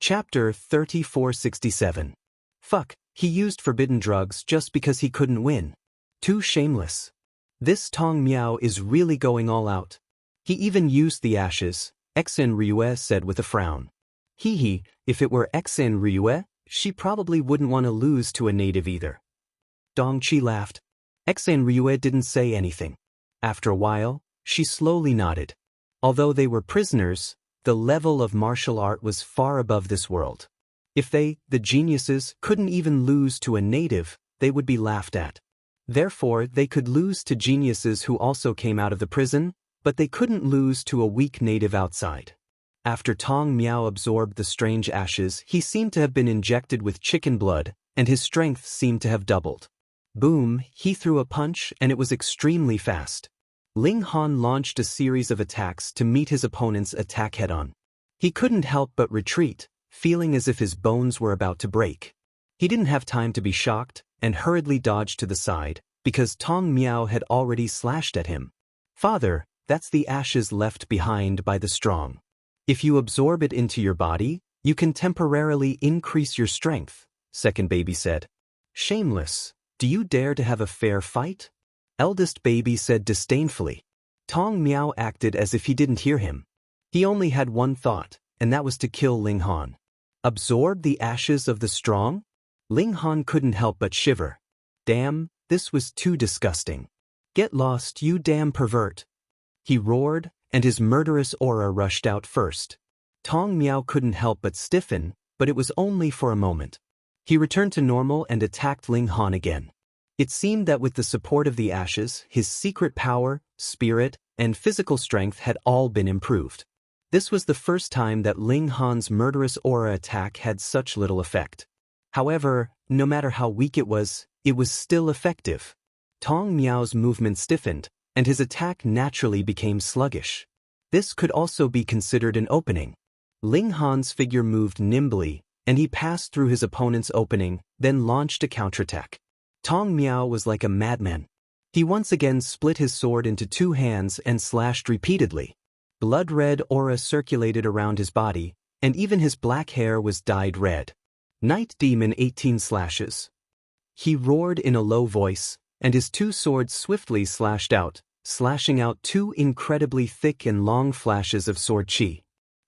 Chapter 3467. Fuck, he used forbidden drugs just because he couldn't win. Too shameless. This Tong Miao is really going all out. He even used the ashes, Xen Ryue said with a frown. Hee, if it were Xen Ryue, she probably wouldn't want to lose to a native either. Dong Qi laughed. Xen Ryue didn't say anything. After a while, she slowly nodded. Although they were prisoners, the level of martial art was far above this world. If they, the geniuses, couldn't even lose to a native, they would be laughed at. Therefore, they could lose to geniuses who also came out of the prison, but they couldn't lose to a weak native outside. After Tong Miao absorbed the strange ashes, he seemed to have been injected with chicken blood, and his strength seemed to have doubled. Boom, he threw a punch, and it was extremely fast. Ling Han launched a series of attacks to meet his opponent's attack head-on. He couldn't help but retreat, feeling as if his bones were about to break. He didn't have time to be shocked, and hurriedly dodged to the side, because Tong Miao had already slashed at him. Father, that's the ashes left behind by the strong. If you absorb it into your body, you can temporarily increase your strength, second baby said. Shameless, do you dare to have a fair fight? Eldest baby said disdainfully. Tong Miao acted as if he didn't hear him. He only had one thought, and that was to kill Ling Han. Absorb the ashes of the strong? Ling Han couldn't help but shiver. Damn, this was too disgusting. Get lost, you damn pervert. He roared, and his murderous aura rushed out first. Tong Miao couldn't help but stiffen, but it was only for a moment. He returned to normal and attacked Ling Han again. It seemed that with the support of the ashes, his secret power, spirit, and physical strength had all been improved. This was the first time that Ling Han's murderous aura attack had such little effect. However, no matter how weak it was still effective. Tong Miao's movement stiffened, and his attack naturally became sluggish. This could also be considered an opening. Ling Han's figure moved nimbly, and he passed through his opponent's opening, then launched a counterattack. Tong Miao was like a madman. He once again split his sword into two hands and slashed repeatedly. Blood-red aura circulated around his body, and even his black hair was dyed red. Night Demon 18 slashes. He roared in a low voice, and his two swords swiftly slashed out, slashing out two incredibly thick and long flashes of sword chi.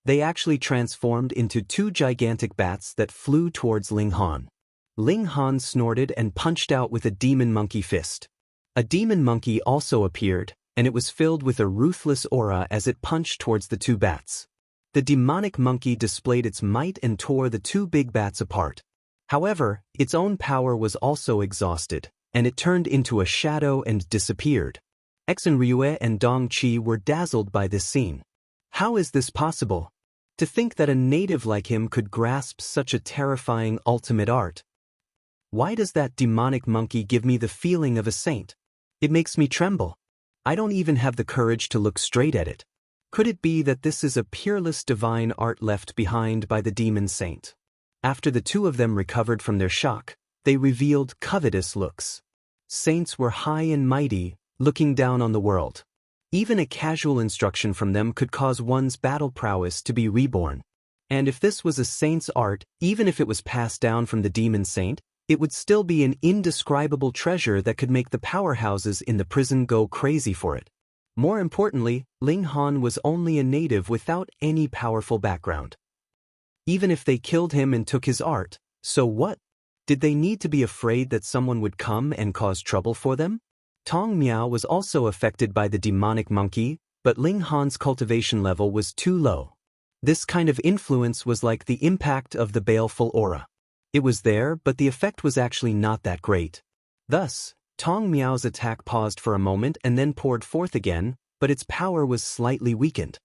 They actually transformed into two gigantic bats that flew towards Ling Han. Ling Han snorted and punched out with a demon monkey fist. A demon monkey also appeared, and it was filled with a ruthless aura as it punched towards the two bats. The demonic monkey displayed its might and tore the two big bats apart. However, its own power was also exhausted, and it turned into a shadow and disappeared. Xen Ryue and Dong Qi were dazzled by this scene. How is this possible? To think that a native like him could grasp such a terrifying ultimate art. Why does that demonic monkey give me the feeling of a saint? It makes me tremble. I don't even have the courage to look straight at it. Could it be that this is a peerless divine art left behind by the demon saint? After the two of them recovered from their shock, they revealed covetous looks. Saints were high and mighty, looking down on the world. Even a casual instruction from them could cause one's battle prowess to be reborn. And if this was a saint's art, even if it was passed down from the demon saint, it would still be an indescribable treasure that could make the powerhouses in the prison go crazy for it. More importantly, Ling Han was only a native without any powerful background. Even if they killed him and took his art, so what? Did they need to be afraid that someone would come and cause trouble for them? Tong Miao was also affected by the demonic monkey, but Ling Han's cultivation level was too low. This kind of influence was like the impact of the baleful aura. It was there, but the effect was actually not that great. Thus, Tong Miao's attack paused for a moment and then poured forth again, but its power was slightly weakened.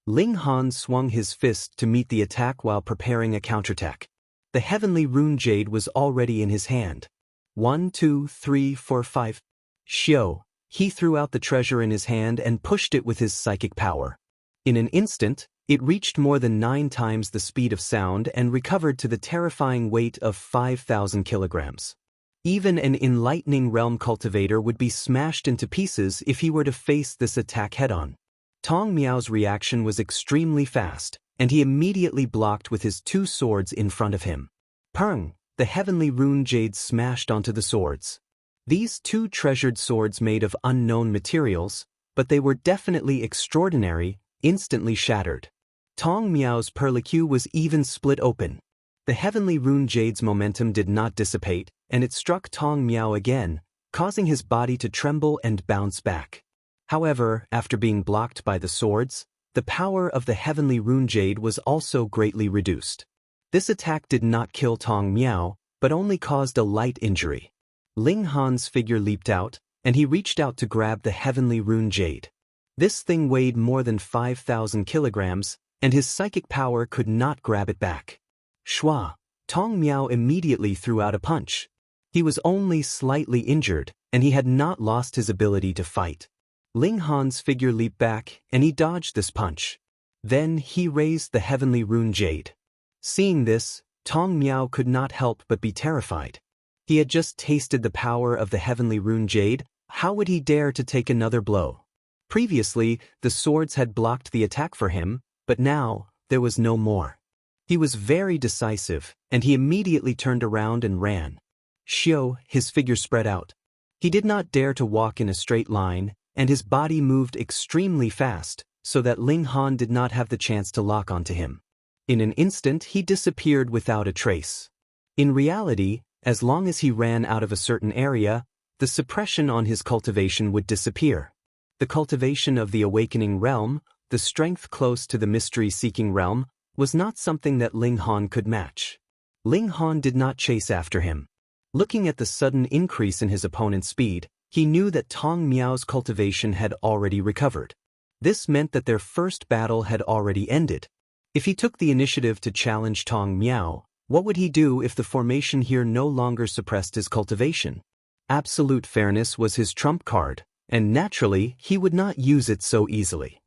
Ling Han swung his fist to meet the attack while preparing a counterattack. The heavenly rune jade was already in his hand. 1, 2, 3, 4, 5. Xiao, he threw out the treasure in his hand and pushed it with his psychic power. In an instant, it reached more than 9 times the speed of sound and recovered to the terrifying weight of 5,000 kilograms. Even an enlightening realm cultivator would be smashed into pieces if he were to face this attack head-on. Tong Miao's reaction was extremely fast, and he immediately blocked with his two swords in front of him. Pung! The heavenly rune jade smashed onto the swords. These two treasured swords made of unknown materials, but they were definitely extraordinary, instantly shattered. Tong Miao's perlicue was even split open. The heavenly rune jade's momentum did not dissipate, and it struck Tong Miao again, causing his body to tremble and bounce back. However, after being blocked by the swords, the power of the heavenly rune jade was also greatly reduced. This attack did not kill Tong Miao, but only caused a light injury. Ling Han's figure leaped out, and he reached out to grab the heavenly rune jade. This thing weighed more than 5,000 kilograms, and his psychic power could not grab it back. Shua! Tong Miao immediately threw out a punch. He was only slightly injured, and he had not lost his ability to fight. Ling Han's figure leaped back, and he dodged this punch. Then he raised the heavenly rune jade. Seeing this, Tong Miao could not help but be terrified. He had just tasted the power of the heavenly rune jade. How would he dare to take another blow? Previously, the swords had blocked the attack for him, but now, there was no more. He was very decisive, and he immediately turned around and ran. Xiao, his figure spread out. He did not dare to walk in a straight line, and his body moved extremely fast, so that Ling Han did not have the chance to lock onto him. In an instant, he disappeared without a trace. In reality, as long as he ran out of a certain area, the suppression on his cultivation would disappear. The cultivation of the awakening realm, the strength close to the mystery-seeking realm, was not something that Ling Han could match. Ling Han did not chase after him. Looking at the sudden increase in his opponent's speed, he knew that Tong Miao's cultivation had already recovered. This meant that their first battle had already ended. If he took the initiative to challenge Tong Miao, what would he do if the formation here no longer suppressed his cultivation? Absolute fairness was his trump card, and naturally, he would not use it so easily.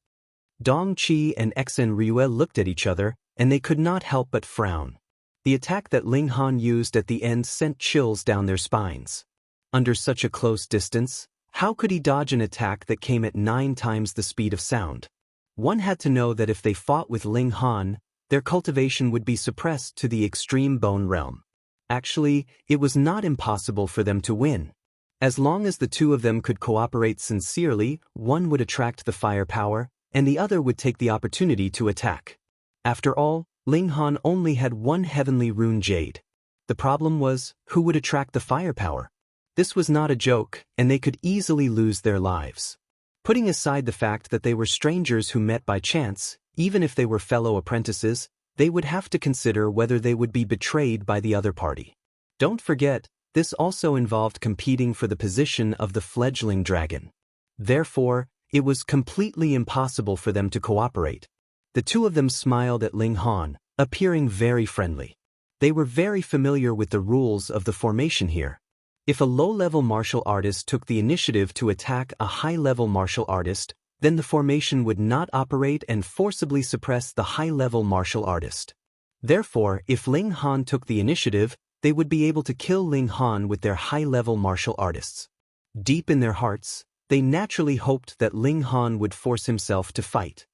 Dong Qi and Xen Ryue looked at each other, and they could not help but frown. The attack that Ling Han used at the end sent chills down their spines. Under such a close distance, how could he dodge an attack that came at 9 times the speed of sound? One had to know that if they fought with Ling Han, their cultivation would be suppressed to the extreme bone realm. Actually, it was not impossible for them to win. As long as the two of them could cooperate sincerely, one would attract the firepower, and the other would take the opportunity to attack. After all, Ling Han only had one heavenly rune jade. The problem was, who would attract the firepower? This was not a joke, and they could easily lose their lives. Putting aside the fact that they were strangers who met by chance, even if they were fellow apprentices, they would have to consider whether they would be betrayed by the other party. Don't forget, this also involved competing for the position of the fledgling dragon. Therefore, it was completely impossible for them to cooperate. The two of them smiled at Ling Han, appearing very friendly. They were very familiar with the rules of the formation here. If a low-level martial artist took the initiative to attack a high-level martial artist, then the formation would not operate and forcibly suppress the high-level martial artist. Therefore, if Ling Han took the initiative, they would be able to kill Ling Han with their high-level martial artists. Deep in their hearts, they naturally hoped that Ling Han would force himself to fight.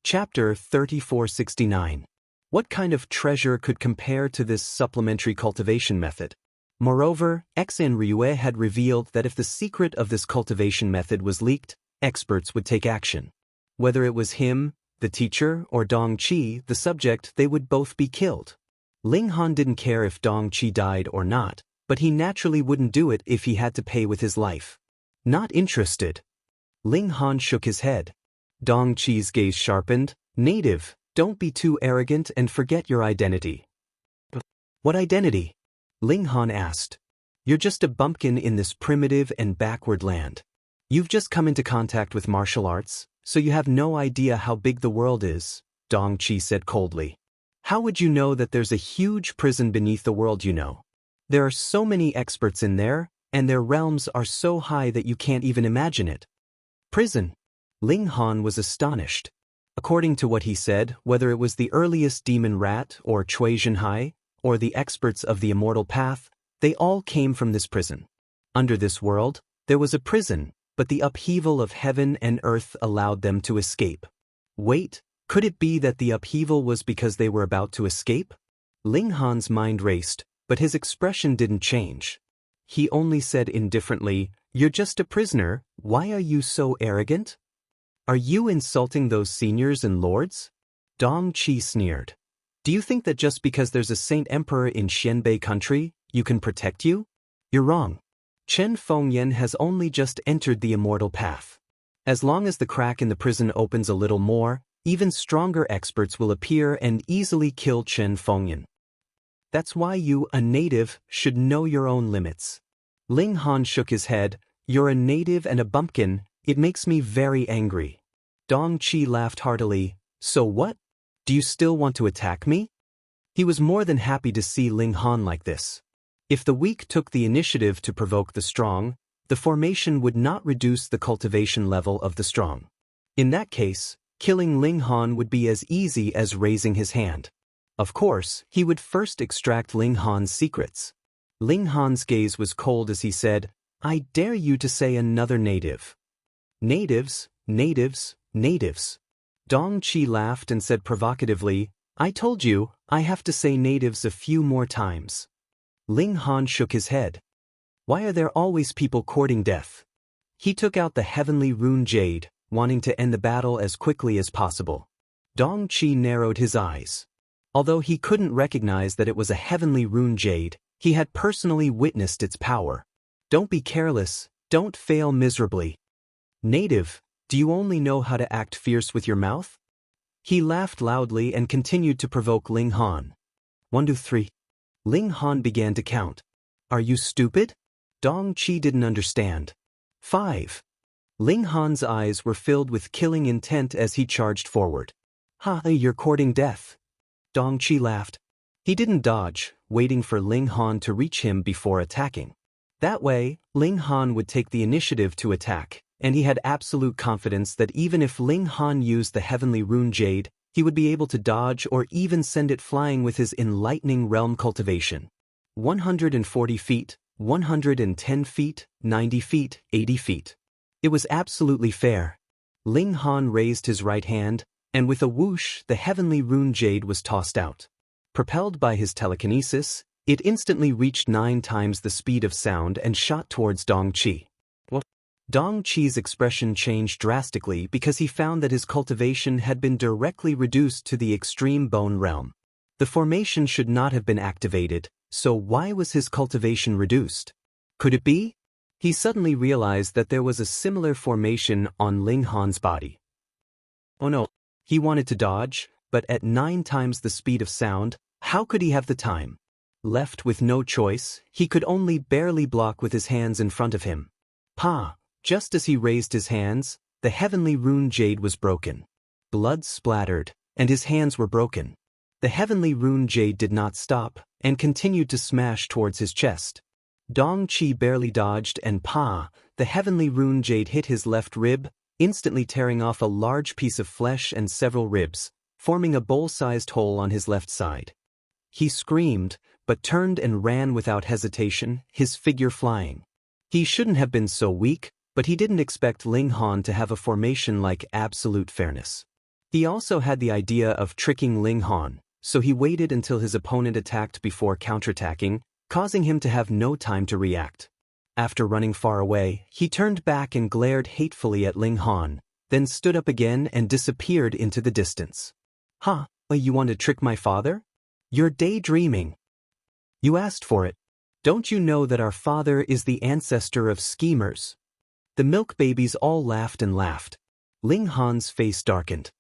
Chapter 3469. What kind of treasure could compare to this supplementary cultivation method? Moreover, Xen Ryue had revealed that if the secret of this cultivation method was leaked, experts would take action. Whether it was him, the teacher, or Dong Qi, the subject, they would both be killed. Ling Han didn't care if Dong Qi died or not, but he naturally wouldn't do it if he had to pay with his life. Not interested. Ling Han shook his head. Dong Qi's gaze sharpened. Native, don't be too arrogant and forget your identity. What identity? Ling Han asked. You're just a bumpkin in this primitive and backward land. You've just come into contact with martial arts, so you have no idea how big the world is, Dong Qi said coldly. How would you know that there's a huge prison beneath the world you know? There are so many experts in there, and their realms are so high that you can't even imagine it. Prison? Ling Han was astonished. According to what he said, whether it was the earliest demon rat or Cui Zhenhai, or the experts of the immortal path, they all came from this prison. Under this world, there was a prison, but the upheaval of heaven and earth allowed them to escape. Wait, Could it be that the upheaval was because they were about to escape? Ling Han's mind raced, but his expression didn't change. He only said indifferently, "You're just a prisoner, why are you so arrogant? Are you insulting those seniors and lords?" Dong Qi sneered. "Do you think that just because there's a saint emperor in Xianbei country, you can protect you? You're wrong. Chen Fengyan has only just entered the immortal path. As long as the crack in the prison opens a little more, even stronger experts will appear and easily kill Chen Fengyan. That's why you, a native, should know your own limits." Ling Han shook his head. "You're a native and a bumpkin, it makes me very angry." Dong Qi laughed heartily. "So what? Do you still want to attack me?" He was more than happy to see Ling Han like this. If the weak took the initiative to provoke the strong, the formation would not reduce the cultivation level of the strong. In that case, killing Ling Han would be as easy as raising his hand. Of course, he would first extract Ling Han's secrets. Ling Han's gaze was cold as he said, "I dare you to say another native." "Natives, natives, natives." Dong Qi laughed and said provocatively, "I told you, I have to say natives a few more times." Ling Han shook his head. "Why are there always people courting death?" He took out the heavenly rune jade, wanting to end the battle as quickly as possible. Dong Qi narrowed his eyes. Although he couldn't recognize that it was a heavenly rune jade, he had personally witnessed its power. "Don't be careless, don't fail miserably. Native, do you only know how to act fierce with your mouth?" He laughed loudly and continued to provoke Ling Han. 1, 2, 3. Ling Han began to count. "Are you stupid?" Dong Qi didn't understand. 5. Ling Han's eyes were filled with killing intent as he charged forward. "Ha, you're courting death." Dong Qi laughed. He didn't dodge, waiting for Ling Han to reach him before attacking. That way, Ling Han would take the initiative to attack, and he had absolute confidence that even if Ling Han used the heavenly rune jade, he would be able to dodge or even send it flying with his enlightening realm cultivation. 140 feet, 110 feet, 90 feet, 80 feet. It was absolutely fair. Ling Han raised his right hand, and with a whoosh, the heavenly rune jade was tossed out. Propelled by his telekinesis, it instantly reached 9 times the speed of sound and shot towards Dong Qi. What? Dong Qi's expression changed drastically because he found that his cultivation had been directly reduced to the extreme bone realm. The formation should not have been activated, so why was his cultivation reduced? Could it be? He suddenly realized that there was a similar formation on Ling Han's body. Oh no, he wanted to dodge, but at 9 times the speed of sound, how could he have the time? Left with no choice, he could only barely block with his hands in front of him. Pa! Just as he raised his hands, the heavenly rune jade was broken. Blood splattered, and his hands were broken. The heavenly rune jade did not stop, and continued to smash towards his chest. Dong Qi barely dodged and pa! The heavenly rune jade hit his left rib, instantly tearing off a large piece of flesh and several ribs, forming a bowl-sized hole on his left side. He screamed, but turned and ran without hesitation, his figure flying. He shouldn't have been so weak, but he didn't expect Ling Han to have a formation like absolute fairness. He also had the idea of tricking Ling Han, so he waited until his opponent attacked before counterattacking, causing him to have no time to react. After running far away, he turned back and glared hatefully at Ling Han, then stood up again and disappeared into the distance. "Ha, you want to trick my father? You're daydreaming. You asked for it. Don't you know that our father is the ancestor of schemers?" The milk babies all laughed and laughed. Ling Han's face darkened.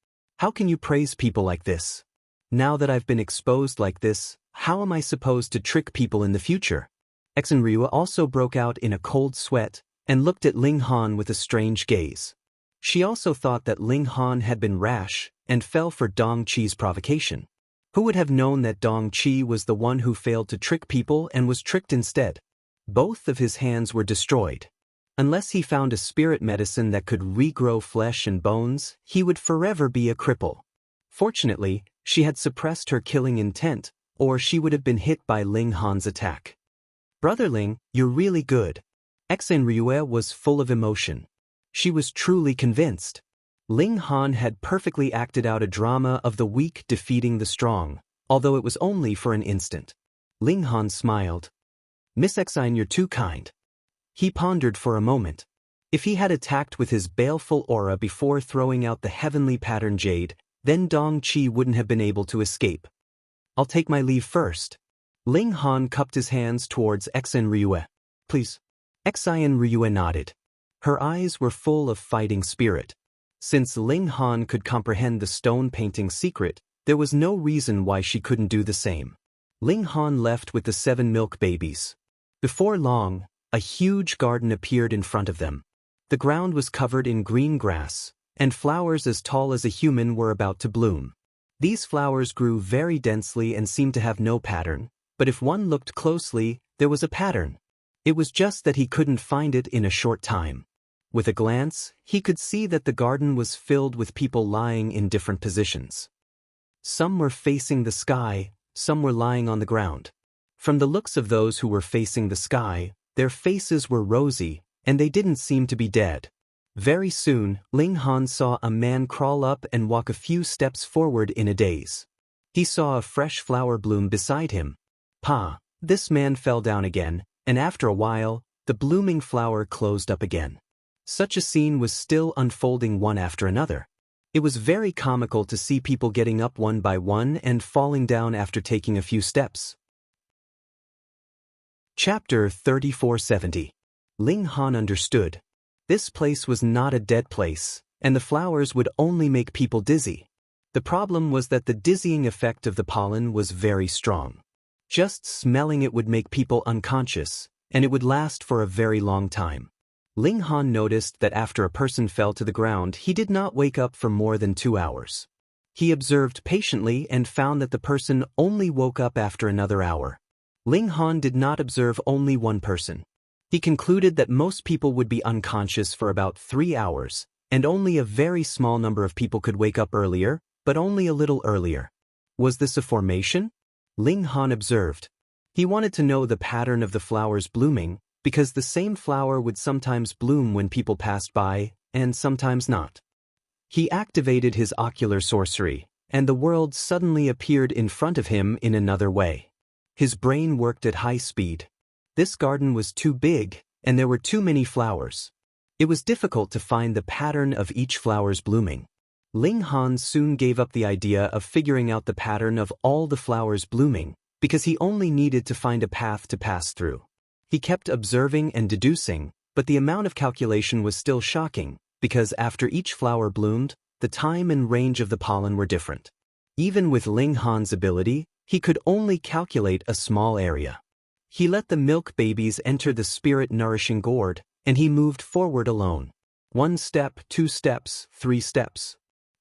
"How can you praise people like this? Now that I've been exposed like this, how am I supposed to trick people in the future?" Exenryu also broke out in a cold sweat and looked at Ling Han with a strange gaze. She also thought that Ling Han had been rash and fell for Dong Qi's provocation. Who would have known that Dong Qi was the one who failed to trick people and was tricked instead? Both of his hands were destroyed. Unless he found a spirit medicine that could regrow flesh and bones, he would forever be a cripple. Fortunately, she had suppressed her killing intent, or she would have been hit by Ling Han's attack. "Brother Ling, you're really good." Exenryu was full of emotion. She was truly convinced. Ling Han had perfectly acted out a drama of the weak defeating the strong, although it was only for an instant. Ling Han smiled. Miss Exine, you're too kind. He pondered for a moment. If he had attacked with his baleful aura before throwing out the heavenly pattern jade, then Dong Qi wouldn't have been able to escape. I'll take my leave first. Ling Han cupped his hands towards Exine Ryue. Please. Exine Ryue nodded. Her eyes were full of fighting spirit. Since Ling Han could comprehend the stone painting secret, there was no reason why she couldn't do the same. Ling Han left with the 7 milk babies. Before long, a huge garden appeared in front of them. The ground was covered in green grass, and flowers as tall as a human were about to bloom. These flowers grew very densely and seemed to have no pattern, but if one looked closely, there was a pattern. It was just that he couldn't find it in a short time. With a glance, he could see that the garden was filled with people lying in different positions. Some were facing the sky, some were lying on the ground. From the looks of those who were facing the sky, their faces were rosy, and they didn't seem to be dead. Very soon, Ling Han saw a man crawl up and walk a few steps forward in a daze. He saw a fresh flower bloom beside him. This man fell down again, and after a while, the blooming flower closed up again. Such a scene was still unfolding one after another. It was very comical to see people getting up one by one and falling down after taking a few steps. Chapter 3470. Ling Han understood. This place was not a dead place, and the flowers would only make people dizzy. The problem was that the dizzying effect of the pollen was very strong. Just smelling it would make people unconscious, and it would last for a very long time. Ling Han noticed that after a person fell to the ground, he did not wake up for more than 2 hours. He observed patiently and found that the person only woke up after another hour. Ling Han did not observe only one person. He concluded that most people would be unconscious for about 3 hours, and only a very small number of people could wake up earlier, but only a little earlier. Was this a formation? Ling Han observed. He wanted to know the pattern of the flowers blooming, because the same flower would sometimes bloom when people passed by, and sometimes not. He activated his ocular sorcery, and the world suddenly appeared in front of him in another way. His brain worked at high speed. This garden was too big, and there were too many flowers. It was difficult to find the pattern of each flower's blooming. Ling Han soon gave up the idea of figuring out the pattern of all the flowers blooming, because he only needed to find a path to pass through. He kept observing and deducing, but the amount of calculation was still shocking, because after each flower bloomed, the time and range of the pollen were different. Even with Ling Han's ability, he could only calculate a small area. He let the milk babies enter the spirit-nourishing gourd, and he moved forward alone. 1 step, 2 steps, 3 steps.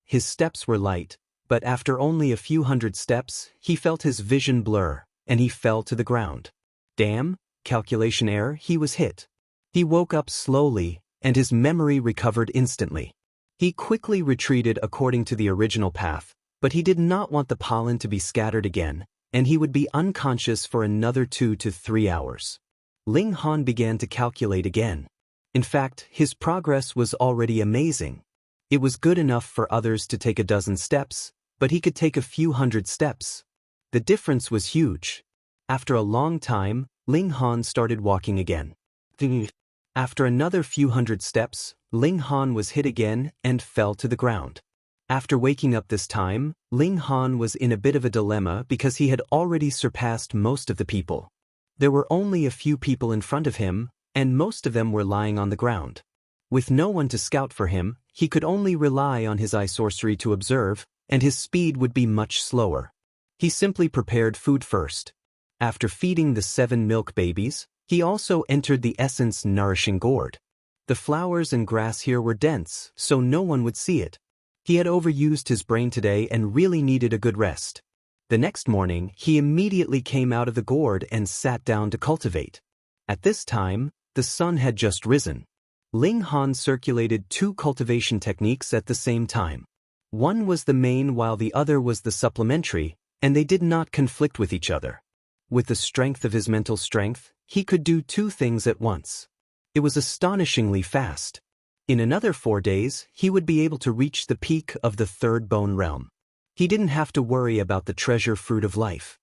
His steps were light, but after only a few hundred steps, he felt his vision blur, and he fell to the ground. Damn, calculation error, he was hit. He woke up slowly, and his memory recovered instantly. He quickly retreated according to the original path, but he did not want the pollen to be scattered again, and he would be unconscious for another 2 to 3 hours. Ling Han began to calculate again. In fact, his progress was already amazing. It was good enough for others to take a dozen steps, but he could take a few hundred steps. The difference was huge. After a long time, Ling Han started walking again. After another few hundred steps, Ling Han was hit again and fell to the ground. After waking up this time, Ling Han was in a bit of a dilemma because he had already surpassed most of the people. There were only a few people in front of him, and most of them were lying on the ground. With no one to scout for him, he could only rely on his eye sorcery to observe, and his speed would be much slower. He simply prepared food first. After feeding the 7 milk babies, he also entered the essence nourishing gourd. The flowers and grass here were dense, so no one would see it. He had overused his brain today and really needed a good rest. The next morning, he immediately came out of the gourd and sat down to cultivate. At this time, the sun had just risen. Ling Han circulated 2 cultivation techniques at the same time. One was the main while the other was the supplementary, and they did not conflict with each other. With the strength of his mental strength, he could do 2 things at once. It was astonishingly fast. In another 4 days, he would be able to reach the peak of the third bone realm. He didn't have to worry about the treasure fruit of life.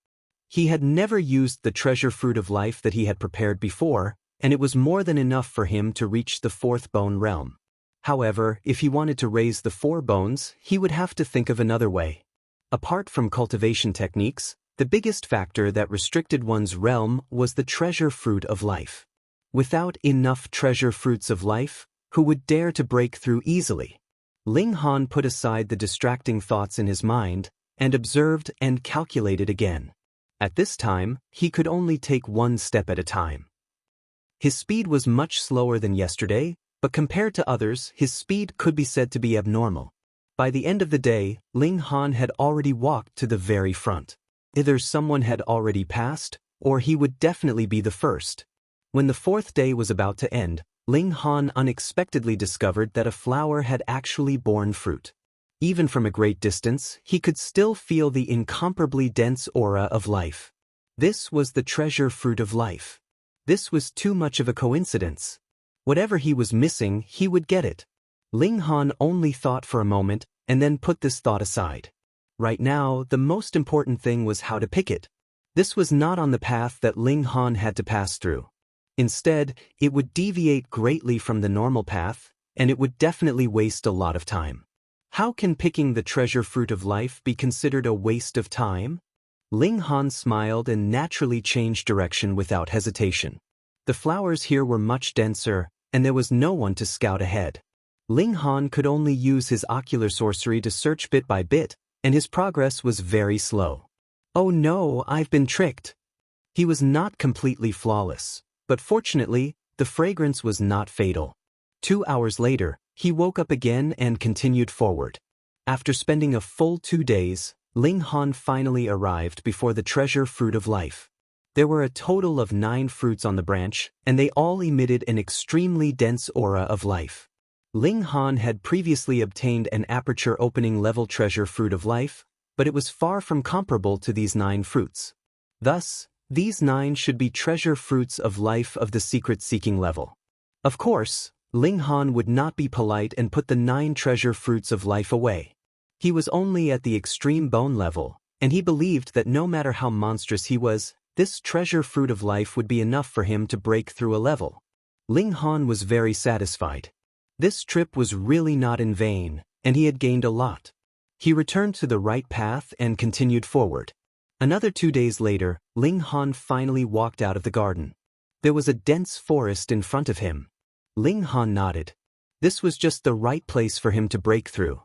He had never used the treasure fruit of life that he had prepared before, and it was more than enough for him to reach the fourth bone realm. However, if he wanted to raise the 4 bones, he would have to think of another way. Apart from cultivation techniques, the biggest factor that restricted one's realm was the treasure fruit of life. Without enough treasure fruits of life, who would dare to break through easily? Ling Han put aside the distracting thoughts in his mind, and observed and calculated again. At this time, he could only take 1 step at a time. His speed was much slower than yesterday, but compared to others, his speed could be said to be abnormal. By the end of the day, Ling Han had already walked to the very front. Either someone had already passed, or he would definitely be the first. When the 4th day was about to end, Ling Han unexpectedly discovered that a flower had actually borne fruit. Even from a great distance, he could still feel the incomparably dense aura of life. This was the treasure fruit of life. This was too much of a coincidence. Whatever he was missing, he would get it. Ling Han only thought for a moment, and then put this thought aside. Right now, the most important thing was how to pick it. This was not on the path that Ling Han had to pass through. Instead, it would deviate greatly from the normal path, and it would definitely waste a lot of time. How can picking the treasure fruit of life be considered a waste of time? Ling Han smiled and naturally changed direction without hesitation. The flowers here were much denser, and there was no one to scout ahead. Ling Han could only use his ocular sorcery to search bit by bit, and his progress was very slow. Oh no, I've been tricked. He was not completely flawless, but fortunately, the fragrance was not fatal. 2 hours later, he woke up again and continued forward. After spending a full 2 days, Ling Han finally arrived before the treasure fruit of life. There were a total of 9 fruits on the branch, and they all emitted an extremely dense aura of life. Ling Han had previously obtained an aperture opening level treasure fruit of life, but it was far from comparable to these 9 fruits. Thus, these 9 should be treasure fruits of life of the secret seeking level. Of course, Ling Han would not be polite and put the 9 treasure fruits of life away. He was only at the extreme bone level, and he believed that no matter how monstrous he was, this treasure fruit of life would be enough for him to break through a level. Ling Han was very satisfied. This trip was really not in vain, and he had gained a lot. He returned to the right path and continued forward. Another 2 days later, Ling Han finally walked out of the garden. There was a dense forest in front of him. Ling Han nodded. This was just the right place for him to break through.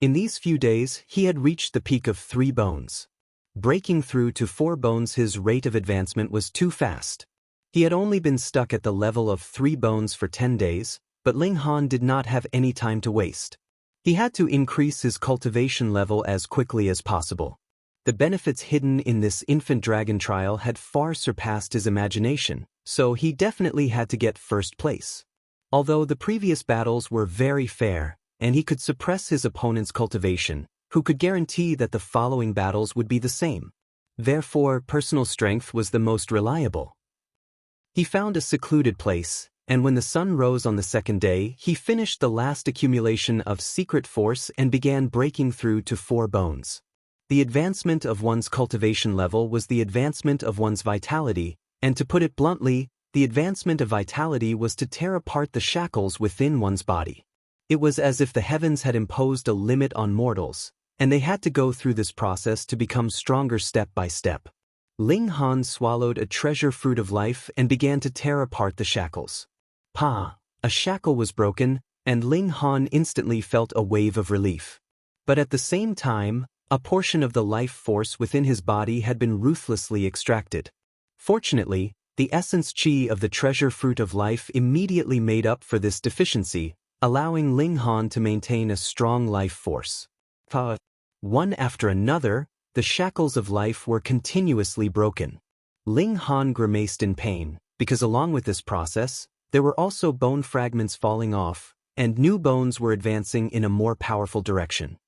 In these few days, he had reached the peak of 3 bones. Breaking through to 4 bones, his rate of advancement was too fast. He had only been stuck at the level of 3 bones for 10 days, but Ling Han did not have any time to waste. He had to increase his cultivation level as quickly as possible. The benefits hidden in this infant dragon trial had far surpassed his imagination, so he definitely had to get first place. Although the previous battles were very fair, and he could suppress his opponent's cultivation, who could guarantee that the following battles would be the same? Therefore, personal strength was the most reliable. He found a secluded place, and when the sun rose on the 2nd day, he finished the last accumulation of secret force and began breaking through to 4 bones. The advancement of one's cultivation level was the advancement of one's vitality, and to put it bluntly, the advancement of vitality was to tear apart the shackles within one's body. It was as if the heavens had imposed a limit on mortals, and they had to go through this process to become stronger step by step. Ling Han swallowed a treasure fruit of life and began to tear apart the shackles. A shackle was broken, and Ling Han instantly felt a wave of relief. But at the same time, a portion of the life force within his body had been ruthlessly extracted. Fortunately, the essence chi of the treasure fruit of life immediately made up for this deficiency, allowing Ling Han to maintain a strong life force. One after another, the shackles of life were continuously broken. Ling Han grimaced in pain, because along with this process, there were also bone fragments falling off, and new bones were advancing in a more powerful direction.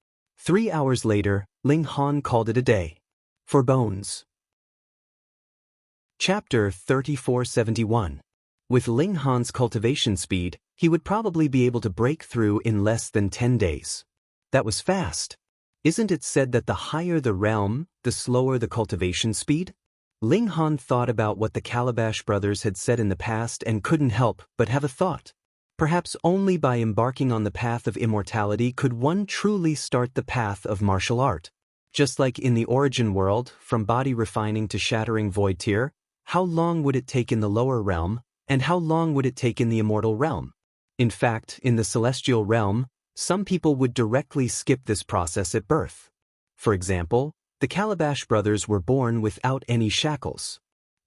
3 hours later, Ling Han called it a day. For bones. Chapter 3471. With Ling Han's cultivation speed, he would probably be able to break through in less than 10 days. That was fast. Isn't it said that the higher the realm, the slower the cultivation speed? Ling Han thought about what the Calabash brothers had said in the past and couldn't help but have a thought. Perhaps only by embarking on the path of immortality could one truly start the path of martial art. Just like in the origin world, from body refining to shattering void tier, how long would it take in the lower realm, and how long would it take in the immortal realm? In fact, in the celestial realm, some people would directly skip this process at birth. For example, the Calabash brothers were born without any shackles.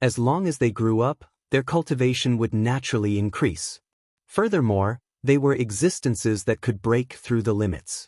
As long as they grew up, their cultivation would naturally increase. Furthermore, they were existences that could break through the limits.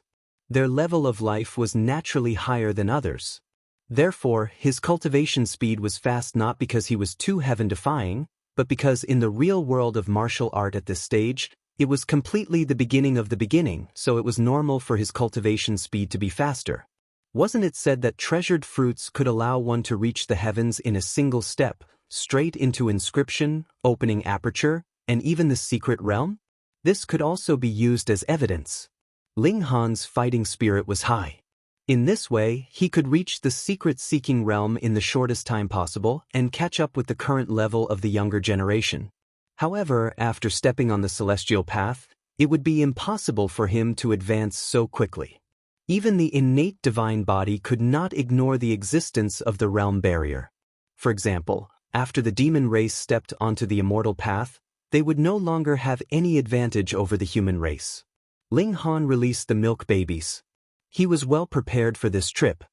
Their level of life was naturally higher than others. Therefore, his cultivation speed was fast not because he was too heaven-defying, but because in the real world of martial art at this stage, it was completely the beginning of the beginning, so it was normal for his cultivation speed to be faster. Wasn't it said that treasured fruits could allow one to reach the heavens in a single step, straight into inscription, opening aperture, and even the secret realm? This could also be used as evidence. Ling Han's fighting spirit was high. In this way, he could reach the secret-seeking realm in the shortest time possible and catch up with the current level of the younger generation. However, after stepping on the celestial path, it would be impossible for him to advance so quickly. Even the innate divine body could not ignore the existence of the realm barrier. For example, after the demon race stepped onto the immortal path, they would no longer have any advantage over the human race. Ling Han released the milk babies. He was well prepared for this trip.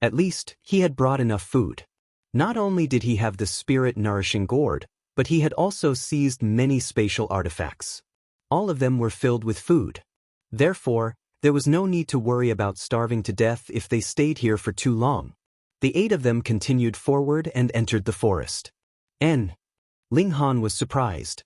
At least, he had brought enough food. Not only did he have the spirit-nourishing gourd, but he had also seized many spatial artifacts. All of them were filled with food. Therefore, there was no need to worry about starving to death if they stayed here for too long. The 8 of them continued forward and entered the forest. Ling Han was surprised.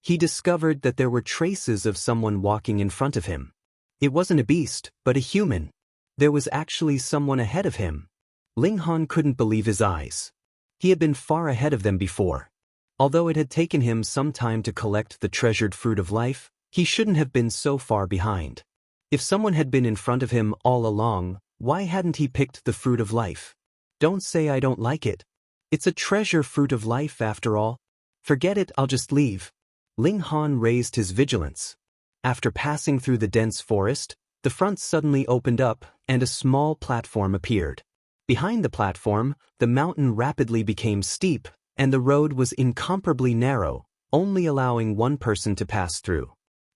He discovered that there were traces of someone walking in front of him. It wasn't a beast, but a human. There was actually someone ahead of him. Ling Han couldn't believe his eyes. He had been far ahead of them before. Although it had taken him some time to collect the treasured fruit of life, he shouldn't have been so far behind. If someone had been in front of him all along, why hadn't he picked the fruit of life? Don't say I don't like it. It's a treasure fruit of life after all. Forget it, I'll just leave. Ling Han raised his vigilance. After passing through the dense forest, the front suddenly opened up and a small platform appeared. Behind the platform, the mountain rapidly became steep, and the road was incomparably narrow, only allowing one person to pass through.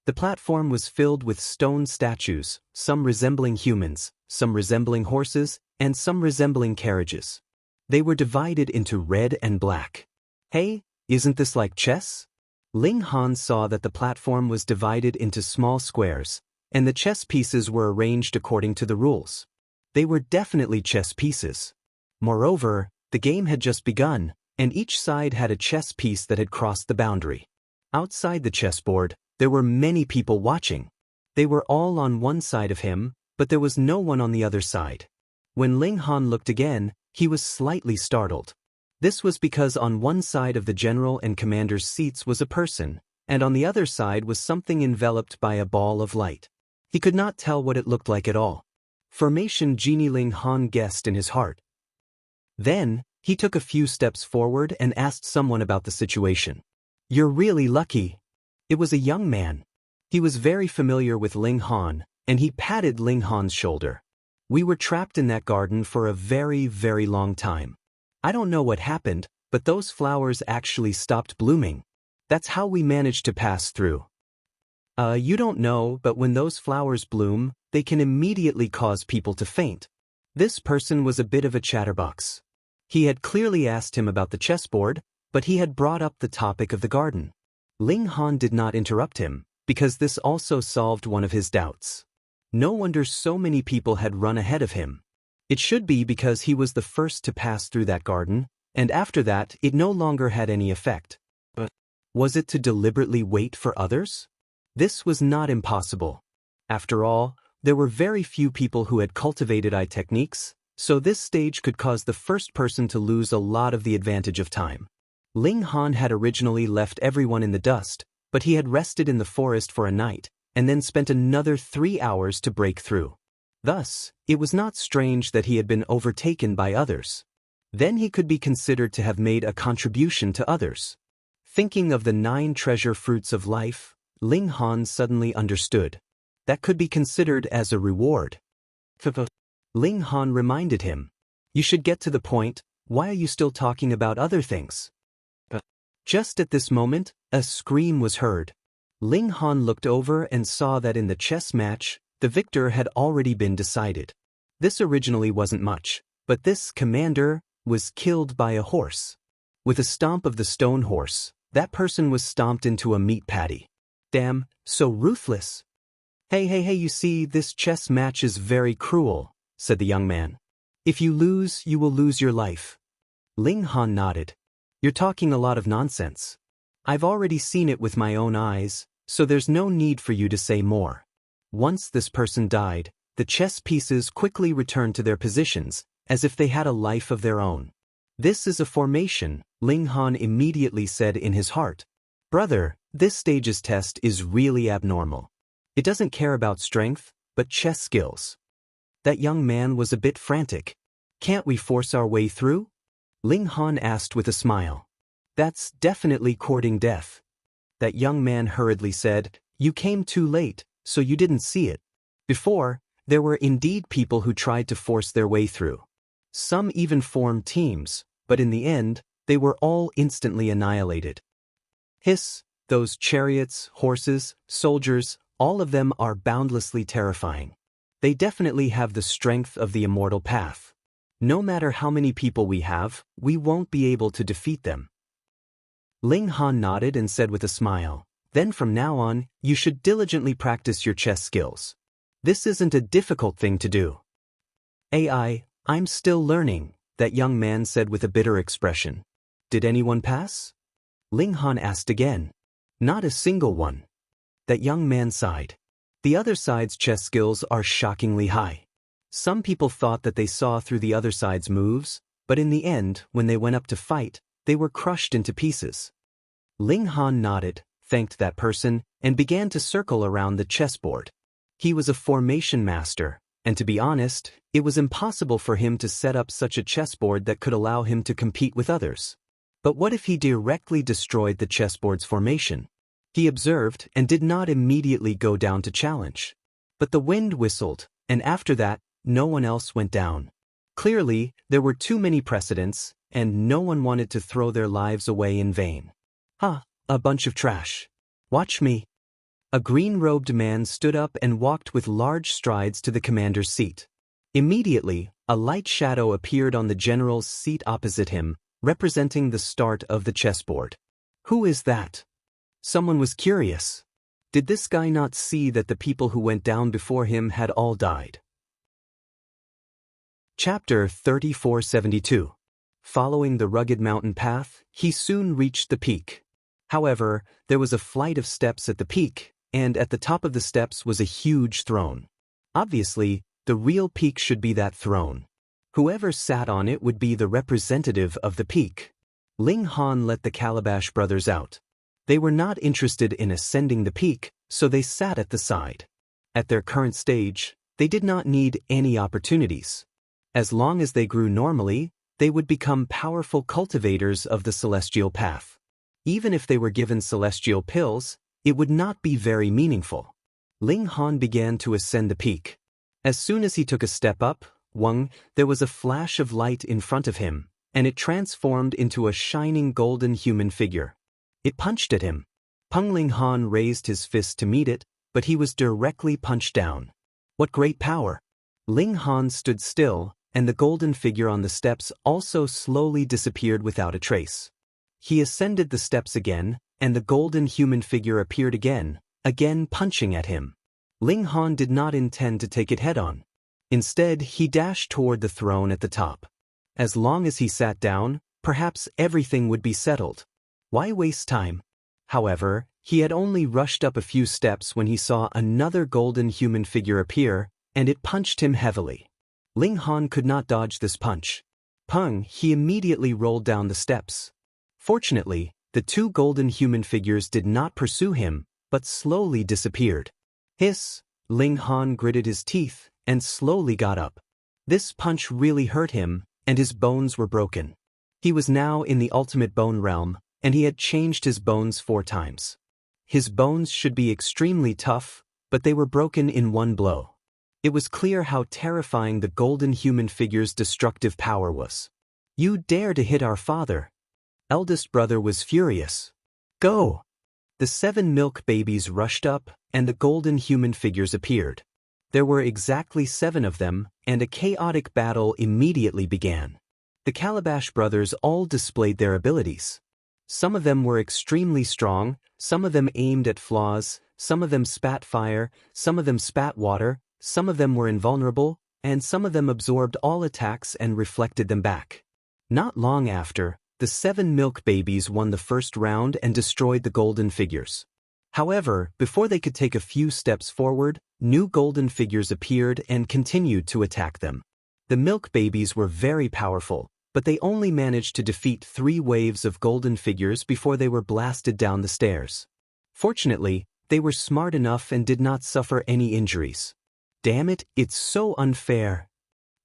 The platform was filled with stone statues, some resembling humans, some resembling horses, and some resembling carriages. They were divided into red and black. Hey, isn't this like chess? Ling Han saw that the platform was divided into small squares, and the chess pieces were arranged according to the rules. They were definitely chess pieces. Moreover, the game had just begun, and each side had a chess piece that had crossed the boundary. Outside the chessboard, there were many people watching. They were all on one side of him, but there was no one on the other side. When Ling Han looked again, he was slightly startled. This was because on one side of the general and commander's seats was a person, and on the other side was something enveloped by a ball of light. He could not tell what it looked like at all. Formation Genie Ling Han guessed in his heart. Then, he took a few steps forward and asked someone about the situation. You're really lucky. It was a young man. He was very familiar with Ling Han, and he patted Ling Han's shoulder. We were trapped in that garden for a very, very long time. I don't know what happened, but those flowers actually stopped blooming. That's how we managed to pass through. You don't know, but when those flowers bloom, they can immediately cause people to faint. This person was a bit of a chatterbox. He had clearly asked him about the chessboard, but he had brought up the topic of the garden. Ling Han did not interrupt him, because this also solved one of his doubts. No wonder so many people had run ahead of him. It should be because he was the first to pass through that garden, and after that it no longer had any effect. But was it to deliberately wait for others? This was not impossible. After all, there were very few people who had cultivated eye techniques, so this stage could cause the first person to lose a lot of the advantage of time. Ling Han had originally left everyone in the dust, but he had rested in the forest for a night, and then spent another 3 hours to break through. Thus, it was not strange that he had been overtaken by others. Then he could be considered to have made a contribution to others. Thinking of the 9 treasure fruits of life, Ling Han suddenly understood. That could be considered as a reward. Ling Han reminded him. You should get to the point. Why are you still talking about other things? Just at this moment, a scream was heard. Ling Han looked over and saw that in the chess match, the victor had already been decided. This originally wasn't much, but this commander was killed by a horse. With a stomp of the stone horse, that person was stomped into a meat patty. Damn, so ruthless. Hey, you see, this chess match is very cruel, said the young man. If you lose, you will lose your life. Ling Han nodded. You're talking a lot of nonsense. I've already seen it with my own eyes, so there's no need for you to say more. Once this person died, the chess pieces quickly returned to their positions, as if they had a life of their own. This is a formation, Ling Han immediately said in his heart. Brother, this stage's test is really abnormal. It doesn't care about strength, but chess skills. That young man was a bit frantic. Can't we force our way through? Ling Han asked with a smile. That's definitely courting death. That young man hurriedly said, You came too late, so you didn't see it. Before, there were indeed people who tried to force their way through. Some even formed teams, but in the end, they were all instantly annihilated. Hiss, those chariots, horses, soldiers, all of them are boundlessly terrifying. They definitely have the strength of the immortal path. No matter how many people we have, we won't be able to defeat them. Ling Han nodded and said with a smile, Then from now on, you should diligently practice your chess skills. This isn't a difficult thing to do. I'm still learning, that young man said with a bitter expression. Did anyone pass? Ling Han asked again. Not a single one. That young man sighed. The other side's chess skills are shockingly high. Some people thought that they saw through the other side's moves, but in the end, when they went up to fight, they were crushed into pieces. Ling Han nodded, thanked that person, and began to circle around the chessboard. He was a formation master, and to be honest, it was impossible for him to set up such a chessboard that could allow him to compete with others. But what if he directly destroyed the chessboard's formation? He observed and did not immediately go down to challenge. But the wind whistled, and after that, no one else went down. Clearly, there were too many precedents, and no one wanted to throw their lives away in vain. A bunch of trash. Watch me. A green-robed man stood up and walked with large strides to the commander's seat. Immediately, a light shadow appeared on the general's seat opposite him, representing the start of the chessboard. Who is that? Someone was curious. Did this guy not see that the people who went down before him had all died? Chapter 3472. Following the rugged mountain path, he soon reached the peak. However, there was a flight of steps at the peak, and at the top of the steps was a huge throne. Obviously, the real peak should be that throne. Whoever sat on it would be the representative of the peak. Ling Han let the Calabash brothers out. They were not interested in ascending the peak, so they sat at the side. At their current stage, they did not need any opportunities. As long as they grew normally, they would become powerful cultivators of the celestial path. Even if they were given celestial pills, it would not be very meaningful. Ling Han began to ascend the peak. As soon as he took a step up, there was a flash of light in front of him, and it transformed into a shining golden human figure. It punched at him. Ling Han raised his fist to meet it, but he was directly punched down. What great power! Ling Han stood still, and the golden figure on the steps also slowly disappeared without a trace. He ascended the steps again, and the golden human figure appeared again punching at him. Ling Han did not intend to take it head-on. Instead, he dashed toward the throne at the top. As long as he sat down, perhaps everything would be settled. Why waste time? However, he had only rushed up a few steps when he saw another golden human figure appear, and it punched him heavily. Ling Han could not dodge this punch. He immediately rolled down the steps. Fortunately, The two golden human figures did not pursue him, but slowly disappeared. Hiss! Ling Han gritted his teeth and slowly got up. This punch really hurt him, and his bones were broken. He was now in the ultimate bone realm, and he had changed his bones 4 times. His bones should be extremely tough, but they were broken in one blow. It was clear how terrifying the golden human figure's destructive power was. "You dare to hit our father?" Eldest brother was furious. "Go!" The 7 milk babies rushed up, and the golden human figures appeared. There were exactly 7 of them, and a chaotic battle immediately began. The Calabash brothers all displayed their abilities. Some of them were extremely strong, some of them aimed at flaws, some of them spat fire, some of them spat water, some of them were invulnerable, and some of them absorbed all attacks and reflected them back. Not long after, the 7 milk babies won the first round and destroyed the golden figures. However, before they could take a few steps forward, new golden figures appeared and continued to attack them. The milk babies were very powerful, but they only managed to defeat 3 waves of golden figures before they were blasted down the stairs. Fortunately, they were smart enough and did not suffer any injuries. "Damn it, it's so unfair,"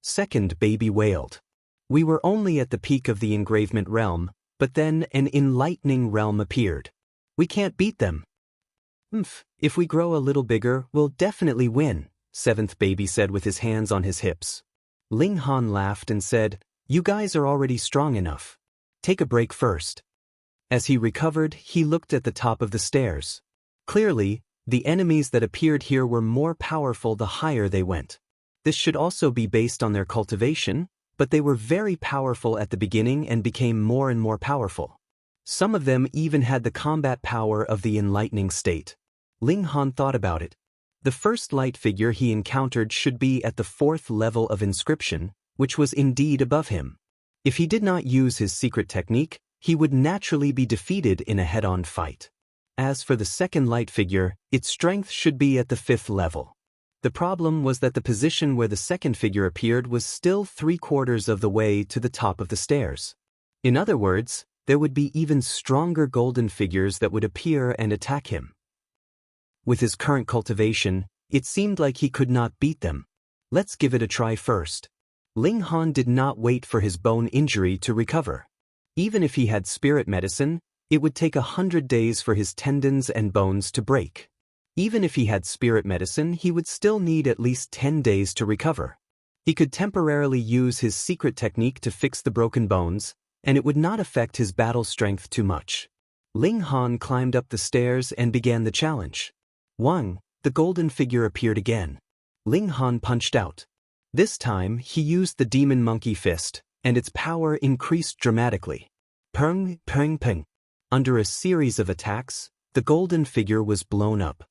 second baby wailed. "We were only at the peak of the engravement realm, but then an enlightening realm appeared. We can't beat them." If we grow a little bigger, we'll definitely win," 7th baby said with his hands on his hips. Ling Han laughed and said, "You guys are already strong enough. Take a break first." As he recovered, he looked at the top of the stairs. Clearly, the enemies that appeared here were more powerful the higher they went. This should also be based on their cultivation, but they were very powerful at the beginning and became more and more powerful. Some of them even had the combat power of the enlightening state. Ling Han thought about it. The first light figure he encountered should be at the 4th level of inscription, which was indeed above him. If he did not use his secret technique, he would naturally be defeated in a head-on fight. As for the second light figure, its strength should be at the 5th level. The problem was that the position where the second figure appeared was still 3/4 of the way to the top of the stairs. In other words, there would be even stronger golden figures that would appear and attack him. With his current cultivation, it seemed like he could not beat them. Let's give it a try first. Ling Han did not wait for his bone injury to recover. Even if he had spirit medicine, it would take 100 days for his tendons and bones to break. Even if he had spirit medicine, he would still need at least 10 days to recover. He could temporarily use his secret technique to fix the broken bones, and it would not affect his battle strength too much. Ling Han climbed up the stairs and began the challenge. 1. The golden figure appeared again. Ling Han punched out. This time, he used the demon monkey fist, and its power increased dramatically. Peng, peng, peng. Under a series of attacks, the golden figure was blown up.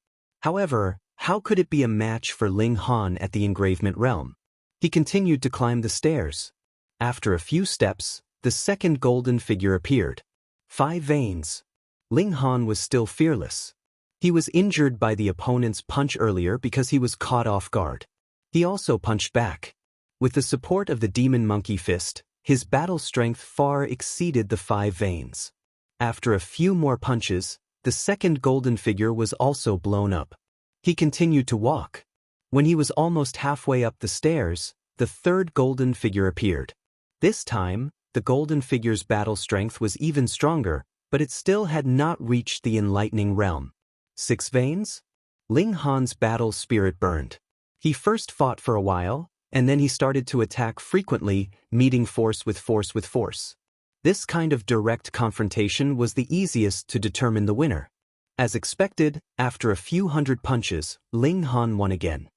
However, how could it be a match for Ling Han at the engravement realm? He continued to climb the stairs. After a few steps, the second golden figure appeared. 5 veins. Ling Han was still fearless. He was injured by the opponent's punch earlier because he was caught off guard. He also punched back. With the support of the demon monkey fist, his battle strength far exceeded the 5 veins. After a few more punches, the second golden figure was also blown up. He continued to walk. When he was almost halfway up the stairs, the third golden figure appeared. This time, the golden figure's battle strength was even stronger, but it still had not reached the enlightening realm. 6 veins? Ling Han's battle spirit burned. He first fought for a while, and then he started to attack frequently, meeting force with force with force. This kind of direct confrontation was the easiest to determine the winner. As expected, after a few hundred punches, Ling Han won again.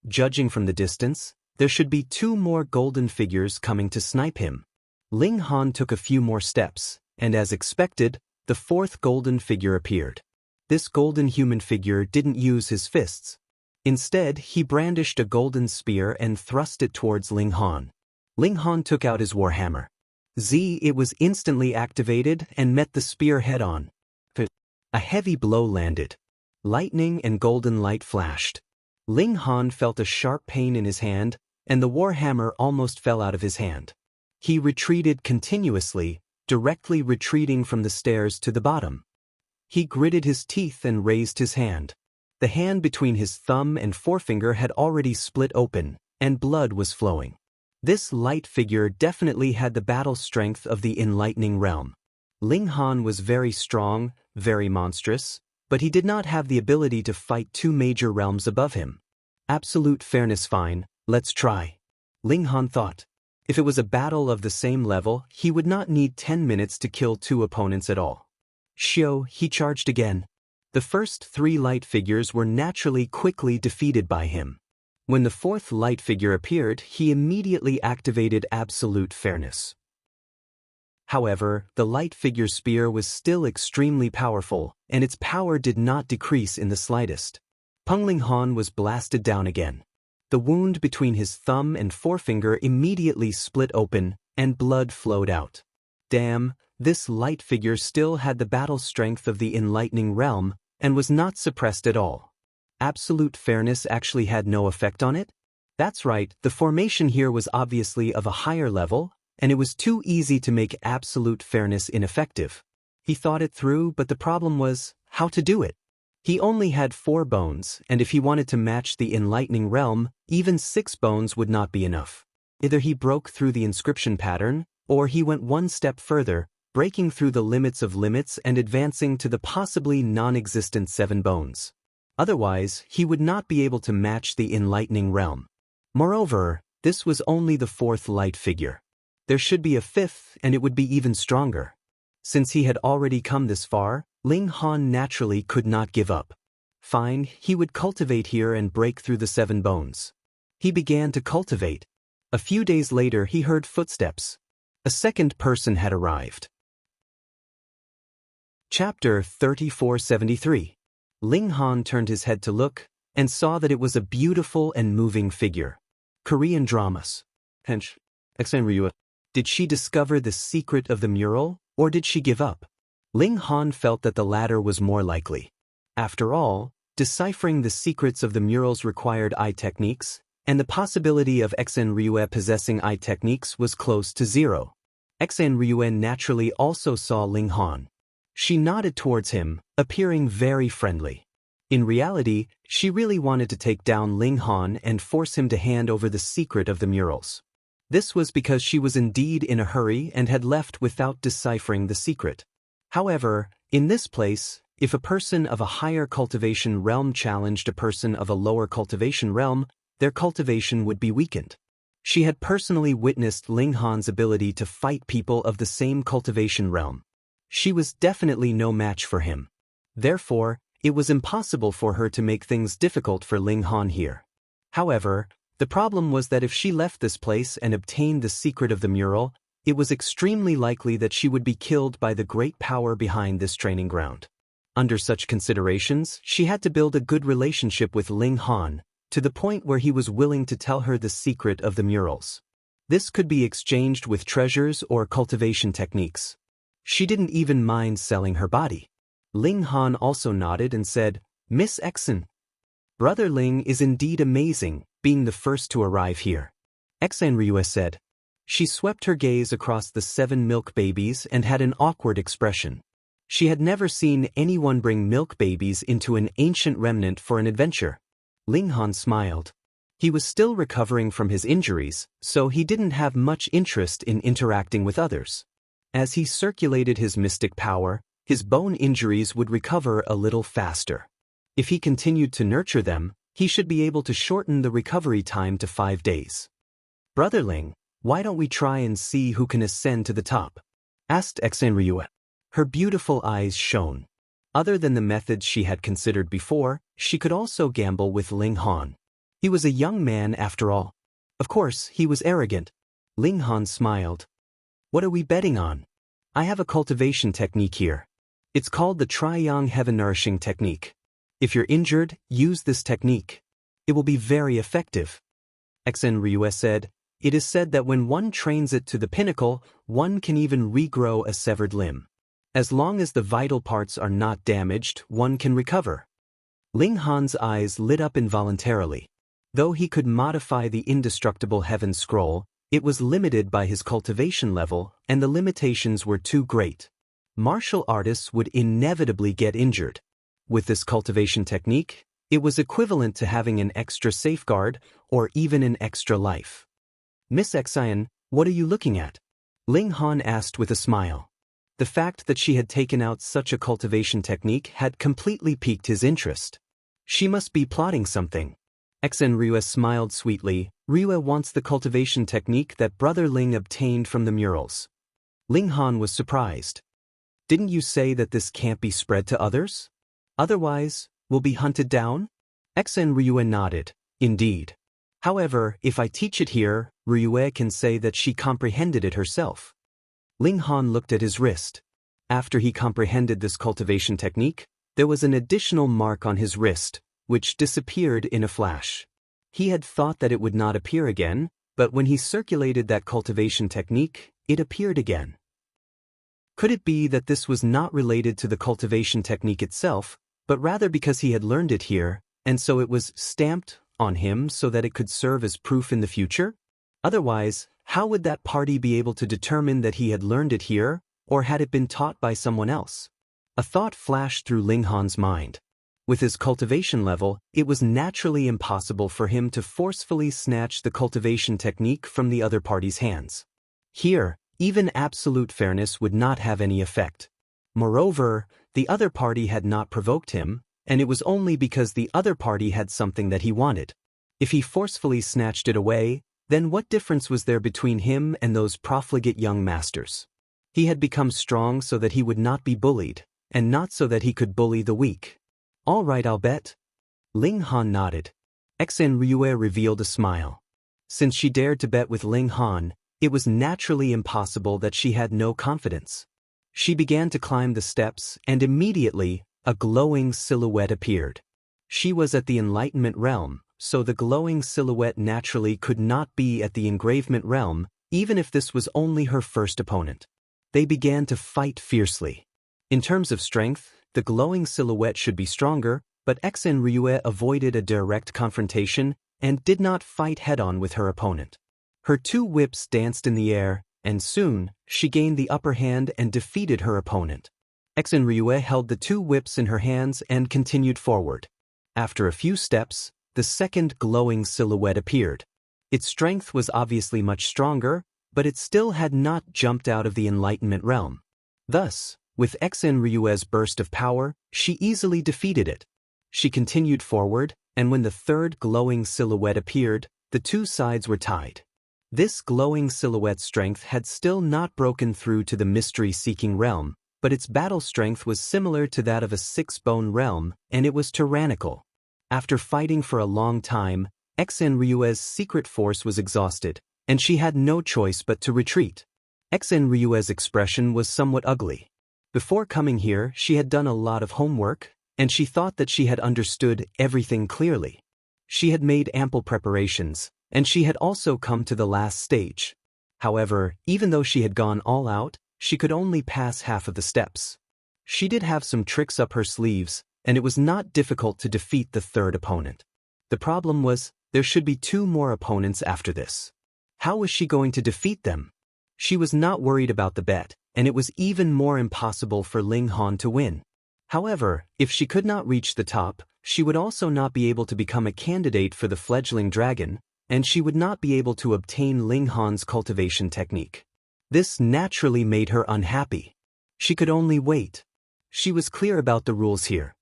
Judging from the distance, there should be 2 more golden figures coming to snipe him. Ling Han took a few more steps, and as expected, the 4th golden figure appeared. This golden human figure didn't use his fists. Instead, he brandished a golden spear and thrust it towards Ling Han. Ling Han took out his warhammer. It was instantly activated and met the spear head-on. A heavy blow landed. Lightning and golden light flashed. Ling Han felt a sharp pain in his hand, and the warhammer almost fell out of his hand. He retreated continuously, directly retreating from the stairs to the bottom. He gritted his teeth and raised his hand. The hand between his thumb and forefinger had already split open, and blood was flowing. This light figure definitely had the battle strength of the enlightening realm. Ling Han was very strong, very monstrous, but he did not have the ability to fight two major realms above him. Absolute fairness. Fine, let's try. Ling Han thought. If it was a battle of the same level, he would not need 10 minutes to kill two opponents at all. Shio, he charged again. The first three light figures were naturally quickly defeated by him. When the fourth light figure appeared, he immediately activated absolute fairness. However, the light figure's spear was still extremely powerful, and its power did not decrease in the slightest. Ling Han was blasted down again. The wound between his thumb and forefinger immediately split open, and blood flowed out. Damn, this light figure still had the battle strength of the enlightening realm, and was not suppressed at all. Absolute fairness actually had no effect on it? That's right, the formation here was obviously of a higher level, and it was too easy to make absolute fairness ineffective. He thought it through, but the problem was how to do it. He only had 4 bones, and if he wanted to match the enlightening realm, even 6 bones would not be enough. Either he broke through the inscription pattern, or he went one step further, breaking through the limits of limits and advancing to the possibly non-existent 7 bones. Otherwise, he would not be able to match the enlightening realm. Moreover, this was only the 4th light figure. There should be a 5th, and it would be even stronger. Since he had already come this far, Ling Han naturally could not give up. Fine, he would cultivate here and break through the 7 bones. He began to cultivate. A few days later he heard footsteps. A second person had arrived. Chapter 3473. Ling Han turned his head to look, and saw that it was a beautiful and moving figure. Korean dramas. Hench. Did she discover the secret of the mural, or did she give up? Ling Han felt that the latter was more likely. After all, deciphering the secrets of the murals required eye techniques, and the possibility of Xen Ryue possessing eye techniques was close to 0. Xen Ryue naturally also saw Ling Han. She nodded towards him, appearing very friendly. In reality, she really wanted to take down Ling Han and force him to hand over the secret of the murals. This was because she was indeed in a hurry and had left without deciphering the secret. However, in this place, if a person of a higher cultivation realm challenged a person of a lower cultivation realm, their cultivation would be weakened. She had personally witnessed Ling Han's ability to fight people of the same cultivation realm. She was definitely no match for him. Therefore, it was impossible for her to make things difficult for Ling Han here. However, the problem was that if she left this place and obtained the secret of the mural, it was extremely likely that she would be killed by the great power behind this training ground. Under such considerations, she had to build a good relationship with Ling Han, to the point where he was willing to tell her the secret of the murals. This could be exchanged with treasures or cultivation techniques. She didn't even mind selling her body. Ling Han also nodded and said, "Miss Xen. Brother Ling is indeed amazing, being the first to arrive here." Xen Ryue said. She swept her gaze across the 7 milk babies and had an awkward expression. She had never seen anyone bring milk babies into an ancient remnant for an adventure. Ling Han smiled. He was still recovering from his injuries, so he didn't have much interest in interacting with others. As he circulated his mystic power, his bone injuries would recover a little faster. If he continued to nurture them, he should be able to shorten the recovery time to 5 days. "Brother Ling, why don't we try and see who can ascend to the top?" asked Xen Ryue. Her beautiful eyes shone. Other than the methods she had considered before, she could also gamble with Ling Han. He was a young man after all. Of course, he was arrogant. Ling Han smiled. "What are we betting on? I have a cultivation technique here. It's called the Tri-Yang Heaven Nourishing Technique. If you're injured, use this technique. It will be very effective." Xen Ryue said, "It is said that when one trains it to the pinnacle, one can even regrow a severed limb. As long as the vital parts are not damaged, one can recover." Ling Han's eyes lit up involuntarily. Though he could modify the indestructible heaven scroll, It was limited by his cultivation level, and the limitations were too great. Martial artists would inevitably get injured. With this cultivation technique, it was equivalent to having an extra safeguard or even an extra life. Miss Xian, what are you looking at? Ling Han asked with a smile. The fact that she had taken out such a cultivation technique had completely piqued his interest. She must be plotting something. Xen Ryue smiled sweetly. Ryue wants the cultivation technique that Brother Ling obtained from the murals. Ling Han was surprised. Didn't you say that this can't be spread to others? Otherwise, we'll be hunted down? Xen Ryue nodded. Indeed. However, if I teach it here, Ryue can say that she comprehended it herself. Ling Han looked at his wrist. After he comprehended this cultivation technique, there was an additional mark on his wrist, which disappeared in a flash. He had thought that it would not appear again, but when he circulated that cultivation technique, it appeared again. Could it be that this was not related to the cultivation technique itself, but rather because he had learned it here, and so it was stamped on him so that it could serve as proof in the future? Otherwise, how would that party be able to determine that he had learned it here, or had it been taught by someone else? A thought flashed through Ling Han's mind. With his cultivation level, it was naturally impossible for him to forcefully snatch the cultivation technique from the other party's hands. Here, even absolute fairness would not have any effect. Moreover, the other party had not provoked him, and it was only because the other party had something that he wanted. If he forcefully snatched it away, then what difference was there between him and those profligate young masters? He had become strong so that he would not be bullied, and not so that he could bully the weak. All right, I'll bet. Ling Han nodded. Xen Ryue revealed a smile. Since she dared to bet with Ling Han, it was naturally impossible that she had no confidence. She began to climb the steps, and immediately, a glowing silhouette appeared. She was at the Enlightenment realm, so the glowing silhouette naturally could not be at the Engravement realm, even if this was only her first opponent. They began to fight fiercely. In terms of strength, the glowing silhouette should be stronger, but Xen Ryue avoided a direct confrontation and did not fight head-on with her opponent. Her two whips danced in the air, and soon, she gained the upper hand and defeated her opponent. Xen Ryue held the two whips in her hands and continued forward. After a few steps, the second glowing silhouette appeared. Its strength was obviously much stronger, but it still had not jumped out of the Enlightenment realm. Thus, with Xen Ryue's burst of power, she easily defeated it. She continued forward, and when the third glowing silhouette appeared, the two sides were tied. This glowing silhouette's strength had still not broken through to the mystery-seeking realm, but its battle strength was similar to that of a six-bone realm, and it was tyrannical. After fighting for a long time, Xen Ryue's secret force was exhausted, and she had no choice but to retreat. Xen Ryue's expression was somewhat ugly. Before coming here, she had done a lot of homework, and she thought that she had understood everything clearly. She had made ample preparations, and she had also come to the last stage. However, even though she had gone all out, she could only pass half of the steps. She did have some tricks up her sleeves, and it was not difficult to defeat the third opponent. The problem was, there should be two more opponents after this. How was she going to defeat them? She was not worried about the bet, and it was even more impossible for Ling Han to win. However, if she could not reach the top, she would also not be able to become a candidate for the fledgling dragon, and she would not be able to obtain Ling Han's cultivation technique. This naturally made her unhappy. She could only wait. She was clear about the rules here.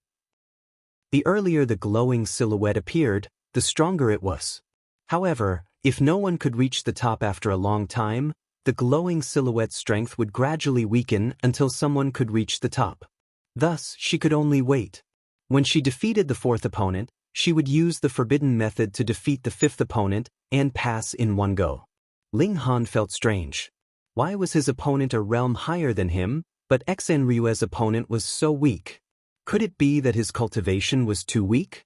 The earlier the glowing silhouette appeared, the stronger it was. However, if no one could reach the top after a long time, the glowing silhouette's strength would gradually weaken until someone could reach the top. Thus, she could only wait. When she defeated the fourth opponent, she would use the forbidden method to defeat the fifth opponent and pass in one go. Ling Han felt strange. Why was his opponent a realm higher than him, but Xen Ryue's opponent was so weak? Could it be that his cultivation was too weak?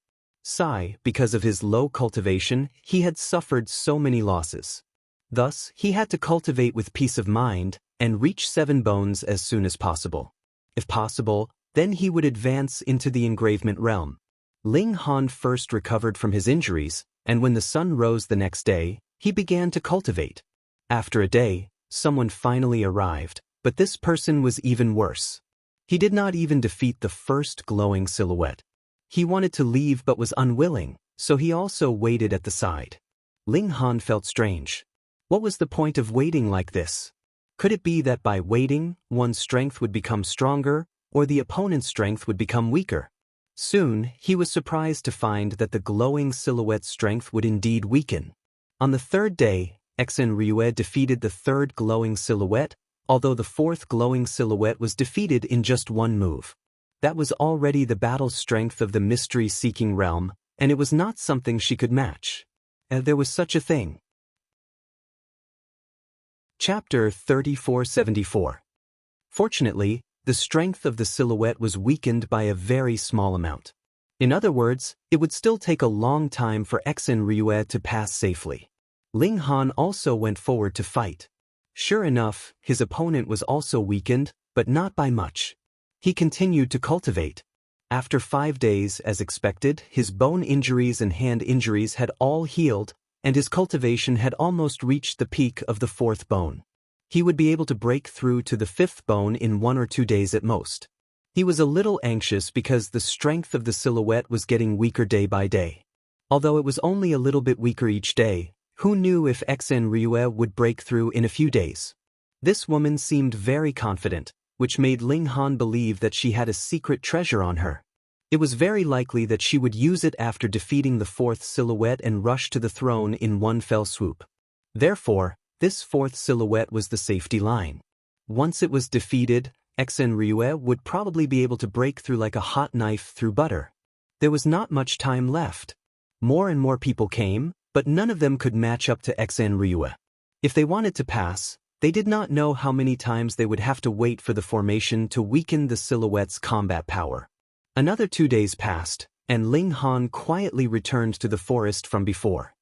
Because of his low cultivation, he had suffered so many losses. Thus, he had to cultivate with peace of mind and reach 7 bones as soon as possible. If possible, then he would advance into the engravement realm. Ling Han first recovered from his injuries, and when the sun rose the next day, he began to cultivate. After a day, someone finally arrived, but this person was even worse. He did not even defeat the first glowing silhouette. He wanted to leave but was unwilling, so he also waited at the side. Ling Han felt strange. What was the point of waiting like this? Could it be that by waiting, one's strength would become stronger, or the opponent's strength would become weaker? Soon, he was surprised to find that the glowing silhouette's strength would indeed weaken. On the third day, Xen Ryue defeated the third glowing silhouette, although the fourth glowing silhouette was defeated in just one move. That was already the battle strength of the mystery-seeking realm, and it was not something she could match. There was such a thing. Chapter 3474. Fortunately, the strength of the silhouette was weakened by a very small amount. In other words, it would still take a long time for Xen Ryue to pass safely. Ling Han also went forward to fight. Sure enough, his opponent was also weakened, but not by much. He continued to cultivate. After 5 days, as expected, his bone injuries and hand injuries had all healed, and his cultivation had almost reached the peak of the 4th bone. He would be able to break through to the 5th bone in 1 or 2 days at most. He was a little anxious because the strength of the silhouette was getting weaker day by day. Although it was only a little bit weaker each day, who knew if Xen Ryue would break through in a few days? This woman seemed very confident, which made Ling Han believe that she had a secret treasure on her. It was very likely that she would use it after defeating the 4th silhouette and rush to the throne in one fell swoop. Therefore, this 4th silhouette was the safety line. Once it was defeated, Xen Ryue would probably be able to break through like a hot knife through butter. There was not much time left. More and more people came, but none of them could match up to Xen Ryue. If they wanted to pass, they did not know how many times they would have to wait for the formation to weaken the silhouette's combat power. Another 2 days passed, and Ling Han quietly returned to the forest from before.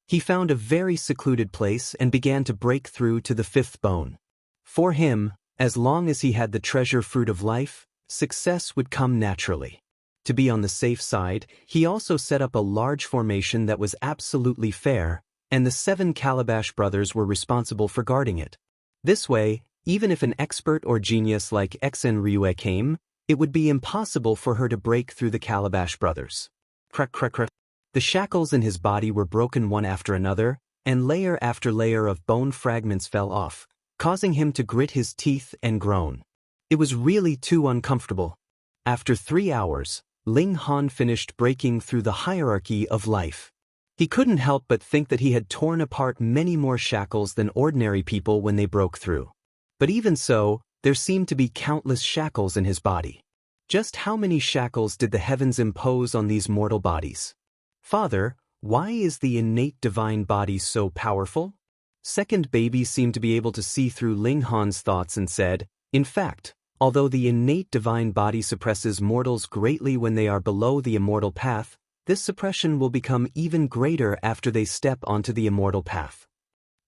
He found a very secluded place and began to break through to the 5th bone. For him, as long as he had the treasure fruit of life, success would come naturally. To be on the safe side, he also set up a large formation that was absolutely fair, and the 7 Calabash brothers were responsible for guarding it. This way, even if an expert or genius like Xen Ryue came, it would be impossible for her to break through the Calabash brothers. Crack, crack, crack. The shackles in his body were broken one after another, and layer after layer of bone fragments fell off, causing him to grit his teeth and groan. It was really too uncomfortable. After 3 hours, Ling Han finished breaking through the hierarchy of life. He couldn't help but think that he had torn apart many more shackles than ordinary people when they broke through. But even so, there seemed to be countless shackles in his body. Just how many shackles did the heavens impose on these mortal bodies? Father, why is the innate divine body so powerful? Second baby seemed to be able to see through Ling Han's thoughts and said, in fact, although the innate divine body suppresses mortals greatly when they are below the immortal path, this suppression will become even greater after they step onto the immortal path.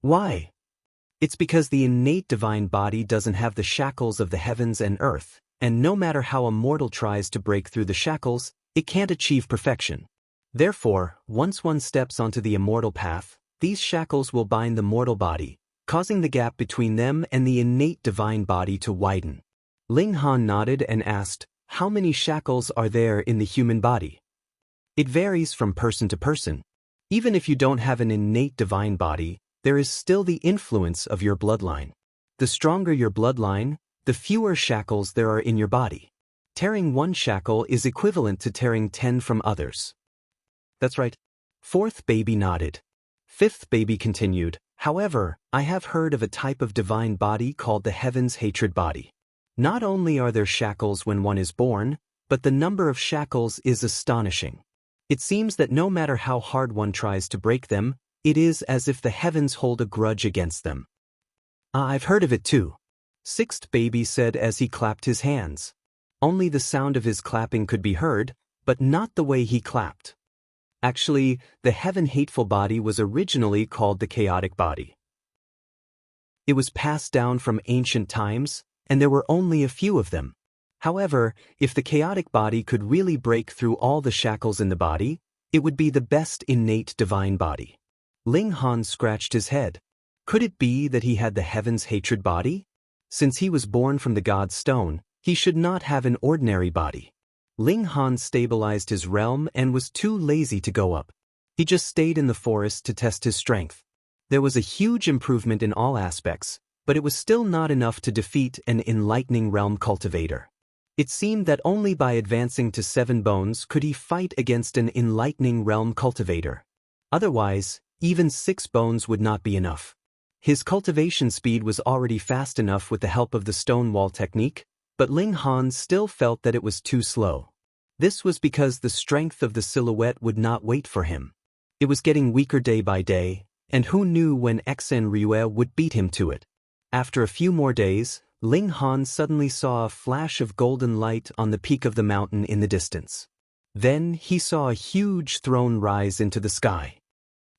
Why? It's because the innate divine body doesn't have the shackles of the heavens and earth, and no matter how a mortal tries to break through the shackles, it can't achieve perfection. Therefore, once one steps onto the immortal path, these shackles will bind the mortal body, causing the gap between them and the innate divine body to widen. Ling Han nodded and asked, how many shackles are there in the human body? It varies from person to person. Even if you don't have an innate divine body, there is still the influence of your bloodline. The stronger your bloodline, the fewer shackles there are in your body. Tearing one shackle is equivalent to tearing 10 from others. That's right. Fourth baby nodded. Fifth baby continued, however, I have heard of a type of divine body called the Heaven's Hatred Body. Not only are there shackles when one is born, but the number of shackles is astonishing. It seems that no matter how hard one tries to break them, it is as if the heavens hold a grudge against them. I've heard of it too. Sixth baby said as he clapped his hands. Only the sound of his clapping could be heard, but not the way he clapped. Actually, the heaven-hateful body was originally called the chaotic body. It was passed down from ancient times, and there were only a few of them. However, if the chaotic body could really break through all the shackles in the body, it would be the best innate divine body. Ling Han scratched his head. Could it be that he had the heaven's hatred body? Since he was born from the god stone, he should not have an ordinary body. Ling Han stabilized his realm and was too lazy to go up. He just stayed in the forest to test his strength. There was a huge improvement in all aspects, but it was still not enough to defeat an enlightening realm cultivator. It seemed that only by advancing to 7 bones could he fight against an enlightening realm cultivator. Otherwise, even 6 bones would not be enough. His cultivation speed was already fast enough with the help of the stone wall technique, but Ling Han still felt that it was too slow. This was because the strength of the silhouette would not wait for him. It was getting weaker day by day, and who knew when Xen Ryue would beat him to it. After a few more days, Ling Han suddenly saw a flash of golden light on the peak of the mountain in the distance. Then he saw a huge throne rise into the sky.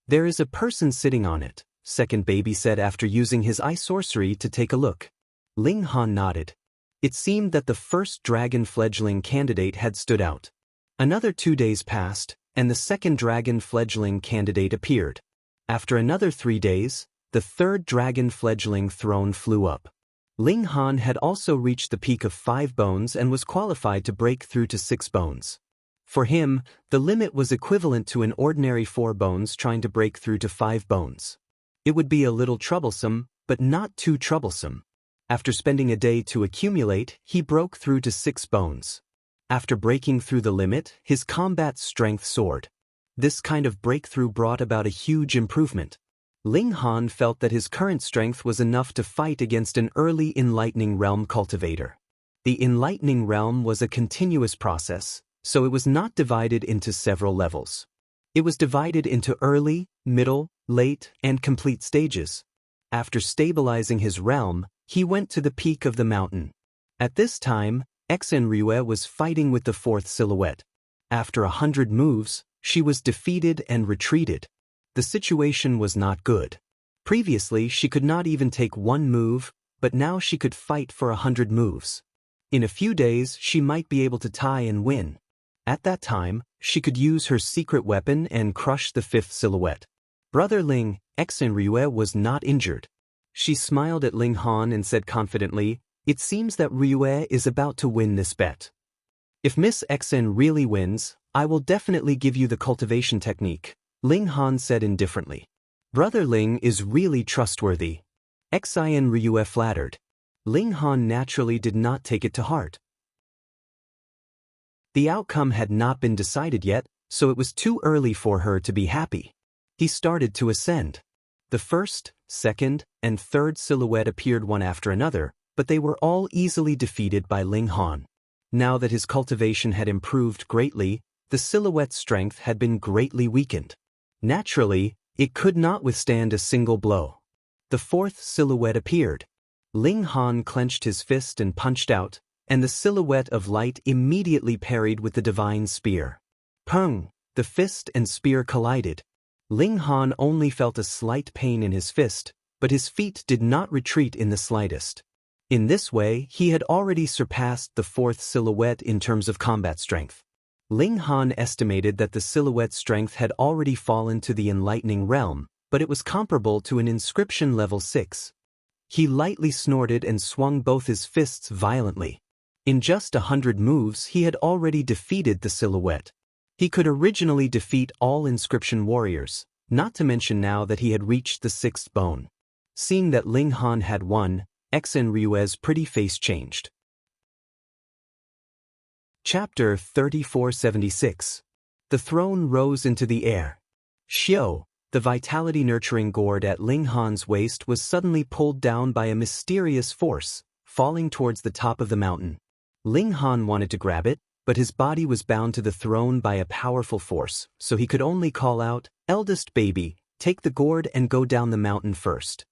"There is a person sitting on it," Second Baby said after using his eye sorcery to take a look. Ling Han nodded. It seemed that the first dragon fledgling candidate had stood out. Another 2 days passed, and the second dragon fledgling candidate appeared. After another 3 days, the third dragon fledgling throne flew up. Ling Han had also reached the peak of 5 bones and was qualified to break through to 6 bones. For him, the limit was equivalent to an ordinary 4 bones trying to break through to 5 bones. It would be a little troublesome, but not too troublesome. After spending a day to accumulate, he broke through to 6 bones. After breaking through the limit, his combat strength soared. This kind of breakthrough brought about a huge improvement. Ling Han felt that his current strength was enough to fight against an early enlightening realm cultivator. The enlightening realm was a continuous process, so it was not divided into several levels. It was divided into early, middle, late, and complete stages. After stabilizing his realm, he went to the peak of the mountain. At this time, Xen Ryue was fighting with the 4th silhouette. After 100 moves, she was defeated and retreated. The situation was not good. Previously, she could not even take 1 move, but now she could fight for 100 moves. In a few days, she might be able to tie and win. At that time, she could use her secret weapon and crush the 5th silhouette. Brother Ling, Xen Ryue was not injured. She smiled at Ling Han and said confidently, "It seems that Ryue is about to win this bet. If Miss Xen really wins, I will definitely give you the cultivation technique," Ling Han said indifferently. Brother Ling is really trustworthy. Xen Ryue flattered. Ling Han naturally did not take it to heart. The outcome had not been decided yet, so it was too early for her to be happy. He started to ascend. The 1st, 2nd, and 3rd silhouette appeared one after another, but they were all easily defeated by Ling Han. Now that his cultivation had improved greatly, the silhouette's strength had been greatly weakened. Naturally, it could not withstand a single blow. The 4th silhouette appeared. Ling Han clenched his fist and punched out, and the silhouette of light immediately parried with the divine spear. Pung! The fist and spear collided. Ling Han only felt a slight pain in his fist, but his feet did not retreat in the slightest. In this way, he had already surpassed the 4th silhouette in terms of combat strength. Ling Han estimated that the silhouette's strength had already fallen to the enlightening realm, but it was comparable to an inscription level 6. He lightly snorted and swung both his fists violently. In just 100 moves, he had already defeated the silhouette. He could originally defeat all inscription warriors, not to mention now that he had reached the 6th bone. Seeing that Ling Han had won, Xen Ryue's pretty face changed. Chapter 3476. The throne rose into the air. Xiao, the vitality-nurturing gourd at Ling Han's waist, was suddenly pulled down by a mysterious force, falling towards the top of the mountain. Ling Han wanted to grab it, but his body was bound to the throne by a powerful force, so he could only call out, "Eldest baby, take the gourd and go down the mountain first."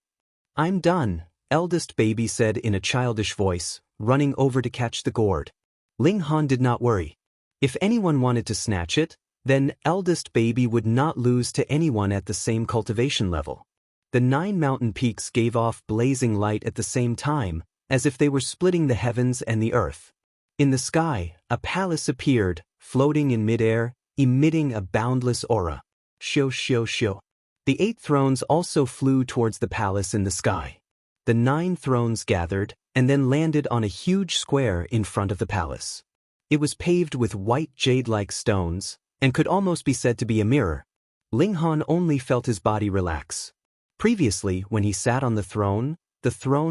"I'm done," Eldest baby said in a childish voice, running over to catch the gourd. Ling Han did not worry. If anyone wanted to snatch it, then Eldest baby would not lose to anyone at the same cultivation level. The 9 mountain peaks gave off blazing light at the same time, as if they were splitting the heavens and the earth. In the sky, a palace appeared, floating in midair, emitting a boundless aura. Shio shio shio. The 8 thrones also flew towards the palace in the sky. The 9 thrones gathered, and then landed on a huge square in front of the palace. It was paved with white jade-like stones, and could almost be said to be a mirror. Ling Han only felt his body relax. Previously, when he sat on the throne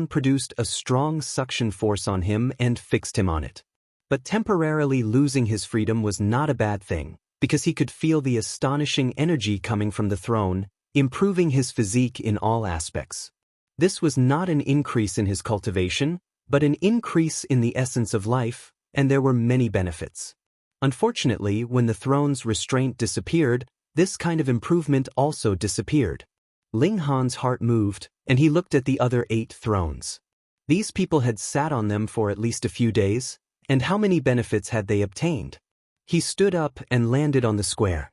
produced a strong suction force on him and fixed him on it. But temporarily losing his freedom was not a bad thing, because he could feel the astonishing energy coming from the throne, improving his physique in all aspects. This was not an increase in his cultivation, but an increase in the essence of life, and there were many benefits. Unfortunately, when the throne's restraint disappeared, this kind of improvement also disappeared. Ling Han's heart moved, and he looked at the other 8 thrones. These people had sat on them for at least a few days, and how many benefits had they obtained? He stood up and landed on the square.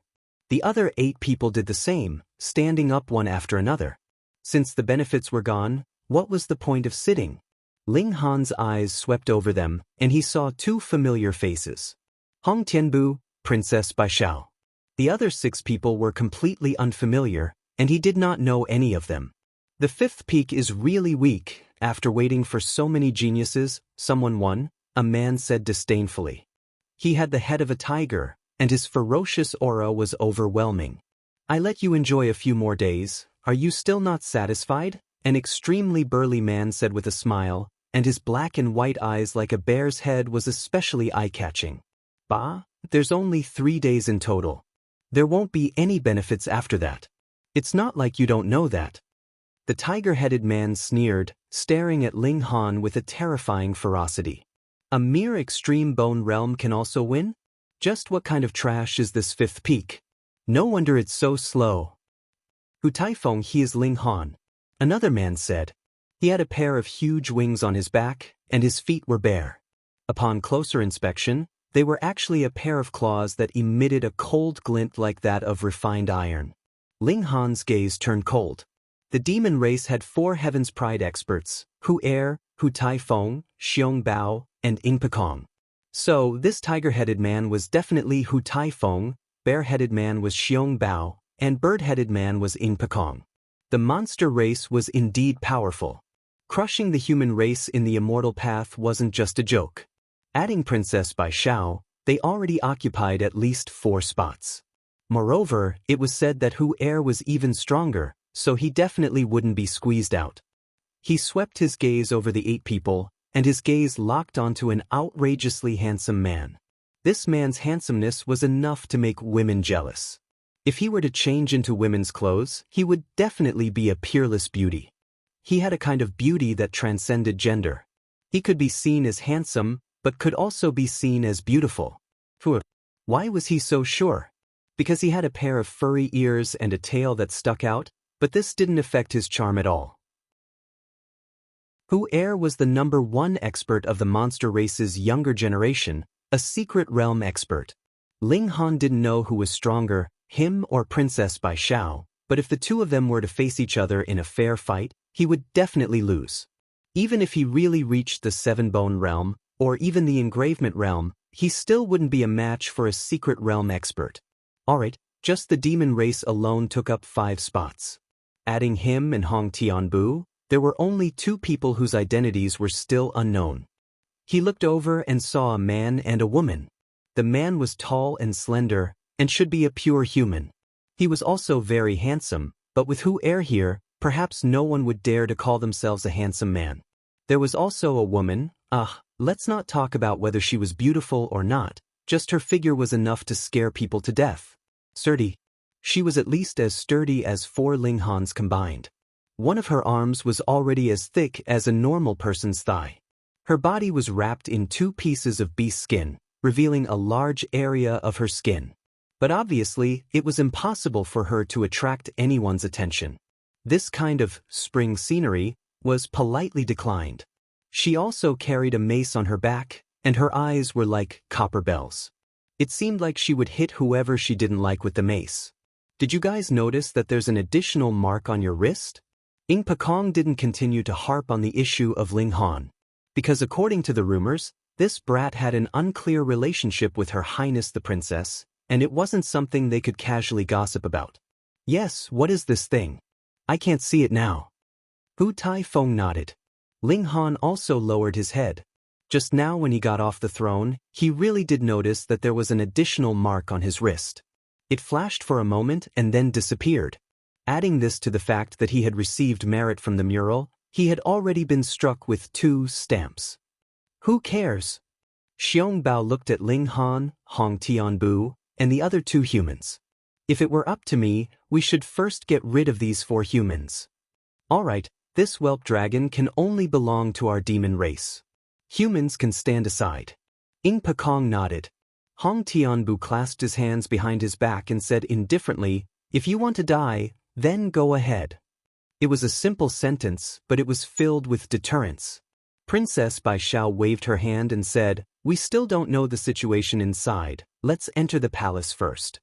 The other 8 people did the same, standing up one after another. Since the benefits were gone, what was the point of sitting? Ling Han's eyes swept over them, and he saw 2 familiar faces. Hong Tianbu, Princess Baishao. The other 6 people were completely unfamiliar, and he did not know any of them. The 5th peak is really weak. After waiting for so many geniuses, someone won, a man said disdainfully. He had the head of a tiger, and his ferocious aura was overwhelming. I let you enjoy a few more days. Are you still not satisfied? An extremely burly man said with a smile, and his black and white eyes like a bear's head was especially eye-catching. Bah, there's only 3 days in total. There won't be any benefits after that. It's not like you don't know that. The tiger-headed man sneered, staring at Ling Han with a terrifying ferocity. A mere extreme bone realm can also win? Just what kind of trash is this 5th peak? No wonder it's so slow. Hu Taifeng, he is Ling Han. Another man said. He had a pair of huge wings on his back, and his feet were bare. Upon closer inspection, they were actually a pair of claws that emitted a cold glint like that of refined iron. Ling Han's gaze turned cold. The demon race had 4 Heaven's Pride experts, Hu Er, Hu Taifeng, Xiong Bao, and Ying Pekong. So, this tiger-headed man was definitely Hu Taifeng, bear-headed man was Xiong Bao, and bird-headed man was Ying Pekong. The monster race was indeed powerful. Crushing the human race in the immortal path wasn't just a joke. Adding Princess Baishao, they already occupied at least 4 spots. Moreover, it was said that Hu Er was even stronger, so he definitely wouldn't be squeezed out. He swept his gaze over the 8 people, and his gaze locked onto an outrageously handsome man. This man's handsomeness was enough to make women jealous. If he were to change into women's clothes, he would definitely be a peerless beauty. He had a kind of beauty that transcended gender. He could be seen as handsome, but could also be seen as beautiful. Why was he so sure? Because he had a pair of furry ears and a tail that stuck out, but this didn't affect his charm at all. Hu Er was the #1 expert of the monster race's younger generation, a secret realm expert. Ling Han didn't know who was stronger, him or Princess Baishao, but if the 2 of them were to face each other in a fair fight, he would definitely lose. Even if he really reached the 7-bone realm, or even the engravement realm, he still wouldn't be a match for a secret realm expert. Alright, just the demon race alone took up 5 spots. Adding him and Hong Tianbu, there were only 2 people whose identities were still unknown. He looked over and saw a man and a woman. The man was tall and slender, and should be a pure human. He was also very handsome, but with Hu Er here, perhaps no one would dare to call themselves a handsome man. There was also a woman. Let's not talk about whether she was beautiful or not, just her figure was enough to scare people to death. Sturdy. She was at least as sturdy as 4 Ling Hans combined. One of her arms was already as thick as a normal person's thigh. Her body was wrapped in 2 pieces of beast skin, revealing a large area of her skin. But obviously, it was impossible for her to attract anyone's attention. This kind of spring scenery was politely declined. She also carried a mace on her back, and her eyes were like copper bells. It seemed like she would hit whoever she didn't like with the mace. Did you guys notice that there's an additional mark on your wrist? Ying Pekong didn't continue to harp on the issue of Ling Han. Because according to the rumors, this brat had an unclear relationship with Her Highness the Princess, and it wasn't something they could casually gossip about. Yes, what is this thing? I can't see it now. Hu Tai-feng nodded. Ling Han also lowered his head. Just now when he got off the throne, he really did notice that there was an additional mark on his wrist. It flashed for a moment and then disappeared. Adding this to the fact that he had received merit from the mural, he had already been struck with 2 stamps. Who cares? Xiong Bao looked at Ling Han, Hong Tianbu, and the other 2 humans. If it were up to me, we should first get rid of these 4 humans. Alright, this whelp dragon can only belong to our demon race. Humans can stand aside. Ing Pakong nodded. Hong Tianbu clasped his hands behind his back and said indifferently, "If you want to die, then go ahead." It was a simple sentence, but it was filled with deterrence. Princess Bai Xiao waved her hand and said, "We still don't know the situation inside. Let's enter the palace first."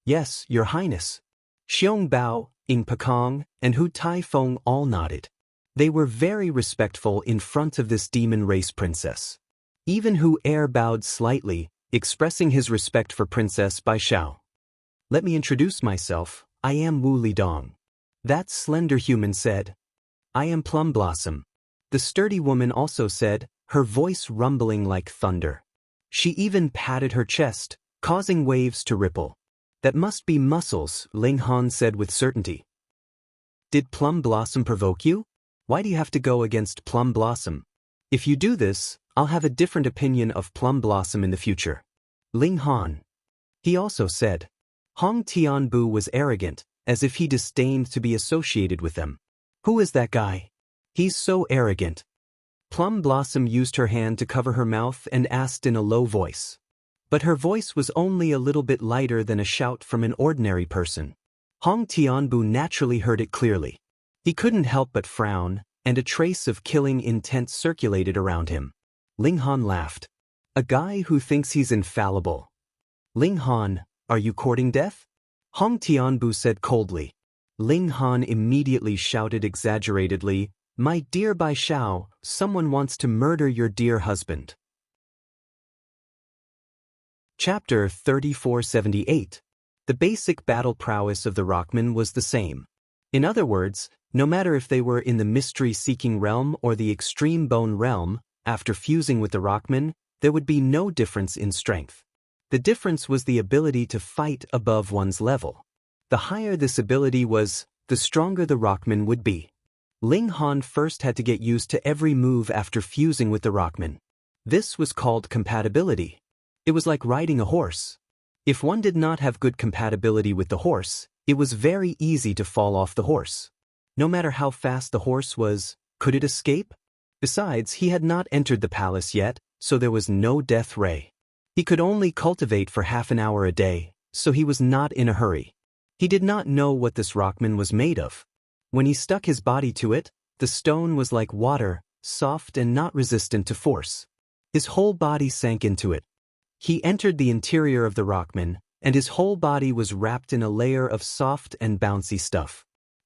"Yes, Your Highness." Xiong Bao, Ing Pakong, and Hu Tai-feng all nodded. They were very respectful in front of this demon race princess. Even Hu Er bowed slightly, expressing his respect for Princess Bai Xiao. "Let me introduce myself, I am Wu Lidong." That slender human said. "I am Plum Blossom." The sturdy woman also said, her voice rumbling like thunder. She even patted her chest, causing waves to ripple. "That must be muscles," Ling Han said with certainty. "Did Plum Blossom provoke you? Why do you have to go against Plum Blossom? If you do this, I'll have a different opinion of Plum Blossom in the future." Ling Han. He also said. Hong Tianbu was arrogant, as if he disdained to be associated with them. "Who is that guy? He's so arrogant." Plum Blossom used her hand to cover her mouth and asked in a low voice. But her voice was only a little bit lighter than a shout from an ordinary person. Hong Tianbu naturally heard it clearly. He couldn't help but frown, and a trace of killing intent circulated around him. Ling Han laughed. "A guy who thinks he's infallible. Ling Han, are you courting death?" Hong Tianbu said coldly. Ling Han immediately shouted exaggeratedly, "My dear Bai Xiao, someone wants to murder your dear husband." Chapter 3478. The basic battle prowess of the Rockmen was the same. In other words, no matter if they were in the mystery-seeking realm or the extreme bone realm, after fusing with the Rockmen, there would be no difference in strength. The difference was the ability to fight above one's level. The higher this ability was, the stronger the Rockmen would be. Ling Han first had to get used to every move after fusing with the Rockmen. This was called compatibility. It was like riding a horse. If one did not have good compatibility with the horse, it was very easy to fall off the horse. No matter how fast the horse was, could it escape? Besides, he had not entered the palace yet, so there was no death ray. He could only cultivate for half an hour a day, so he was not in a hurry. He did not know what this Rockman was made of. When he stuck his body to it, the stone was like water, soft and not resistant to force. His whole body sank into it. He entered the interior of the Rockman, and his whole body was wrapped in a layer of soft and bouncy stuff.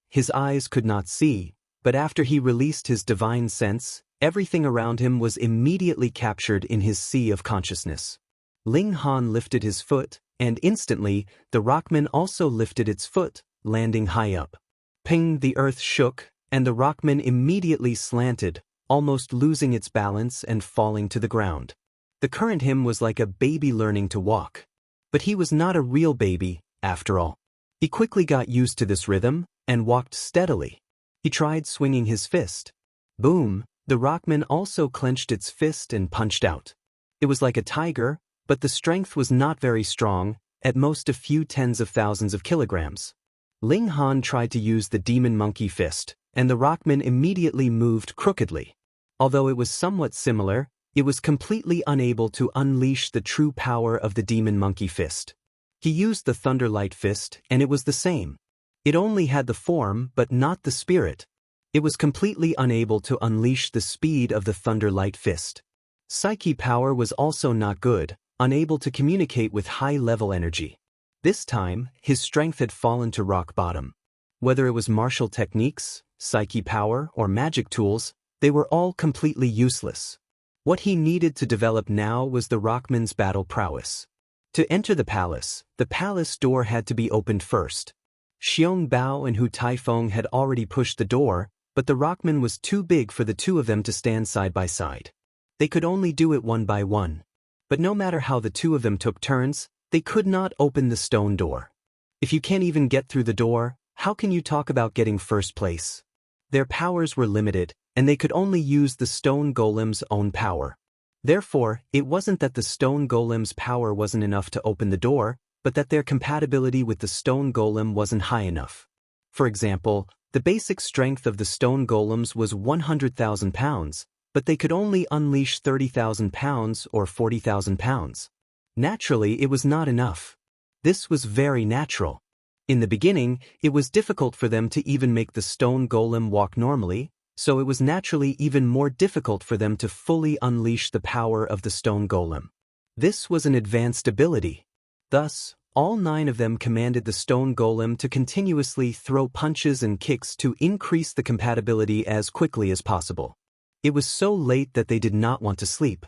His eyes could not see, but after he released his divine sense, everything around him was immediately captured in his sea of consciousness. Ling Han lifted his foot, and instantly, the Rockman also lifted its foot, landing high up. Ping, the earth shook, and the Rockman immediately slanted, almost losing its balance and falling to the ground. The current him was like a baby learning to walk. But he was not a real baby, after all. He quickly got used to this rhythm, and walked steadily. He tried swinging his fist. Boom, the Rockman also clenched its fist and punched out. It was like a tiger, but the strength was not very strong, at most a few tens of thousands of kilograms. Ling Han tried to use the demon monkey fist, and the Rockman immediately moved crookedly. Although it was somewhat similar, it was completely unable to unleash the true power of the demon monkey fist. He used the Thunderlight fist, and it was the same. It only had the form but not the spirit. It was completely unable to unleash the speed of the Thunderlight fist. Psyche power was also not good, unable to communicate with high-level energy. This time, his strength had fallen to rock bottom. Whether it was martial techniques, psyche power, or magic tools, they were all completely useless. What he needed to develop now was the Rockman's battle prowess. To enter the palace door had to be opened first. Xiong Bao and Hu Taifeng had already pushed the door, but the rockman was too big for the two of them to stand side by side. They could only do it one by one. But no matter how the two of them took turns, they could not open the stone door. If you can't even get through the door, how can you talk about getting first place? Their powers were limited, and they could only use the stone golem's own power. Therefore, it wasn't that the stone golem's power wasn't enough to open the door, but that their compatibility with the stone golem wasn't high enough. For example, the basic strength of the stone golems was 100,000 pounds, but they could only unleash 30,000 pounds or 40,000 pounds. Naturally, it was not enough. This was very natural. In the beginning, it was difficult for them to even make the stone golem walk normally, so it was naturally even more difficult for them to fully unleash the power of the stone golem. This was an advanced ability. Thus, all 9 of them commanded the stone golem to continuously throw punches and kicks to increase the compatibility as quickly as possible. It was so late that they did not want to sleep.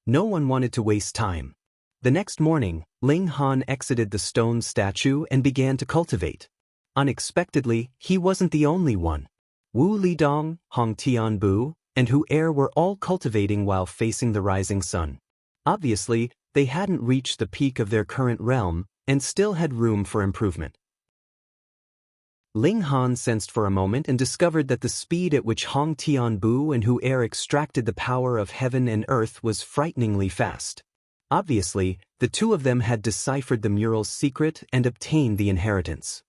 No one wanted to waste time. The next morning, Ling Han exited the stone statue and began to cultivate. Unexpectedly, he wasn't the only one. Wu Lidong, Hong Tianbu, and Hu Er were all cultivating while facing the rising sun. Obviously, they hadn't reached the peak of their current realm, and still had room for improvement. Ling Han sensed for a moment and discovered that the speed at which Hong Tianbu and Hu Er extracted the power of heaven and earth was frighteningly fast. Obviously, the two of them had deciphered the mural's secret and obtained the inheritance.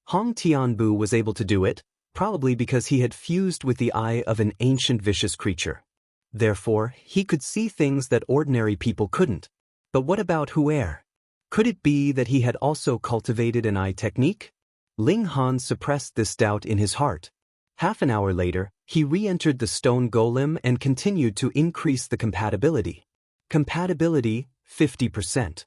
Hong Tianbu was able to do it, probably because he had fused with the eye of an ancient vicious creature. Therefore, he could see things that ordinary people couldn't. But what about Hu Er? Could it be that he had also cultivated an eye technique? Ling Han suppressed this doubt in his heart. Half an hour later, he re-entered the stone golem and continued to increase the compatibility. Compatibility, 50%.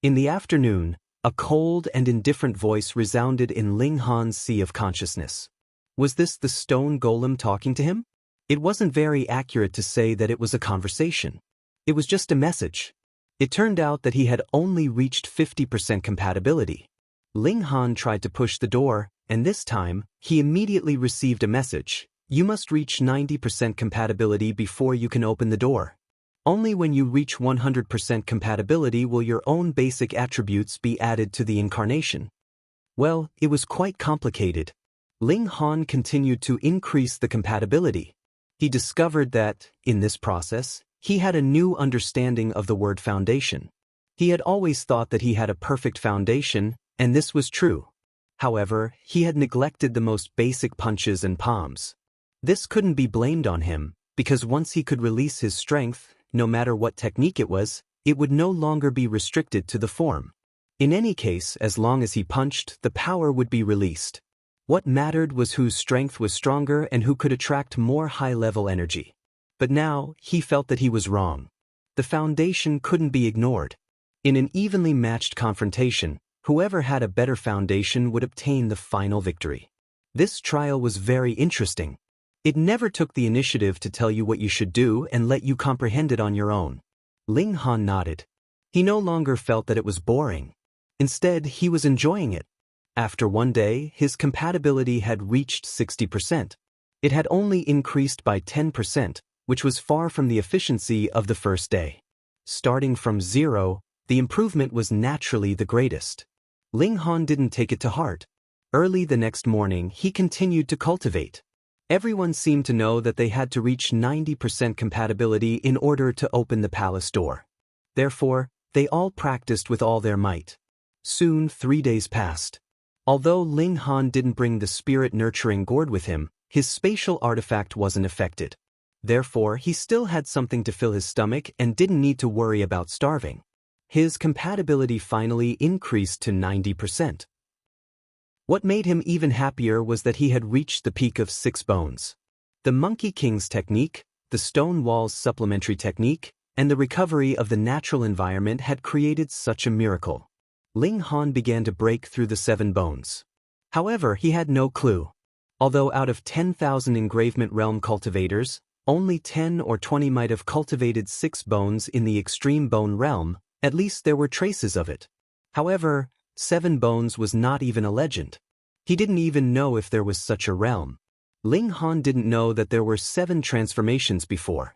In the afternoon, a cold and indifferent voice resounded in Ling Han's sea of consciousness. Was this the stone golem talking to him? It wasn't very accurate to say that it was a conversation. It was just a message. It turned out that he had only reached 50% compatibility. Ling Han tried to push the door, and this time, he immediately received a message. You must reach 90% compatibility before you can open the door. Only when you reach 100% compatibility will your own basic attributes be added to the incarnation. Well, it was quite complicated. Ling Han continued to increase the compatibility. He discovered that, in this process, he had a new understanding of the word foundation. He had always thought that he had a perfect foundation, and this was true. However, he had neglected the most basic punches and palms. This couldn't be blamed on him, because once he could release his strength, no matter what technique it would no longer be restricted to the form. In any case, as long as he punched, the power would be released. What mattered was whose strength was stronger and who could attract more high-level energy. But now, he felt that he was wrong. The foundation couldn't be ignored. In an evenly matched confrontation, whoever had a better foundation would obtain the final victory. This trial was very interesting. It never took the initiative to tell you what you should do and let you comprehend it on your own. Ling Han nodded. He no longer felt that it was boring. Instead, he was enjoying it. After one day, his compatibility had reached 60%. It had only increased by 10%, which was far from the efficiency of the first day. Starting from 0, the improvement was naturally the greatest. Ling Han didn't take it to heart. Early the next morning, he continued to cultivate. Everyone seemed to know that they had to reach 90% compatibility in order to open the palace door. Therefore, they all practiced with all their might. Soon, 3 days passed. Although Ling Han didn't bring the spirit-nurturing gourd with him, his spatial artifact wasn't affected. Therefore, he still had something to fill his stomach and didn't need to worry about starving. His compatibility finally increased to 90%. What made him even happier was that he had reached the peak of 6 bones. The Monkey King's technique, the stone wall's supplementary technique, and the recovery of the natural environment had created such a miracle. Ling Han began to break through the 7 bones. However, he had no clue. Although out of 10,000 engravement realm cultivators, only 10 or 20 might have cultivated 6 bones in the extreme bone realm, at least there were traces of it. However, 7 bones was not even a legend. He didn't even know if there was such a realm. Ling Han didn't know that there were 7 transformations before.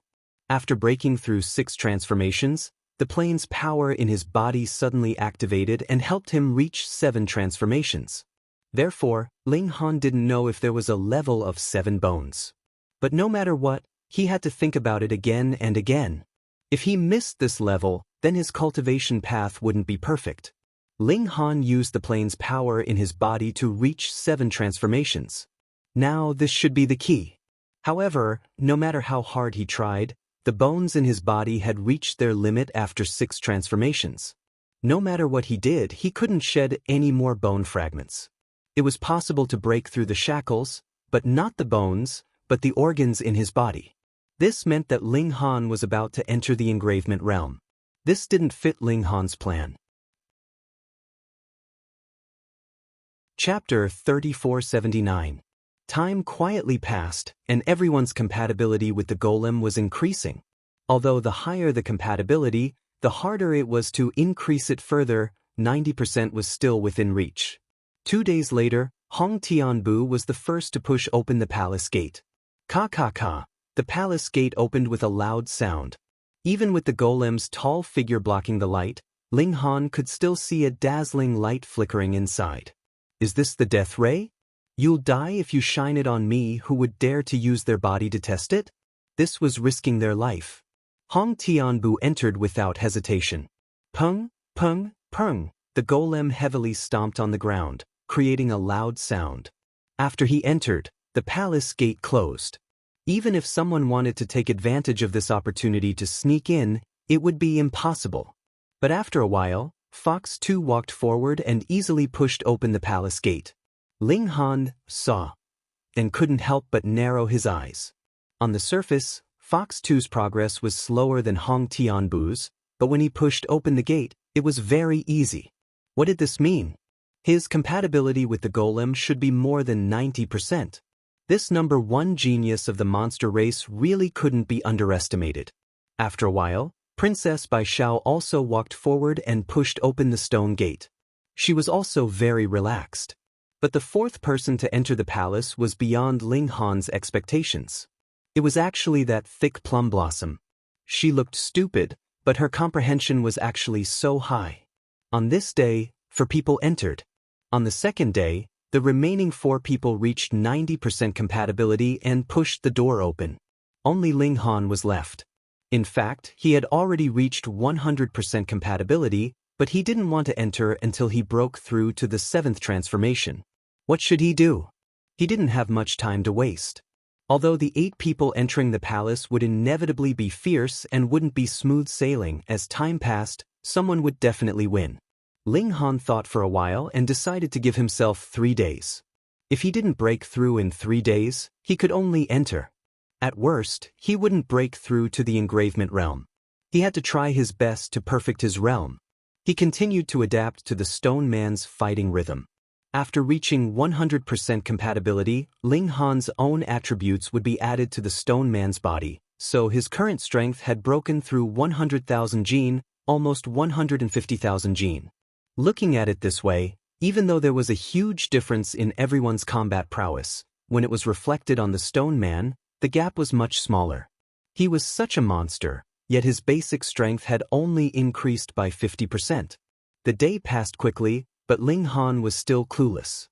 After breaking through 6 transformations, the plane's power in his body suddenly activated and helped him reach 7 transformations. Therefore, Ling Han didn't know if there was a level of 7 bones. But no matter what, he had to think about it again and again. If he missed this level, then his cultivation path wouldn't be perfect. Ling Han used the plane's power in his body to reach 7 transformations. Now this should be the key. However, no matter how hard he tried, the bones in his body had reached their limit after 6 transformations. No matter what he did, he couldn't shed any more bone fragments. It was possible to break through the shackles, but not the bones, but the organs in his body. This meant that Ling Han was about to enter the engravement realm. This didn't fit Ling Han's plan. Chapter 3479. Time quietly passed, and everyone's compatibility with the golem was increasing. Although the higher the compatibility, the harder it was to increase it further. 90% was still within reach. 2 days later, Hong Tianbu was the first to push open the palace gate. Ka ka ka, the palace gate opened with a loud sound. Even with the golem's tall figure blocking the light, Ling Han could still see a dazzling light flickering inside. Is this the death ray? You'll die if you shine it on me. Who would dare to use their body to test it? This was risking their life. Hong Tianbu entered without hesitation. Pung, pung, pung, the golem heavily stomped on the ground, creating a loud sound. After he entered, the palace gate closed. Even if someone wanted to take advantage of this opportunity to sneak in, it would be impossible. But after a while, Fox 2 walked forward and easily pushed open the palace gate. Ling Han saw and couldn't help but narrow his eyes. On the surface, Fox 2's progress was slower than Hong Tianbu's, but when he pushed open the gate, it was very easy. What did this mean? His compatibility with the golem should be more than 90%. This number 1 genius of the monster race really couldn't be underestimated. After a while, Princess Bai Xiao also walked forward and pushed open the stone gate. She was also very relaxed. But the 4th person to enter the palace was beyond Ling Han's expectations. It was actually that thick plum blossom. She looked stupid, but her comprehension was actually so high. On this day, 4 people entered. On the 2nd day, the remaining 4 people reached 90% compatibility and pushed the door open. Only Ling Han was left. In fact, he had already reached 100% compatibility, but he didn't want to enter until he broke through to the 7th transformation. What should he do? He didn't have much time to waste. Although the 8 people entering the palace would inevitably be fierce and wouldn't be smooth sailing, as time passed, someone would definitely win. Ling Han thought for a while and decided to give himself 3 days. If he didn't break through in 3 days, he could only enter. At worst, he wouldn't break through to the engravement realm. He had to try his best to perfect his realm. He continued to adapt to the stone man's fighting rhythm. After reaching 100% compatibility, Ling Han's own attributes would be added to the stone man's body, so his current strength had broken through 100,000 gene, almost 150,000 gene. Looking at it this way, even though there was a huge difference in everyone's combat prowess, when it was reflected on the stone man, the gap was much smaller. He was such a monster, yet his basic strength had only increased by 50%. The day passed quickly, but Ling Han was still clueless.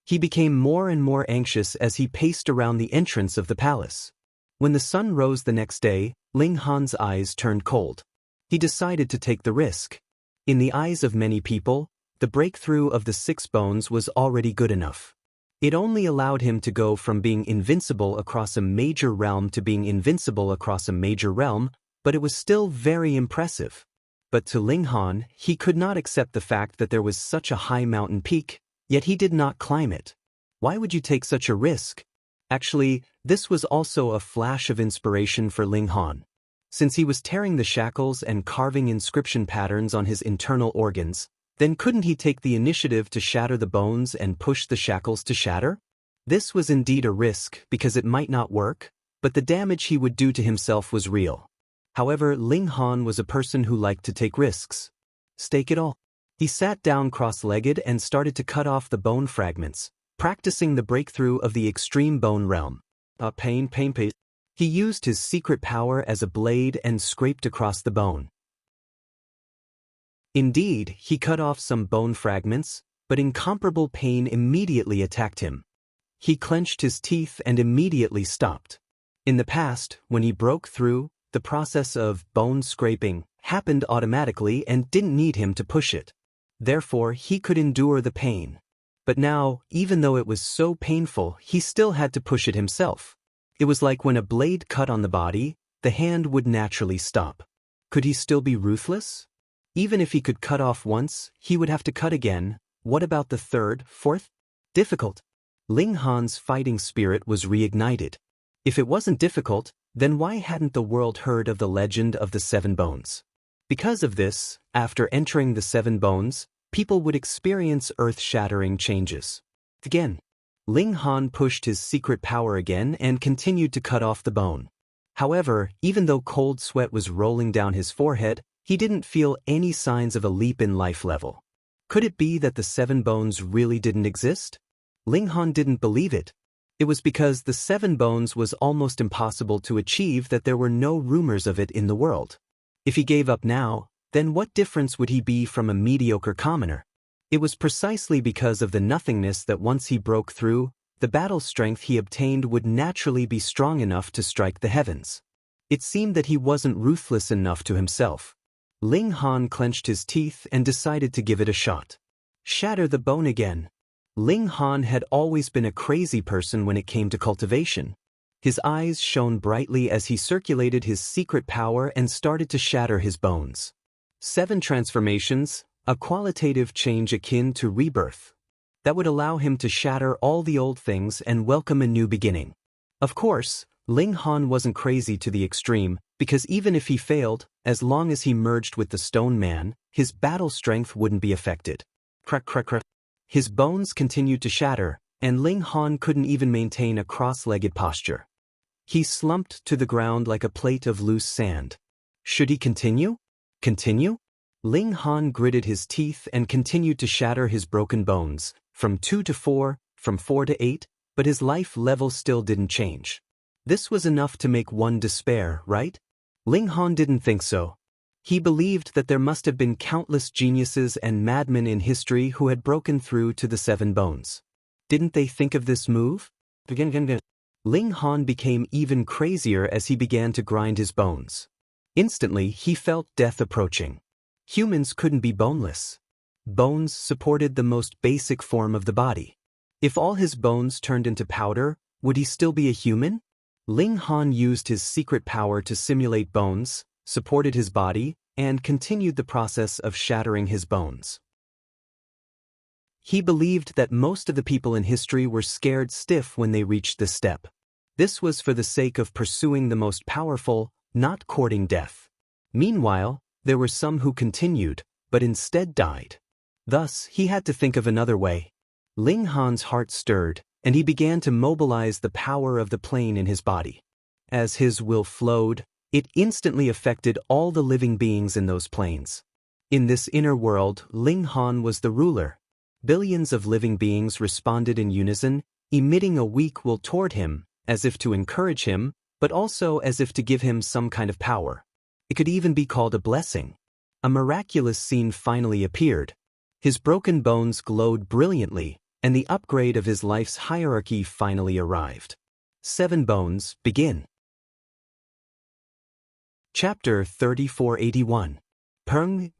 He became more and more anxious as he paced around the entrance of the palace. When the sun rose the next day, Ling Han's eyes turned cold. He decided to take the risk. In the eyes of many people, the breakthrough of the 6 bones was already good enough. It only allowed him to go from being invincible across a major realm to being invincible across a major realm, but it was still very impressive. But to Ling Han, he could not accept the fact that there was such a high mountain peak, yet he did not climb it. Why would you take such a risk? Actually, this was also a flash of inspiration for Ling Han. Since he was tearing the shackles and carving inscription patterns on his internal organs, then couldn't he take the initiative to shatter the bones and push the shackles to shatter? This was indeed a risk because it might not work, but the damage he would do to himself was real. However, Ling Han was a person who liked to take risks. Stake it all. He sat down cross-legged and started to cut off the bone fragments, practicing the breakthrough of the extreme bone realm. Pain. He used his secret power as a blade and scraped across the bone. Indeed, he cut off some bone fragments, but incomparable pain immediately attacked him. He clenched his teeth and immediately stopped. In the past, when he broke through, the process of bone scraping happened automatically and didn't need him to push it. Therefore, he could endure the pain. But now, even though it was so painful, he still had to push it himself. It was like when a blade cut on the body, the hand would naturally stop. Could he still be ruthless? Even if he could cut off once, he would have to cut again. What about the third, fourth? Difficult. Ling Han's fighting spirit was reignited. If it wasn't difficult, then why hadn't the world heard of the legend of the 7 bones? Because of this, after entering the 7 bones, people would experience earth-shattering changes. Again, Ling Han pushed his secret power again and continued to cut off the bone. However, even though cold sweat was rolling down his forehead, he didn't feel any signs of a leap in life level. Could it be that the 7 bones really didn't exist? Ling Han didn't believe it. It was because the 7 bones was almost impossible to achieve that there were no rumors of it in the world. If he gave up now, then what difference would he be from a mediocre commoner? It was precisely because of the nothingness that once he broke through, the battle strength he obtained would naturally be strong enough to strike the heavens. It seemed that he wasn't ruthless enough to himself. Ling Han clenched his teeth and decided to give it a shot. Shatter the bone again. Ling Han had always been a crazy person when it came to cultivation. His eyes shone brightly as he circulated his secret power and started to shatter his bones. 7 transformations, a qualitative change akin to rebirth. That would allow him to shatter all the old things and welcome a new beginning. Of course, Ling Han wasn't crazy to the extreme, because even if he failed, as long as he merged with the Stone Man, his battle strength wouldn't be affected. Crack. His bones continued to shatter, and Ling Han couldn't even maintain a cross-legged posture. He slumped to the ground like a plate of loose sand. Should he continue? Ling Han gritted his teeth and continued to shatter his broken bones, from 2 to 4, from 4 to 8, but his life level still didn't change. This was enough to make one despair, right? Ling Han didn't think so. He believed that there must have been countless geniuses and madmen in history who had broken through to the 7 bones. Didn't they think of this move? Ling Han became even crazier as he began to grind his bones. Instantly, he felt death approaching. Humans couldn't be boneless. Bones supported the most basic form of the body. If all his bones turned into powder, would he still be a human? Ling Han used his secret power to simulate bones, supported his body, and continued the process of shattering his bones. He believed that most of the people in history were scared stiff when they reached this step. This was for the sake of pursuing the most powerful, not courting death. Meanwhile, there were some who continued, but instead died. Thus, he had to think of another way. Ling Han's heart stirred, and he began to mobilize the power of the plane in his body. As his will flowed, it instantly affected all the living beings in those planes. In this inner world, Ling Han was the ruler. Billions of living beings responded in unison, emitting a weak will toward him, as if to encourage him, but also as if to give him some kind of power. It could even be called a blessing. A miraculous scene finally appeared. His broken bones glowed brilliantly, and the upgrade of his life's hierarchy finally arrived. 7 bones, begin. Chapter 3481. Peng.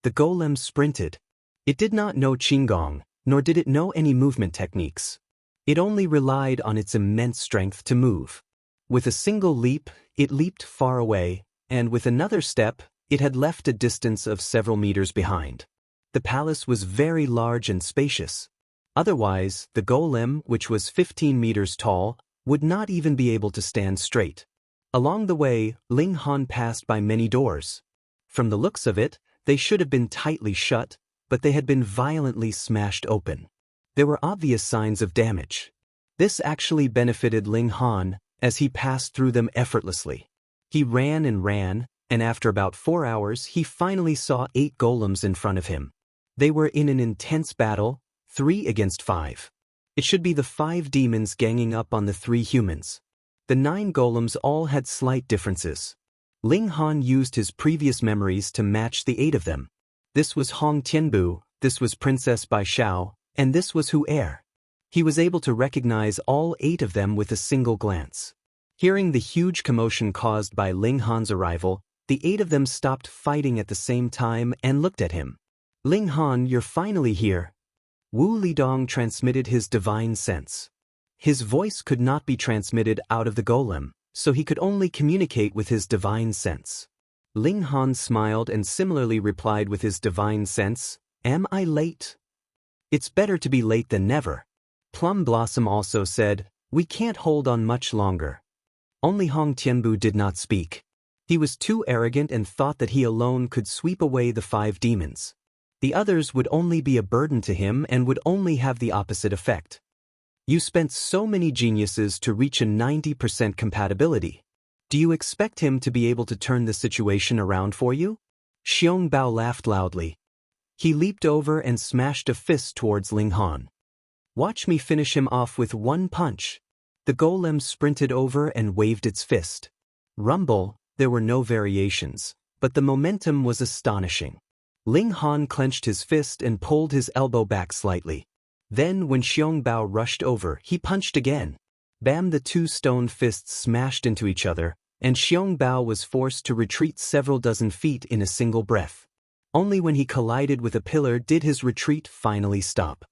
The golem sprinted. It did not know Qigong, nor did it know any movement techniques. It only relied on its immense strength to move. With a single leap, it leaped far away, and with another step, it had left a distance of several meters behind. The palace was very large and spacious. Otherwise, the golem, which was 15 meters tall, would not even be able to stand straight. Along the way, Ling Han passed by many doors. From the looks of it, they should have been tightly shut, but they had been violently smashed open. There were obvious signs of damage. This actually benefited Ling Han, as he passed through them effortlessly. He ran, and after about 4 hours he finally saw 8 golems in front of him. They were in an intense battle, 3 against 5. It should be the 5 demons ganging up on the 3 humans. The 9 golems all had slight differences. Ling Han used his previous memories to match the 8 of them. This was Hong Tianbu, this was Princess Bai Xiao, and this was Hu Er. He was able to recognize all 8 of them with a single glance. Hearing the huge commotion caused by Ling Han's arrival, the 8 of them stopped fighting at the same time and looked at him. Ling Han, you're finally here. Wu Lidong transmitted his divine sense. His voice could not be transmitted out of the golem, so he could only communicate with his divine sense. Ling Han smiled and similarly replied with his divine sense, "Am I late?" "It's better to be late than never." Plum Blossom also said, "We can't hold on much longer." Only Hong Tianbu did not speak. He was too arrogant and thought that he alone could sweep away the 5 demons. The others would only be a burden to him and would only have the opposite effect. You spent so many geniuses to reach a 90% compatibility. Do you expect him to be able to turn the situation around for you? Xiong Bao laughed loudly. He leaped over and smashed a fist towards Ling Han. "Watch me finish him off with one punch." The golem sprinted over and waved its fist. Rumble, there were no variations, but the momentum was astonishing. Ling Han clenched his fist and pulled his elbow back slightly. Then when Xiong Bao rushed over, he punched again. Bam! The 2 stone fists smashed into each other, and Xiong Bao was forced to retreat several dozen feet in a single breath. Only when he collided with a pillar did his retreat finally stop.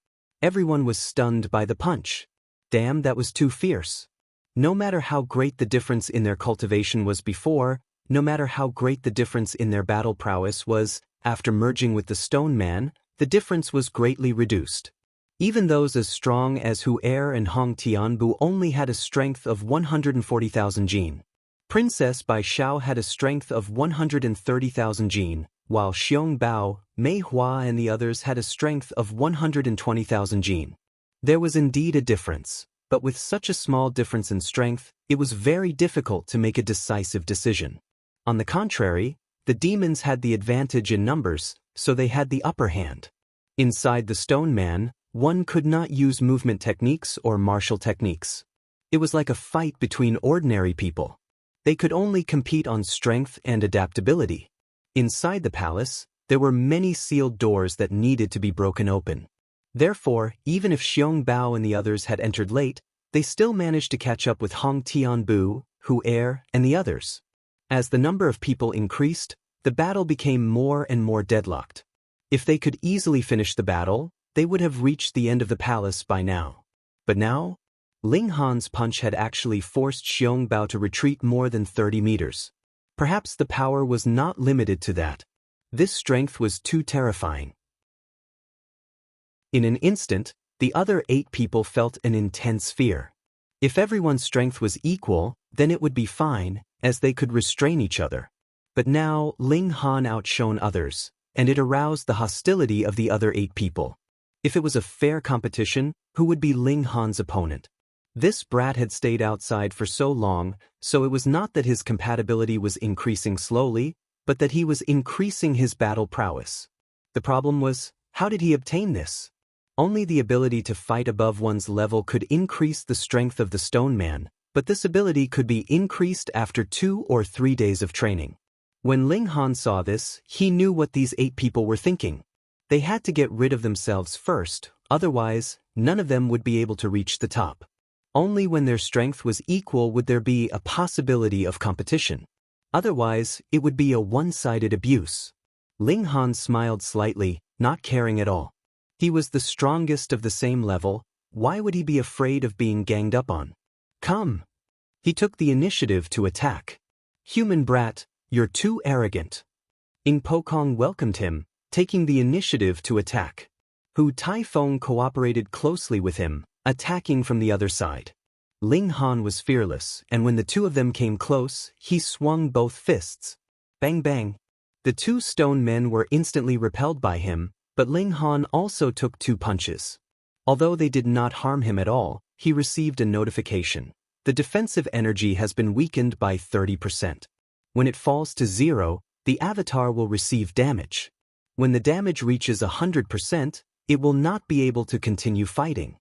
Everyone was stunned by the punch. Damn, that was too fierce. No matter how great the difference in their cultivation was before, no matter how great the difference in their battle prowess was, after merging with the Stone Man, the difference was greatly reduced. Even those as strong as Hu Er and Hong Tianbu only had a strength of 140,000 jin. Princess Bai Xiao had a strength of 130,000 jin, while Xiong Bao, Mei Hua and the others had a strength of 120,000 jin. There was indeed a difference, but with such a small difference in strength, it was very difficult to make a decisive decision. On the contrary, the demons had the advantage in numbers, so they had the upper hand. Inside the Stone Man, one could not use movement techniques or martial techniques. It was like a fight between ordinary people. They could only compete on strength and adaptability. Inside the palace, there were many sealed doors that needed to be broken open. Therefore, even if Xiong Bao and the others had entered late, they still managed to catch up with Hong Tianbu, Hu Er, and the others. As the number of people increased, the battle became more and more deadlocked. If they could easily finish the battle, they would have reached the end of the palace by now. But now, Ling Han's punch had actually forced Xiong Bao to retreat more than 30 meters. Perhaps the power was not limited to that. This strength was too terrifying. In an instant, the other 8 people felt an intense fear. If everyone's strength was equal, then it would be fine, as they could restrain each other. But now, Ling Han outshone others, and it aroused the hostility of the other 8 people. If it was a fair competition, who would be Ling Han's opponent? This brat had stayed outside for so long, so it was not that his compatibility was increasing slowly, but that he was increasing his battle prowess. The problem was, how did he obtain this? Only the ability to fight above one's level could increase the strength of the Stone Man, but this ability could be increased after 2 or 3 days of training. When Ling Han saw this, he knew what these 8 people were thinking. They had to get rid of themselves first, otherwise, none of them would be able to reach the top. Only when their strength was equal would there be a possibility of competition. Otherwise, it would be a one-sided abuse. Ling Han smiled slightly, not caring at all. He was the strongest of the same level, why would he be afraid of being ganged up on? Come! He took the initiative to attack. Human brat, you're too arrogant. Ing Pokong welcomed him, taking the initiative to attack. Hu Taifeng cooperated closely with him, attacking from the other side. Ling Han was fearless, and when the 2 of them came close, he swung both fists. Bang bang! The 2 stone men were instantly repelled by him, but Ling Han also took 2 punches. Although they did not harm him at all, he received a notification. The defensive energy has been weakened by 30%. When it falls to 0, the avatar will receive damage. When the damage reaches 100%, it will not be able to continue fighting.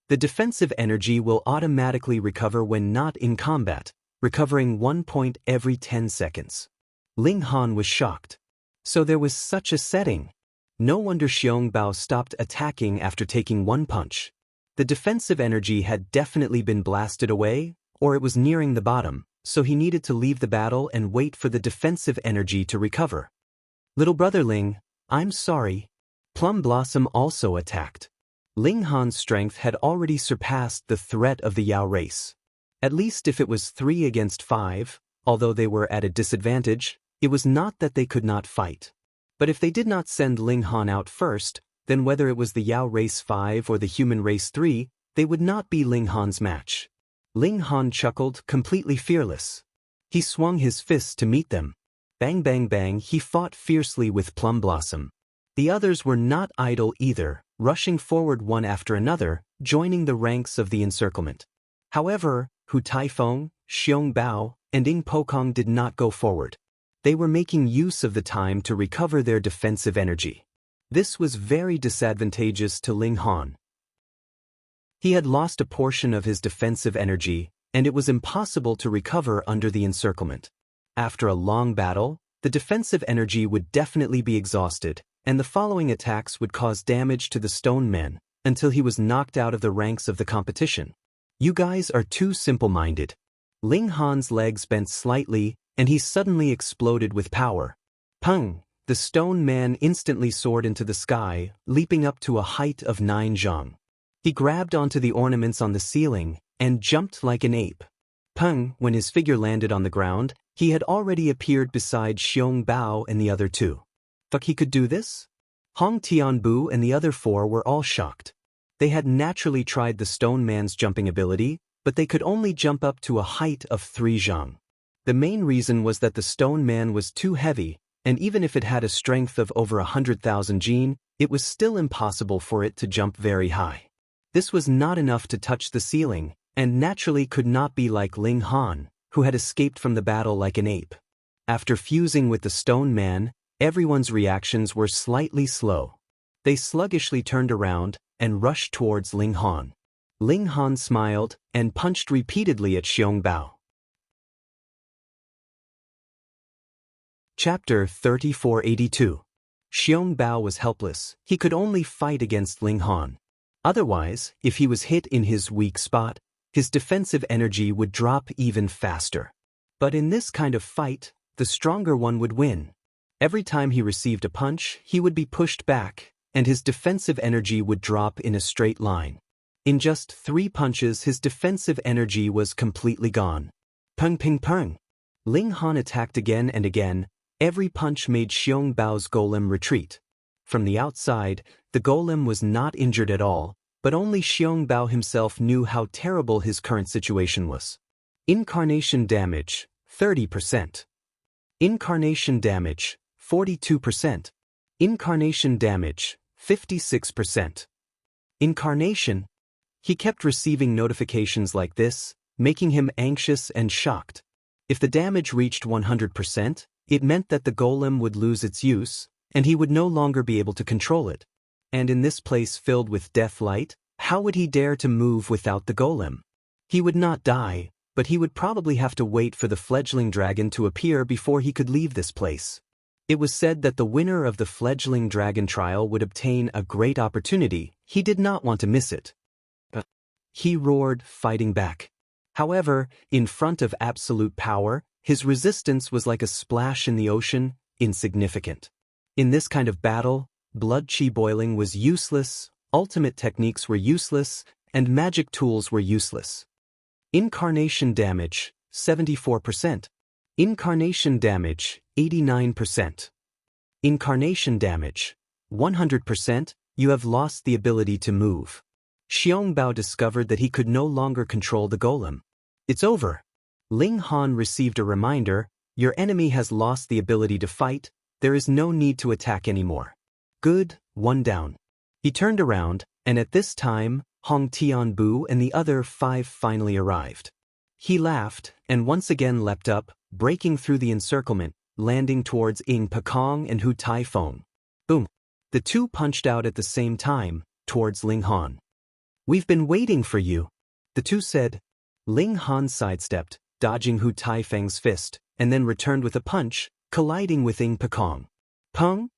The defensive energy will automatically recover when not in combat, recovering 1 point every 10 seconds. Ling Han was shocked. So there was such a setting. No wonder Xiong Bao stopped attacking after taking one punch. The defensive energy had definitely been blasted away, or it was nearing the bottom, so he needed to leave the battle and wait for the defensive energy to recover. Little brother Ling, I'm sorry. Plum Blossom also attacked. Ling Han's strength had already surpassed the threat of the Yao race. At least if it was 3 against 5, although they were at a disadvantage, it was not that they could not fight. But if they did not send Ling Han out first, then whether it was the Yao race 5 or the human race 3, they would not be Ling Han's match. Ling Han chuckled, completely fearless. He swung his fists to meet them. Bang bang bang, he fought fiercely with Plum Blossom. The others were not idle either, rushing forward one after another, joining the ranks of the encirclement. However, Hu Taifeng, Xiong Bao, and Ying Pokong did not go forward. They were making use of the time to recover their defensive energy. This was very disadvantageous to Ling Han. He had lost a portion of his defensive energy, and it was impossible to recover under the encirclement. After a long battle, the defensive energy would definitely be exhausted, and the following attacks would cause damage to the stone man, until he was knocked out of the ranks of the competition. You guys are too simple-minded. Ling Han's legs bent slightly, and he suddenly exploded with power. Pung! The stone man instantly soared into the sky, leaping up to a height of 9 zhang. He grabbed onto the ornaments on the ceiling, and jumped like an ape. Pung! When his figure landed on the ground, he had already appeared beside Xiong Bao and the other 2. Fuck, he could do this? Hong Tianbu and the other 4 were all shocked. They had naturally tried the stone man's jumping ability, but they could only jump up to a height of 3 zhang. The main reason was that the stone man was too heavy, and even if it had a strength of over 100,000 jin, it was still impossible for it to jump very high. This was not enough to touch the ceiling, and naturally could not be like Ling Han, who had escaped from the battle like an ape. After fusing with the stone man, everyone's reactions were slightly slow. They sluggishly turned around and rushed towards Ling Han. Ling Han smiled and punched repeatedly at Xiong Bao. Chapter 3482. Xiong Bao was helpless. He could only fight against Ling Han. Otherwise, if he was hit in his weak spot, his defensive energy would drop even faster. But in this kind of fight, the stronger one would win. Every time he received a punch, he would be pushed back, and his defensive energy would drop in a straight line. In just 3 punches, his defensive energy was completely gone. Pung ping pung. Ling Han attacked again and again. Every punch made Xiong Bao's golem retreat. From the outside, the golem was not injured at all, but only Xiong Bao himself knew how terrible his current situation was. Incarnation damage, 30%. Incarnation damage, 42%. Incarnation damage, 56%. Incarnation. He kept receiving notifications like this, making him anxious and shocked. If the damage reached 100%, it meant that the golem would lose its use, and he would no longer be able to control it. And in this place filled with death light, how would he dare to move without the golem? He would not die, but he would probably have to wait for the fledgling dragon to appear before he could leave this place. It was said that the winner of the fledgling dragon trial would obtain a great opportunity. He did not want to miss it. He roared, fighting back. However, in front of absolute power, his resistance was like a splash in the ocean, insignificant. In this kind of battle, blood chi boiling was useless, ultimate techniques were useless, and magic tools were useless. Incarnation damage, 74%. Incarnation damage, 89%. Incarnation damage, 100%. You have lost the ability to move. Xiong Bao discovered that he could no longer control the golem. It's over. Ling Han received a reminder, your enemy has lost the ability to fight, there is no need to attack anymore. Good, 1 down. He turned around, and at this time, Hong Tianbu and the other 5 finally arrived. He laughed, and once again leapt up, breaking through the encirclement, landing towards Ying Pekong and Hu Taifeng. Boom! The 2 punched out at the same time, towards Ling Han. "We've been waiting for you," the two said. Ling Han sidestepped, dodging Hu Taifeng's fist, and then returned with a punch, colliding with Ing Pekong.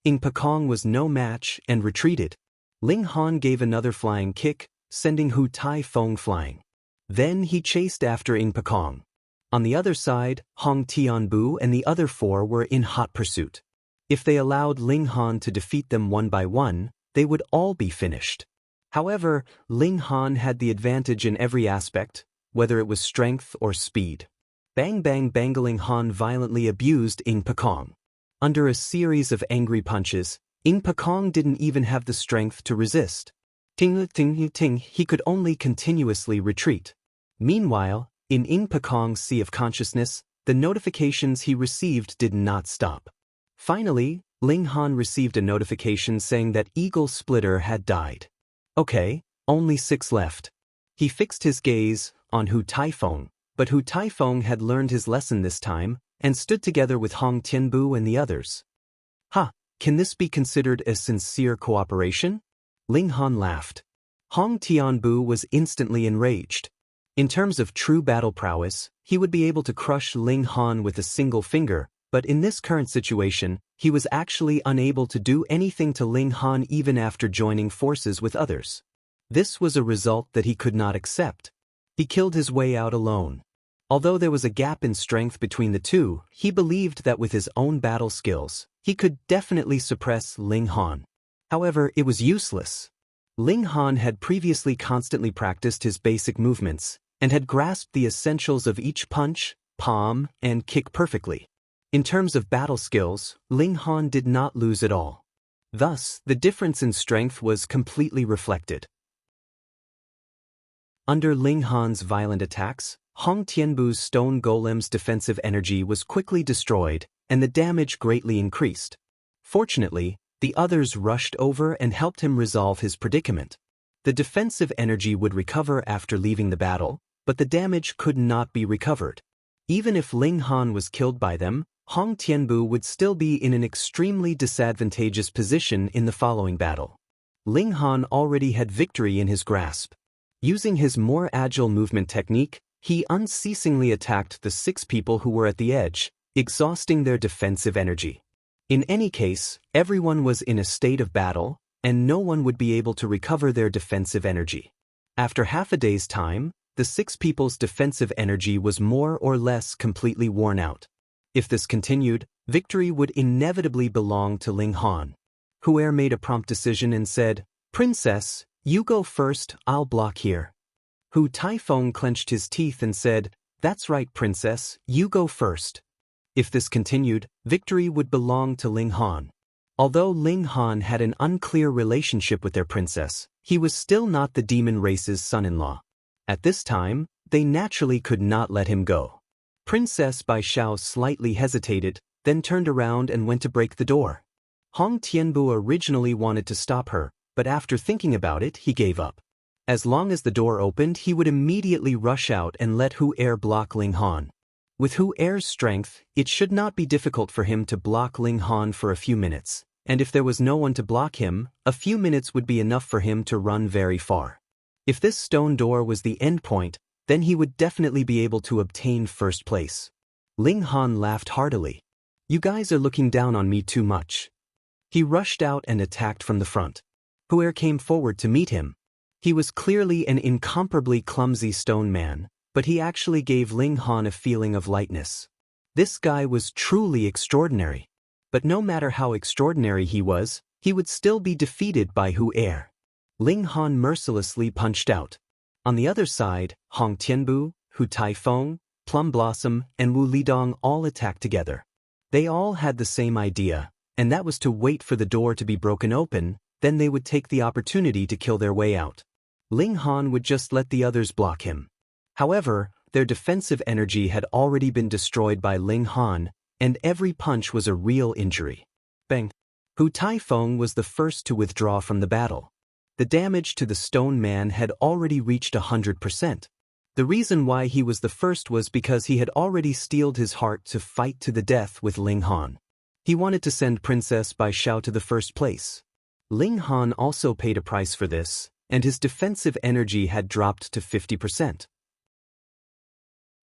Ing Pekong was no match and retreated. Ling Han gave another flying kick, sending Hu Taifeng flying. Then he chased after Ing Pekong. On the other side, Hong Tianbu and the other four were in hot pursuit. If they allowed Ling Han to defeat them one by one, they would all be finished. However, Ling Han had the advantage in every aspect, whether it was strength or speed. Bang bang bangling Han violently abused Ing Pekong. Under a series of angry punches, Ing Pekong didn't even have the strength to resist. Ting ting ting, he could only continuously retreat. Meanwhile, in Ing Pekong's sea of consciousness, the notifications he received did not stop. Finally, Ling Han received a notification saying that Eagle Splitter had died. Okay, only 6 left. He fixed his gaze on Hu Taifeng, but Hu Taifeng had learned his lesson this time, and stood together with Hong Tianbu and the others. Ha, can this be considered a sincere cooperation? Ling Han laughed. Hong Tianbu was instantly enraged. In terms of true battle prowess, he would be able to crush Ling Han with a single finger, but in this current situation, he was actually unable to do anything to Ling Han even after joining forces with others. This was a result that he could not accept. He killed his way out alone. Although there was a gap in strength between the two, he believed that with his own battle skills, he could definitely suppress Ling Han. However, it was useless. Ling Han had previously constantly practiced his basic movements, and had grasped the essentials of each punch, palm, and kick perfectly. In terms of battle skills, Ling Han did not lose at all. Thus, the difference in strength was completely reflected. Under Ling Han's violent attacks, Hong Tianbu's stone golem's defensive energy was quickly destroyed, and the damage greatly increased. Fortunately, the others rushed over and helped him resolve his predicament. The defensive energy would recover after leaving the battle, but the damage could not be recovered. Even if Ling Han was killed by them, Hong Tianbu would still be in an extremely disadvantageous position in the following battle. Ling Han already had victory in his grasp. Using his more agile movement technique, he unceasingly attacked the 6 people who were at the edge, exhausting their defensive energy. In any case, everyone was in a state of battle, and no one would be able to recover their defensive energy. After half a day's time, the 6 people's defensive energy was more or less completely worn out. If this continued, victory would inevitably belong to Ling Han. Huer made a prompt decision and said, "Princess, you go first, I'll block here." Hu Taifeng clenched his teeth and said, "That's right, Princess, you go first." If this continued, victory would belong to Ling Han. Although Ling Han had an unclear relationship with their princess, he was still not the demon race's son-in-law. At this time, they naturally could not let him go. Princess Bai Xiao slightly hesitated, then turned around and went to break the door. Hong Tianbu originally wanted to stop her, but after thinking about it, he gave up. As long as the door opened, he would immediately rush out and let Huer block Ling Han. With Huer's strength, it should not be difficult for him to block Ling Han for a few minutes, and if there was no one to block him, a few minutes would be enough for him to run very far. If this stone door was the end point, then he would definitely be able to obtain first place. Ling Han laughed heartily. "You guys are looking down on me too much." He rushed out and attacked from the front. Huer came forward to meet him. He was clearly an incomparably clumsy stone man, but he actually gave Ling Han a feeling of lightness. This guy was truly extraordinary. But no matter how extraordinary he would still be defeated by Huer. Ling Han mercilessly punched out. On the other side, Hong Tianbu, Hu Taifeng, Plum Blossom, and Wu Lidong all attacked together. They all had the same idea, and that was to wait for the door to be broken open, then they would take the opportunity to kill their way out. Ling Han would just let the others block him. However, their defensive energy had already been destroyed by Ling Han, and every punch was a real injury. Bang! Hu Taifeng was the first to withdraw from the battle. The damage to the stone man had already reached 100%. The reason why he was the first was because he had already steeled his heart to fight to the death with Ling Han. He wanted to send Princess Bai Xiao to the first place. Ling Han also paid a price for this, and his defensive energy had dropped to 50%.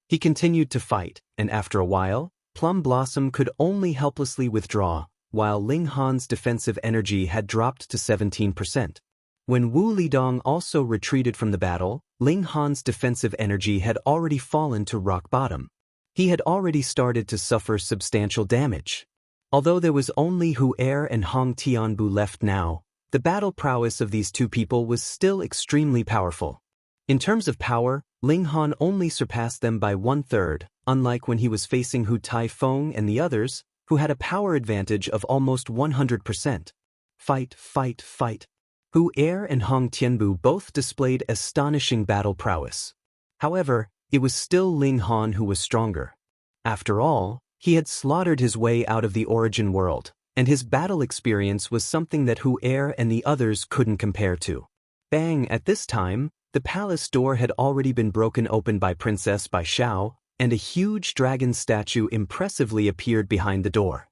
He continued to fight, and after a while, Plum Blossom could only helplessly withdraw, while Ling Han's defensive energy had dropped to 17%. When Wu Lidong also retreated from the battle, Ling Han's defensive energy had already fallen to rock bottom. He had already started to suffer substantial damage. Although there was only Hu Er and Hong Tianbu left now, the battle prowess of these two people was still extremely powerful. In terms of power, Ling Han only surpassed them by 1/3, unlike when he was facing Hu Taifeng and the others, who had a power advantage of almost 100%. Fight, fight, fight. Hu Er and Hong Tianbu both displayed astonishing battle prowess. However, it was still Ling Han who was stronger. After all, he had slaughtered his way out of the origin world, and his battle experience was something that Hu Er and the others couldn't compare to. Bang! At this time, the palace door had already been broken open by Princess Bai Xiao, and a huge dragon statue impressively appeared behind the door.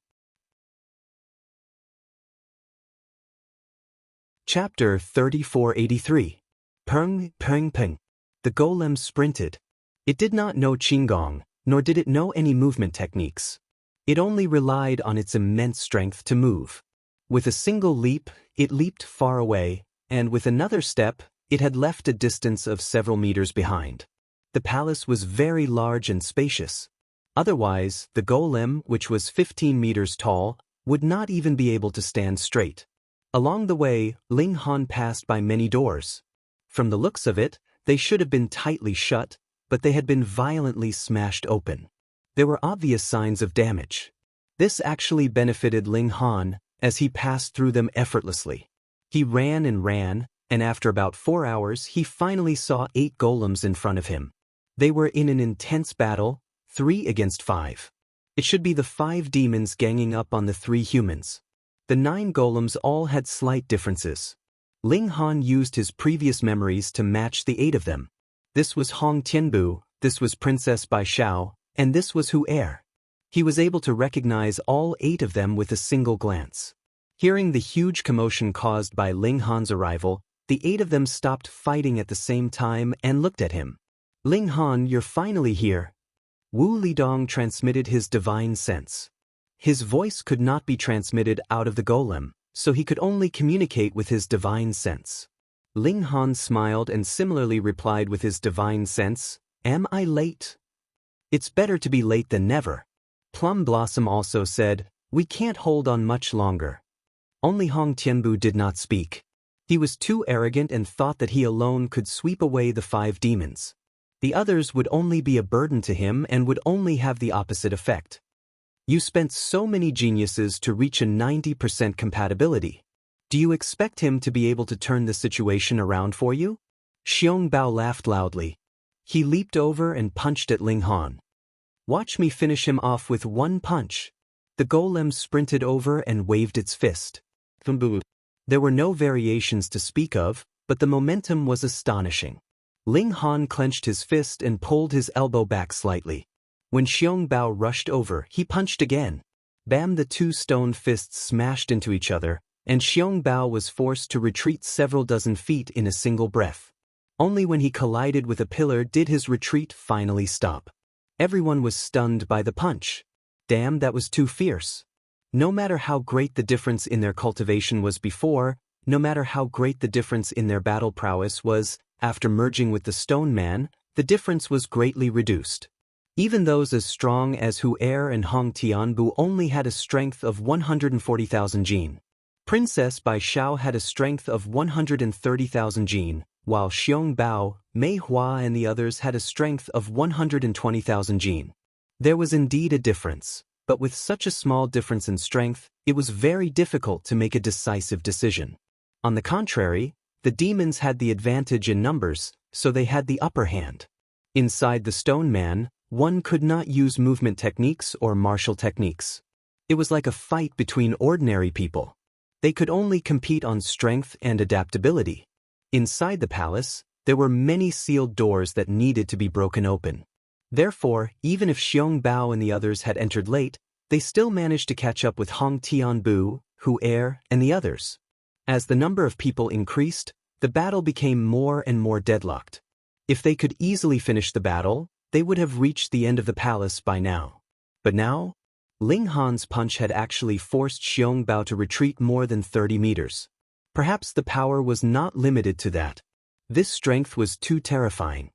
Chapter 3483. Peng, Peng, Peng. The golem sprinted. It did not know Qinggong, nor did it know any movement techniques. It only relied on its immense strength to move. With a single leap, it leaped far away, and with another step, it had left a distance of several meters behind. The palace was very large and spacious. Otherwise, the golem, which was 15 meters tall, would not even be able to stand straight. Along the way, Ling Han passed by many doors. From the looks of it, they should have been tightly shut, but they had been violently smashed open. There were obvious signs of damage. This actually benefited Ling Han, as he passed through them effortlessly. He ran, and after about 4 hours he finally saw 8 golems in front of him. They were in an intense battle, 3 against 5. It should be the 5 demons ganging up on the 3 humans. The 9 golems all had slight differences. Ling Han used his previous memories to match the 8 of them. This was Hong Tianbu, this was Princess Bai Xiao, and this was Hu Er. He was able to recognize all 8 of them with a single glance. Hearing the huge commotion caused by Ling Han's arrival, the 8 of them stopped fighting at the same time and looked at him. Ling Han, you're finally here. Wu Lidong transmitted his divine sense. His voice could not be transmitted out of the golem, so he could only communicate with his divine sense. Ling Han smiled and similarly replied with his divine sense, "Am I late?" "It's better to be late than never." Plum Blossom also said, "We can't hold on much longer." Only Hong Tianbu did not speak. He was too arrogant and thought that he alone could sweep away the 5 demons. The others would only be a burden to him and would only have the opposite effect. You spent so many geniuses to reach a 90% compatibility. Do you expect him to be able to turn the situation around for you? Xiong Bao laughed loudly. He leaped over and punched at Ling Han. Watch me finish him off with one punch. The golem sprinted over and waved its fist. There were no variations to speak of, but the momentum was astonishing. Ling Han clenched his fist and pulled his elbow back slightly. When Xiong Bao rushed over, he punched again. Bam! The 2 stone fists smashed into each other, and Xiong Bao was forced to retreat several dozen feet in a single breath. Only when he collided with a pillar did his retreat finally stop. Everyone was stunned by the punch. Damn, that was too fierce. No matter how great the difference in their cultivation was before, no matter how great the difference in their battle prowess was, after merging with the Stone Man, the difference was greatly reduced. Even those as strong as Hu Er and Hong Tianbu only had a strength of 140,000 jin. Princess Bai Xiao had a strength of 130,000 jin, while Xiong Bao, Mei Hua and the others had a strength of 120,000 jin. There was indeed a difference, but with such a small difference in strength, it was very difficult to make a decisive decision. On the contrary, the demons had the advantage in numbers, so they had the upper hand. Inside the Stone Man, one could not use movement techniques or martial techniques. It was like a fight between ordinary people. They could only compete on strength and adaptability. Inside the palace, there were many sealed doors that needed to be broken open. Therefore, even if Xiong Bao and the others had entered late, they still managed to catch up with Hong Tianbu, Hu Er, and the others. As the number of people increased, The battle became more and more deadlocked. If they could easily finish the battle, they would have reached the end of the palace by now. But now, Ling Han's punch had actually forced Xiong Bao to retreat more than 30 meters. Perhaps the power was not limited to that. This strength was too terrifying.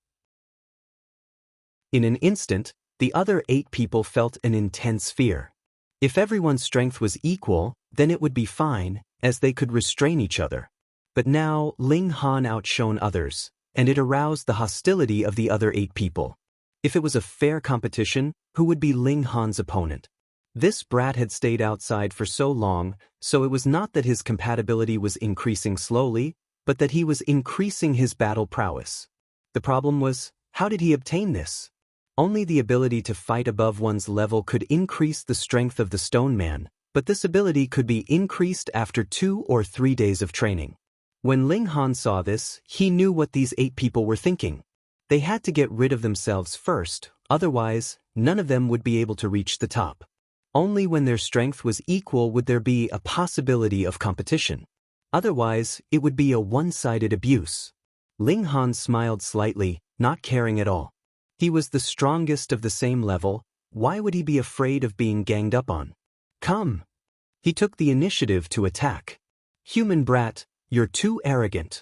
In an instant, the other 8 people felt an intense fear. If everyone's strength was equal, then it would be fine, as they could restrain each other. But now Ling Han outshone others, and it aroused the hostility of the other 8 people. If it was a fair competition, who would be Ling Han's opponent? This brat had stayed outside for so long, so it was not that his compatibility was increasing slowly, but that he was increasing his battle prowess. The problem was, how did he obtain this? Only the ability to fight above one's level could increase the strength of the stone man, but this ability could be increased after 2 or 3 days of training. When Ling Han saw this, he knew what these 8 people were thinking. They had to get rid of themselves first, otherwise, none of them would be able to reach the top. Only when their strength was equal would there be a possibility of competition. Otherwise, it would be a one-sided abuse. Ling Han smiled slightly, not caring at all. He was the strongest of the same level, why would he be afraid of being ganged up on? Come! He took the initiative to attack. Human brat, you're too arrogant.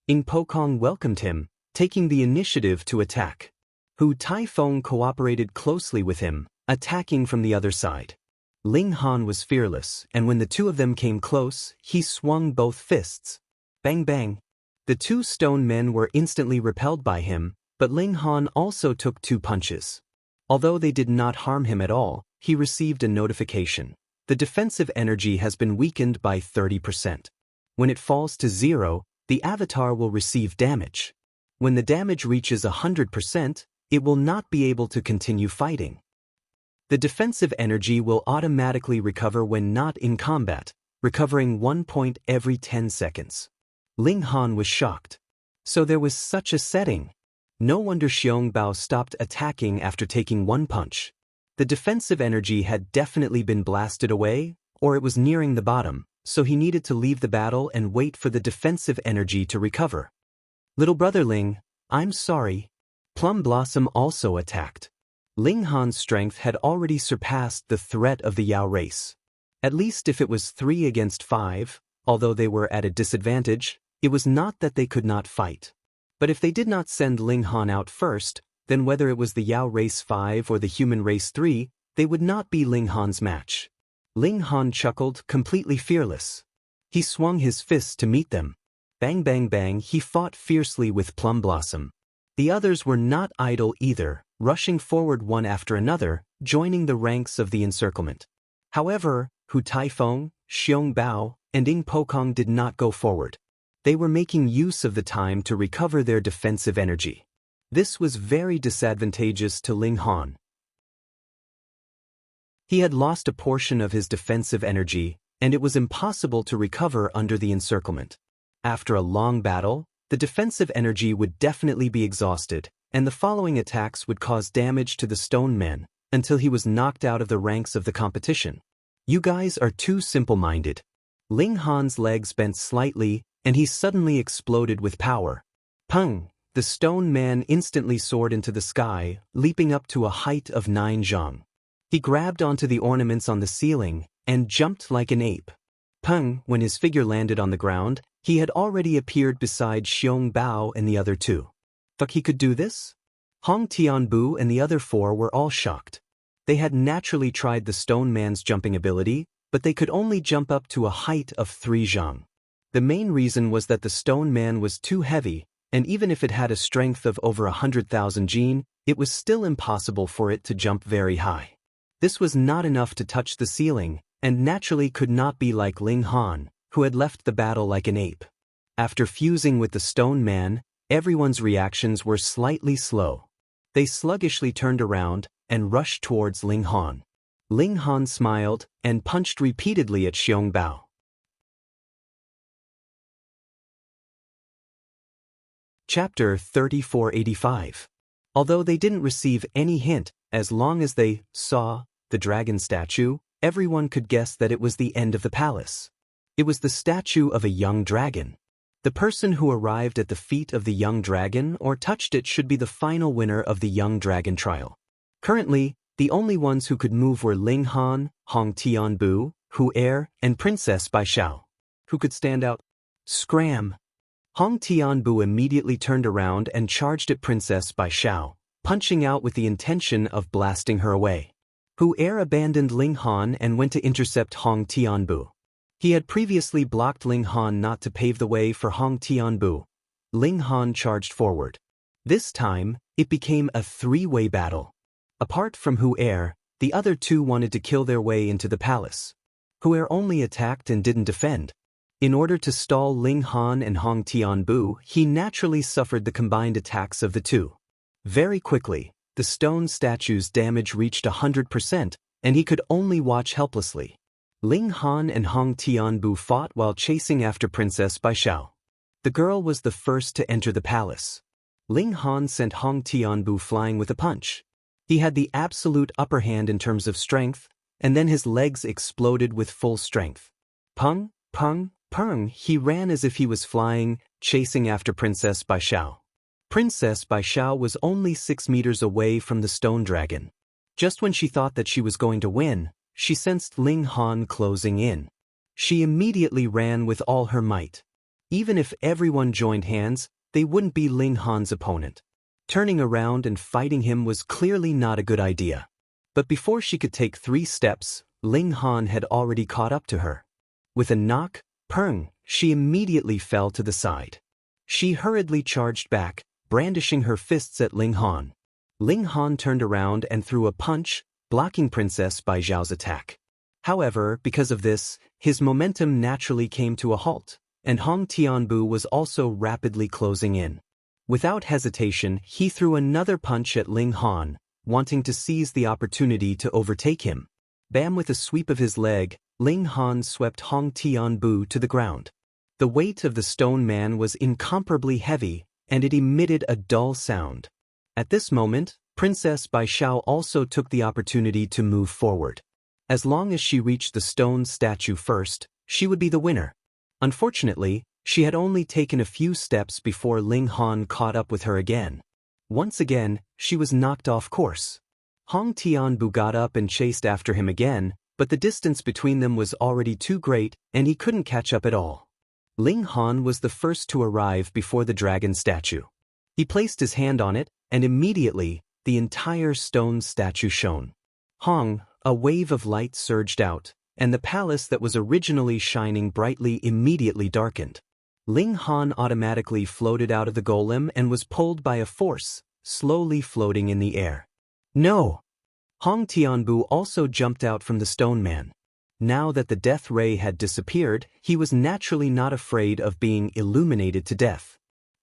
Ing Pokong welcomed him, taking the initiative to attack. Hu Taifeng cooperated closely with him, attacking from the other side. Ling Han was fearless, and when the 2 of them came close, he swung both fists. Bang bang! The 2 stone men were instantly repelled by him, but Ling Han also took 2 punches. Although they did not harm him at all, he received a notification. The defensive energy has been weakened by 30%. When it falls to 0, the avatar will receive damage. When the damage reaches 100%, it will not be able to continue fighting. The defensive energy will automatically recover when not in combat, recovering 1 point every 10 seconds. Ling Han was shocked. So there was such a setting. No wonder Xiong Bao stopped attacking after taking 1 punch. The defensive energy had definitely been blasted away, or it was nearing the bottom, so he needed to leave the battle and wait for the defensive energy to recover. Little brother Ling, I'm sorry. Plum Blossom also attacked. Ling Han's strength had already surpassed the threat of the Yao race. At least if it was 3 against 5, although they were at a disadvantage, it was not that they could not fight. But if they did not send Ling Han out first, then whether it was the Yao race 5 or the human race 3, they would not be Ling Han's match. Ling Han chuckled, completely fearless. He swung his fists to meet them. Bang bang bang, he fought fiercely with Plum Blossom. The others were not idle either, rushing forward one after another, joining the ranks of the encirclement. However, Hu Taifeng, Xiong Bao, and Ing Pokong did not go forward. They were making use of the time to recover their defensive energy. This was very disadvantageous to Ling Han. He had lost a portion of his defensive energy, and it was impossible to recover under the encirclement. After a long battle, the defensive energy would definitely be exhausted, and the following attacks would cause damage to the stone men, until he was knocked out of the ranks of the competition. You guys are too simple-minded. Ling Han's legs bent slightly, and he suddenly exploded with power. Pung! The stone man instantly soared into the sky, leaping up to a height of 9 zhang. He grabbed onto the ornaments on the ceiling, and jumped like an ape. Pung! When his figure landed on the ground, he had already appeared beside Xiong Bao and the other 2. Fuck, he could do this? Hong Tianbu and the other 4 were all shocked. They had naturally tried the stone man's jumping ability, but they could only jump up to a height of 3 zhang. The main reason was that the stone man was too heavy, and even if it had a strength of over 100,000 jin, it was still impossible for it to jump very high. This was not enough to touch the ceiling, and naturally could not be like Ling Han, who had left the battle like an ape. After fusing with the stone man, everyone's reactions were slightly slow. They sluggishly turned around and rushed towards Ling Han. Ling Han smiled and punched repeatedly at Xiong Bao. Chapter 3485. Although they didn't receive any hint, as long as they saw the dragon statue, everyone could guess that it was the end of the palace. It was the statue of a young dragon. The person who arrived at the feet of the young dragon or touched it should be the final winner of the young dragon trial. Currently, the only ones who could move were Ling Han, Hong Tianbu, Hu Er, and Princess Bai Xiao. Who could stand out? Scram! Hong Tianbu immediately turned around and charged at Princess Bai Xiao, punching out with the intention of blasting her away. Hu Er abandoned Ling Han and went to intercept Hong Tianbu. He had previously blocked Ling Han not to pave the way for Hong Tianbu. Ling Han charged forward. This time, it became a three-way battle. Apart from Hu Er, the other two wanted to kill their way into the palace. Hu Er only attacked and didn't defend. In order to stall Ling Han and Hong Tianbu, he naturally suffered the combined attacks of the two. Very quickly, the stone statue's damage reached 100%, and he could only watch helplessly. Ling Han and Hong Tianbu fought while chasing after Princess Bai Xiao. The girl was the first to enter the palace. Ling Han sent Hong Tianbu flying with a punch. He had the absolute upper hand in terms of strength, and then his legs exploded with full strength. Pung, pung, pung, he ran as if he was flying, chasing after Princess Bai Xiao. Princess Bai Xiao was only 6 meters away from the stone dragon. Just when she thought that she was going to win, she sensed Ling Han closing in. She immediately ran with all her might. Even if everyone joined hands, they wouldn't be Ling Han's opponent. Turning around and fighting him was clearly not a good idea. But before she could take 3 steps, Ling Han had already caught up to her. With a knock, pung, she immediately fell to the side. She hurriedly charged back, brandishing her fists at Ling Han. Ling Han turned around and threw a punch, blocking Princess Bai Xiao's attack. However, because of this, his momentum naturally came to a halt, and Hong Tianbu was also rapidly closing in. Without hesitation, he threw another punch at Ling Han, wanting to seize the opportunity to overtake him. Bam! With a sweep of his leg, Ling Han swept Hong Tianbu to the ground. The weight of the stone man was incomparably heavy, and it emitted a dull sound. At this moment, Princess Bai Xiao also took the opportunity to move forward. As long as she reached the stone statue first, she would be the winner. Unfortunately, she had only taken a few steps before Ling Han caught up with her again. Once again, she was knocked off course. Hong Tianbu got up and chased after him again, but the distance between them was already too great, and he couldn't catch up at all. Ling Han was the first to arrive before the dragon statue. He placed his hand on it, and immediately, the entire stone statue shone. Hong, a wave of light surged out, and the palace that was originally shining brightly immediately darkened. Ling Han automatically floated out of the golem and was pulled by a force, slowly floating in the air. No! Hong Tianbu also jumped out from the stone man. Now that the death ray had disappeared, he was naturally not afraid of being illuminated to death.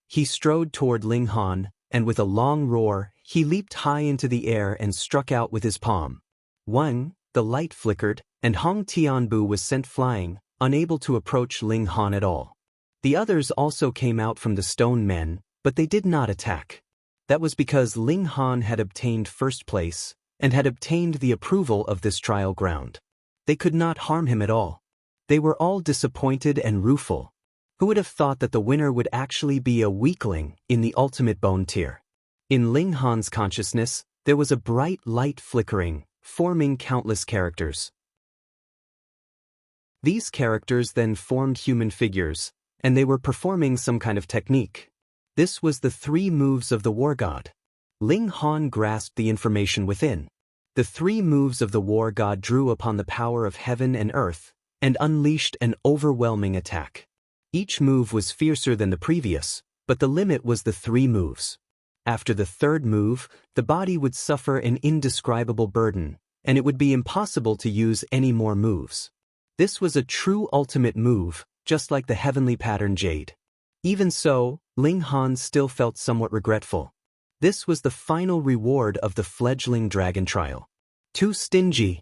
He strode toward Ling Han, and with a long roar, he leaped high into the air and struck out with his palm. One, the light flickered, and Hong Tianbu was sent flying, unable to approach Ling Han at all. The others also came out from the stone men, but they did not attack. That was because Ling Han had obtained first place, and had obtained the approval of this trial ground. They could not harm him at all. They were all disappointed and rueful. Who would have thought that the winner would actually be a weakling in the ultimate bone tier? In Ling Han's consciousness, there was a bright light flickering, forming countless characters. These characters then formed human figures, and they were performing some kind of technique. This was the 3 moves of the war god. Ling Han grasped the information within. The 3 moves of the war god drew upon the power of heaven and earth, and unleashed an overwhelming attack. Each move was fiercer than the previous, but the limit was the 3 moves. After the 3rd move, the body would suffer an indescribable burden, and it would be impossible to use any more moves. This was a true ultimate move, just like the heavenly pattern jade. Even so, Ling Han still felt somewhat regretful. This was the final reward of the fledgling dragon trial. Too stingy.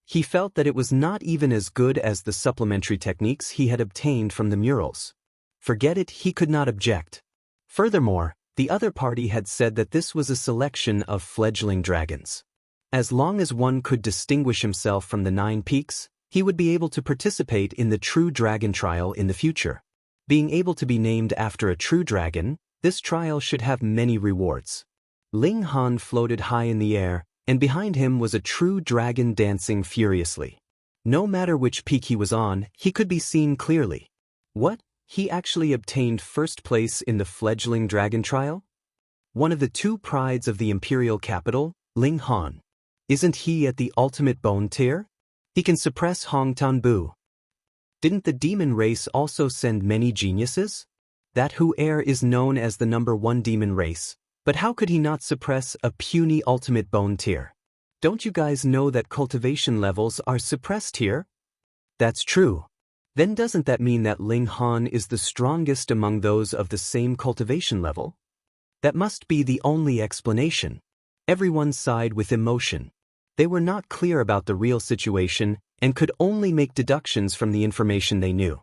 He felt that it was not even as good as the supplementary techniques he had obtained from the murals. Forget it, he could not object. Furthermore, the other party had said that this was a selection of fledgling dragons. As long as one could distinguish himself from the 9 peaks, he would be able to participate in the true dragon trial in the future. Being able to be named after a true dragon, this trial should have many rewards. Ling Han floated high in the air, and behind him was a true dragon dancing furiously. No matter which peak he was on, he could be seen clearly. What? He actually obtained first place in the fledgling dragon trial? One of the two prides of the imperial capital, Ling Han. Isn't he at the ultimate bone tier? He can suppress Hong Tanbu. Didn't the demon race also send many geniuses? That Hu heir is known as the #1 demon race, but how could he not suppress a puny ultimate bone tier? Don't you guys know that cultivation levels are suppressed here? That's true. Then doesn't that mean that Ling Han is the strongest among those of the same cultivation level? That must be the only explanation. Everyone sighed with emotion. They were not clear about the real situation and could only make deductions from the information they knew.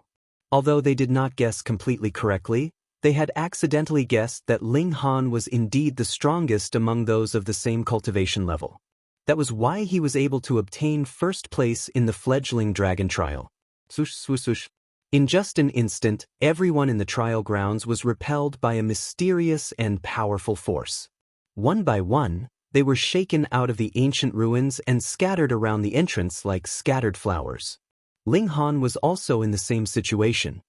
Although they did not guess completely correctly, they had accidentally guessed that Ling Han was indeed the strongest among those of the same cultivation level. That was why he was able to obtain first place in the fledgling dragon trial. Swoosh, swoosh, swoosh. In just an instant, everyone in the trial grounds was repelled by a mysterious and powerful force. One by one, they were shaken out of the ancient ruins and scattered around the entrance like scattered flowers. Ling Han was also in the same situation.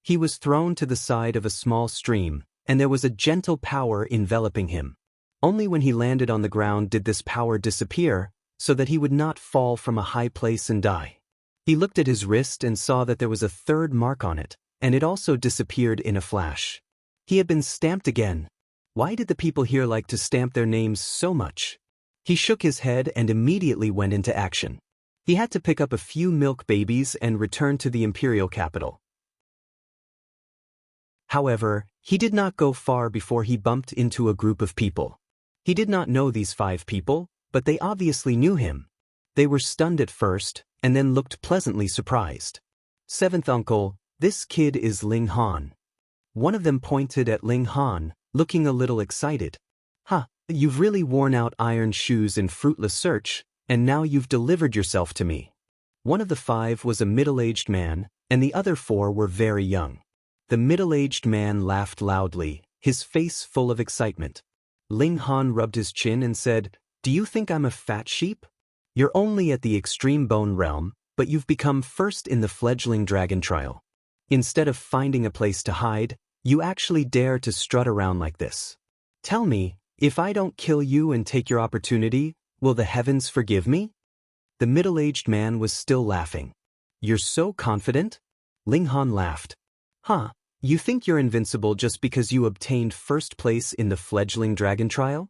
He was thrown to the side of a small stream, and there was a gentle power enveloping him. Only when he landed on the ground did this power disappear, so that he would not fall from a high place and die. He looked at his wrist and saw that there was a third mark on it, and it also disappeared in a flash. He had been stamped again. Why did the people here like to stamp their names so much? He shook his head and immediately went into action. He had to pick up a few milk babies and return to the imperial capital. However, he did not go far before he bumped into a group of people. He did not know these 5 people, but they obviously knew him. They were stunned at first, and then looked pleasantly surprised. 7th uncle, this kid is Ling Han. One of them pointed at Ling Han, looking a little excited. You've really worn out iron shoes in fruitless search, and now you've delivered yourself to me. One of the 5 was a middle-aged man, and the other 4 were very young. The middle-aged man laughed loudly, his face full of excitement. Ling Han rubbed his chin and said, "Do you think I'm a fat sheep? You're only at the extreme bone realm, but you've become first in the fledgling dragon trial. Instead of finding a place to hide, you actually dare to strut around like this. Tell me, if I don't kill you and take your opportunity, will the heavens forgive me?" The middle-aged man was still laughing. "You're so confident?" Ling Han laughed. You think you're invincible just because you obtained first place in the fledgling dragon trial?"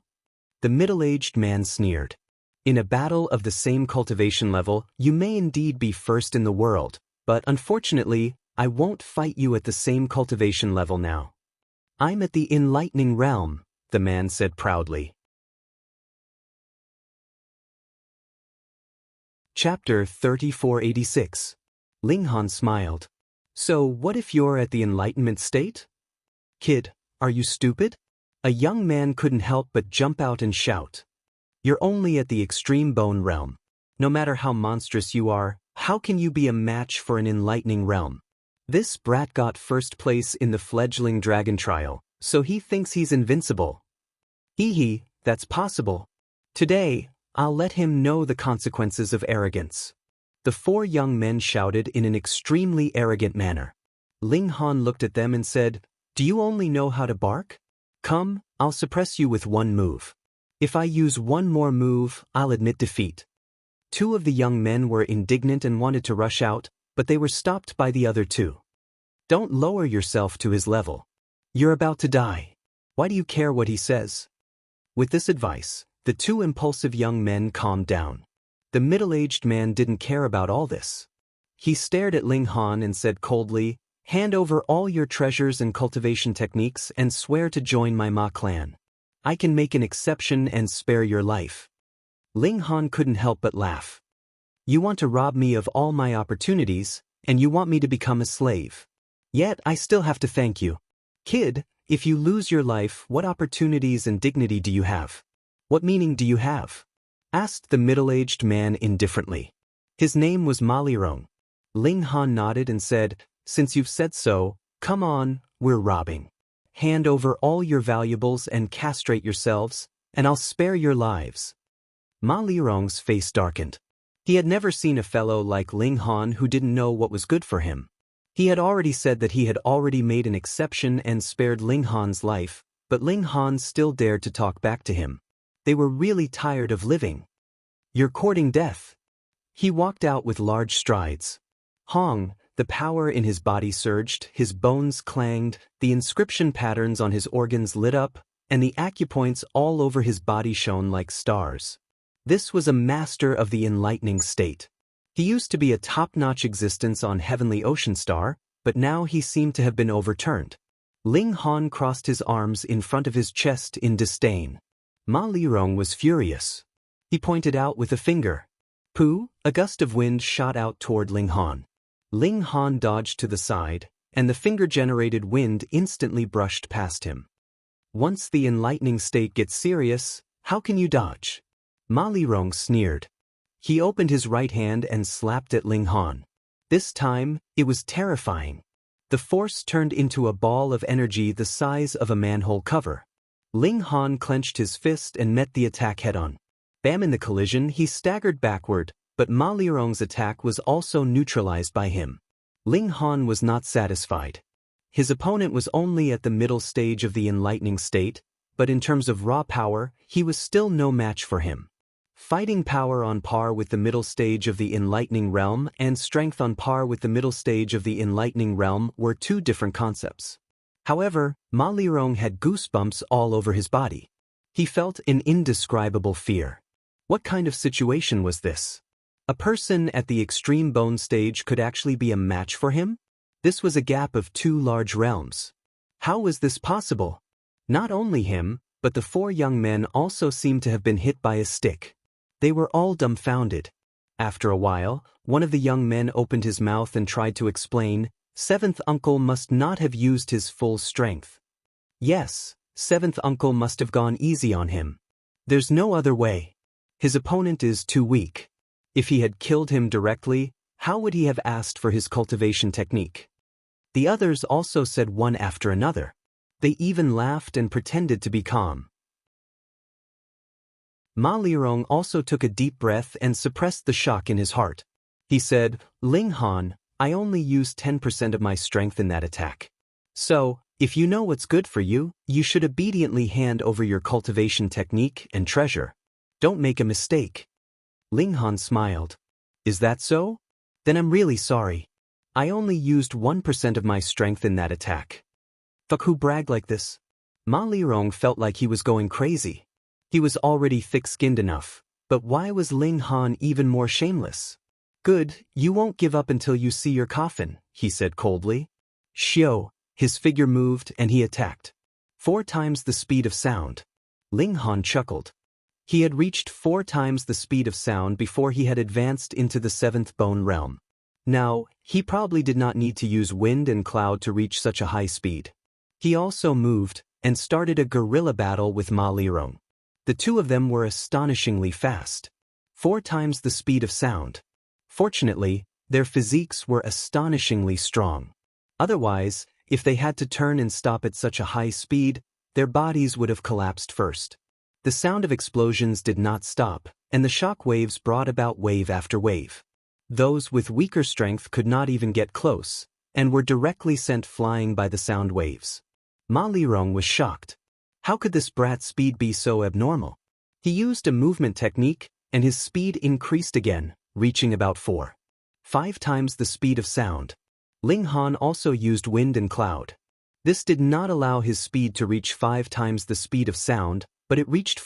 The middle-aged man sneered. "In a battle of the same cultivation level, you may indeed be first in the world, but unfortunately, I won't fight you at the same cultivation level now. I'm at the enlightening realm," the man said proudly. Chapter 3486. Ling Han smiled. "So what if you're at the enlightenment state?" "Kid, are you stupid?" A young man couldn't help but jump out and shout. "You're only at the extreme bone realm. No matter how monstrous you are, how can you be a match for an enlightening realm? This brat got first place in the fledgling dragon trial, so he thinks he's invincible. Hee, that's possible. Today, I'll let him know the consequences of arrogance." The 4 young men shouted in an extremely arrogant manner. Ling Han looked at them and said, "Do you only know how to bark? Come, I'll suppress you with one move. If I use one more move, I'll admit defeat." 2 of the young men were indignant and wanted to rush out, but they were stopped by the other 2. "Don't lower yourself to his level. You're about to die. Why do you care what he says?" With this advice, the 2 impulsive young men calmed down. The middle-aged man didn't care about all this. He stared at Ling Han and said coldly, "Hand over all your treasures and cultivation techniques and swear to join my Ma clan. I can make an exception and spare your life." Ling Han couldn't help but laugh. "You want to rob me of all my opportunities, and you want me to become a slave. Yet I still have to thank you. Kid, if you lose your life, what opportunities and dignity do you have? What meaning do you have?" asked the middle-aged man indifferently. His name was Ma Lirong. Ling Han nodded and said, "Since you've said so, Come on, we're robbing. Hand over all your valuables and castrate yourselves, and I'll spare your lives. Ma Lirong's face darkened. He had never seen a fellow like Ling Han who didn't know what was good for him. He had already said that he had already made an exception and spared Ling Han's life, but Ling Han still dared to talk back to him. They were really tired of living. You're courting death. He walked out with large strides. Hong, the power in his body surged, his bones clanged, the inscription patterns on his organs lit up, and the acupoints all over his body shone like stars. This was a master of the enlightening state. He used to be a top-notch existence on Heavenly Ocean Star, but now he seemed to have been overturned. Ling Han crossed his arms in front of his chest in disdain. Ma Lirong was furious. He pointed out with a finger. Pooh! A gust of wind shot out toward Ling Han. Ling Han dodged to the side, and the finger-generated wind instantly brushed past him. Once the enlightening state gets serious, how can you dodge? Ma Lirong sneered. He opened his right hand and slapped at Ling Han. This time, it was terrifying. The force turned into a ball of energy the size of a manhole cover. Ling Han clenched his fist and met the attack head-on. Bam! In the collision, he staggered backward, but Ma Lirong's attack was also neutralized by him. Ling Han was not satisfied. His opponent was only at the middle stage of the enlightening state, but in terms of raw power, he was still no match for him. Fighting power on par with the middle stage of the enlightening realm and strength on par with the middle stage of the enlightening realm were two different concepts. However, Ma Lirong had goosebumps all over his body. He felt an indescribable fear. What kind of situation was this? A person at the extreme bone stage could actually be a match for him? This was a gap of two large realms. How was this possible? Not only him, but the four young men also seemed to have been hit by a stick. They were all dumbfounded. After a while, one of the young men opened his mouth and tried to explain, Seventh Uncle must not have used his full strength. Yes, Seventh Uncle must have gone easy on him. There's no other way. His opponent is too weak. If he had killed him directly, how would he have asked for his cultivation technique? The others also said one after another. They even laughed and pretended to be calm. Ma Lirong also took a deep breath and suppressed the shock in his heart. He said, Ling Han, I only used 10% of my strength in that attack. So, if you know what's good for you, you should obediently hand over your cultivation technique and treasure. Don't make a mistake. Ling Han smiled. Is that so? Then I'm really sorry. I only used 1% of my strength in that attack. Fuck, who bragged like this? Ma Lirong felt like he was going crazy. He was already thick-skinned enough, but why was Ling Han even more shameless? Good, you won't give up until you see your coffin, he said coldly. Xiao, his figure moved and he attacked. 4 times the speed of sound. Ling Han chuckled. He had reached 4 times the speed of sound before he had advanced into the 7th bone realm. Now, he probably did not need to use wind and cloud to reach such a high speed. He also moved and started a guerrilla battle with Ma Lirong. The two of them were astonishingly fast. 4 times the speed of sound. Fortunately, their physiques were astonishingly strong. Otherwise, if they had to turn and stop at such a high speed, their bodies would have collapsed first. The sound of explosions did not stop, and the shock waves brought about wave after wave. Those with weaker strength could not even get close, and were directly sent flying by the sound waves. Ma Lirong was shocked. How could this brat's speed be so abnormal? He used a movement technique, and his speed increased again, reaching about 5 times the speed of sound. Ling Han also used wind and cloud. This did not allow his speed to reach 5 times the speed of sound, but it reached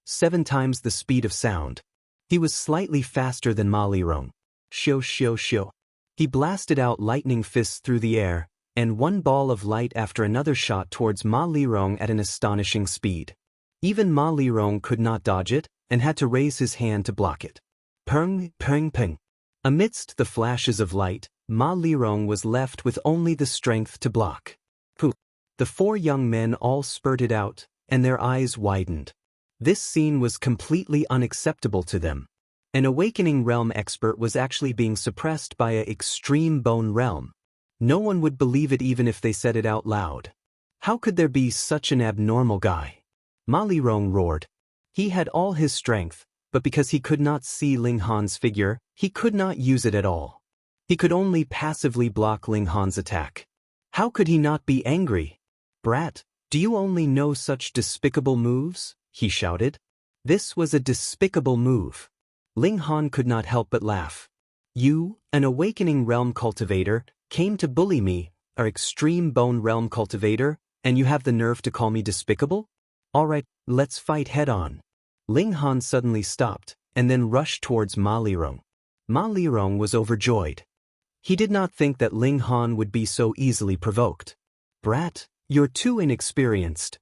7 times the speed of sound. He was slightly faster than Ma Lirong. Xiao xiao xiao. He blasted out lightning fists through the air, and one ball of light after another shot towards Ma Lirong at an astonishing speed. Even Ma Lirong could not dodge it, and had to raise his hand to block it. Peng, peng, peng. Amidst the flashes of light, Ma Lirong was left with only the strength to block. Pooh. The 4 young men all spurted out, and their eyes widened. This scene was completely unacceptable to them. An awakening realm expert was actually being suppressed by an extreme bone realm. No one would believe it even if they said it out loud. How could there be such an abnormal guy? Ma Lirong roared. He had all his strength, but because he could not see Ling Han's figure, he could not use it at all. He could only passively block Ling Han's attack. How could he not be angry? "Brat, do you only know such despicable moves?" he shouted. This was a despicable move. Ling Han could not help but laugh. "You, an awakening realm cultivator, came to bully me, our extreme bone realm cultivator, and you have the nerve to call me despicable? Alright, let's fight head-on." Ling Han suddenly stopped, and then rushed towards Ma Lirong. Ma Lirong was overjoyed. He did not think that Ling Han would be so easily provoked. "Brat, you're too inexperienced."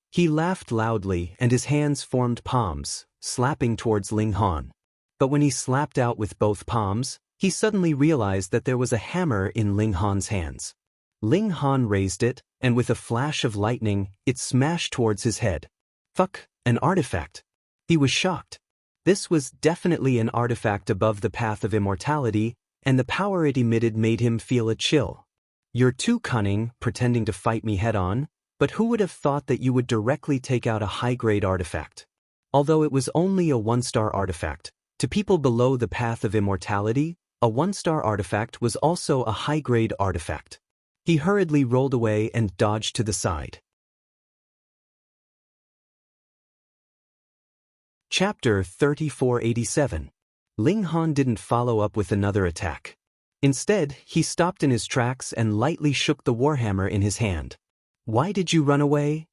He laughed loudly and his hands formed palms, slapping towards Ling Han. But when he slapped out with both palms, he suddenly realized that there was a hammer in Ling Han's hands. Ling Han raised it, and with a flash of lightning, it smashed towards his head. Fuck, an artifact. He was shocked. This was definitely an artifact above the path of immortality, and the power it emitted made him feel a chill. "You're too cunning, pretending to fight me head-on, but who would have thought that you would directly take out a high-grade artifact?" Although it was only a one-star artifact, to people below the path of immortality, a one-star artifact was also a high-grade artifact. He hurriedly rolled away and dodged to the side. Chapter 3487. Ling Han didn't follow up with another attack. Instead, he stopped in his tracks and lightly shook the warhammer in his hand. "Why did you run away?"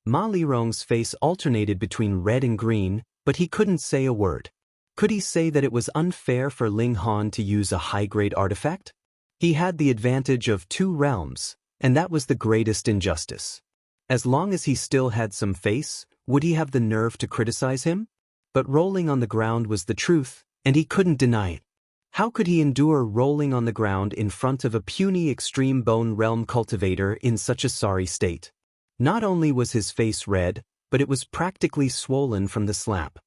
Ma Lirong's face alternated between red and green, but he couldn't say a word. Could he say that it was unfair for Ling Han to use a high-grade artifact? He had the advantage of 2 realms, and that was the greatest injustice. As long as he still had some face, would he have the nerve to criticize him? But rolling on the ground was the truth, and he couldn't deny it. How could he endure rolling on the ground in front of a puny extreme bone realm cultivator in such a sorry state? Not only was his face red, but it was practically swollen from the slap.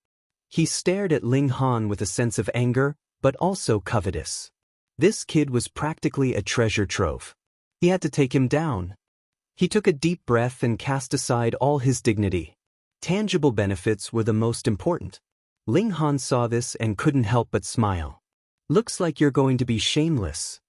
He stared at Ling Han with a sense of anger, but also covetous. This kid was practically a treasure trove. He had to take him down. He took a deep breath and cast aside all his dignity. Tangible benefits were the most important. Ling Han saw this and couldn't help but smile. "Looks like you're going to be shameless.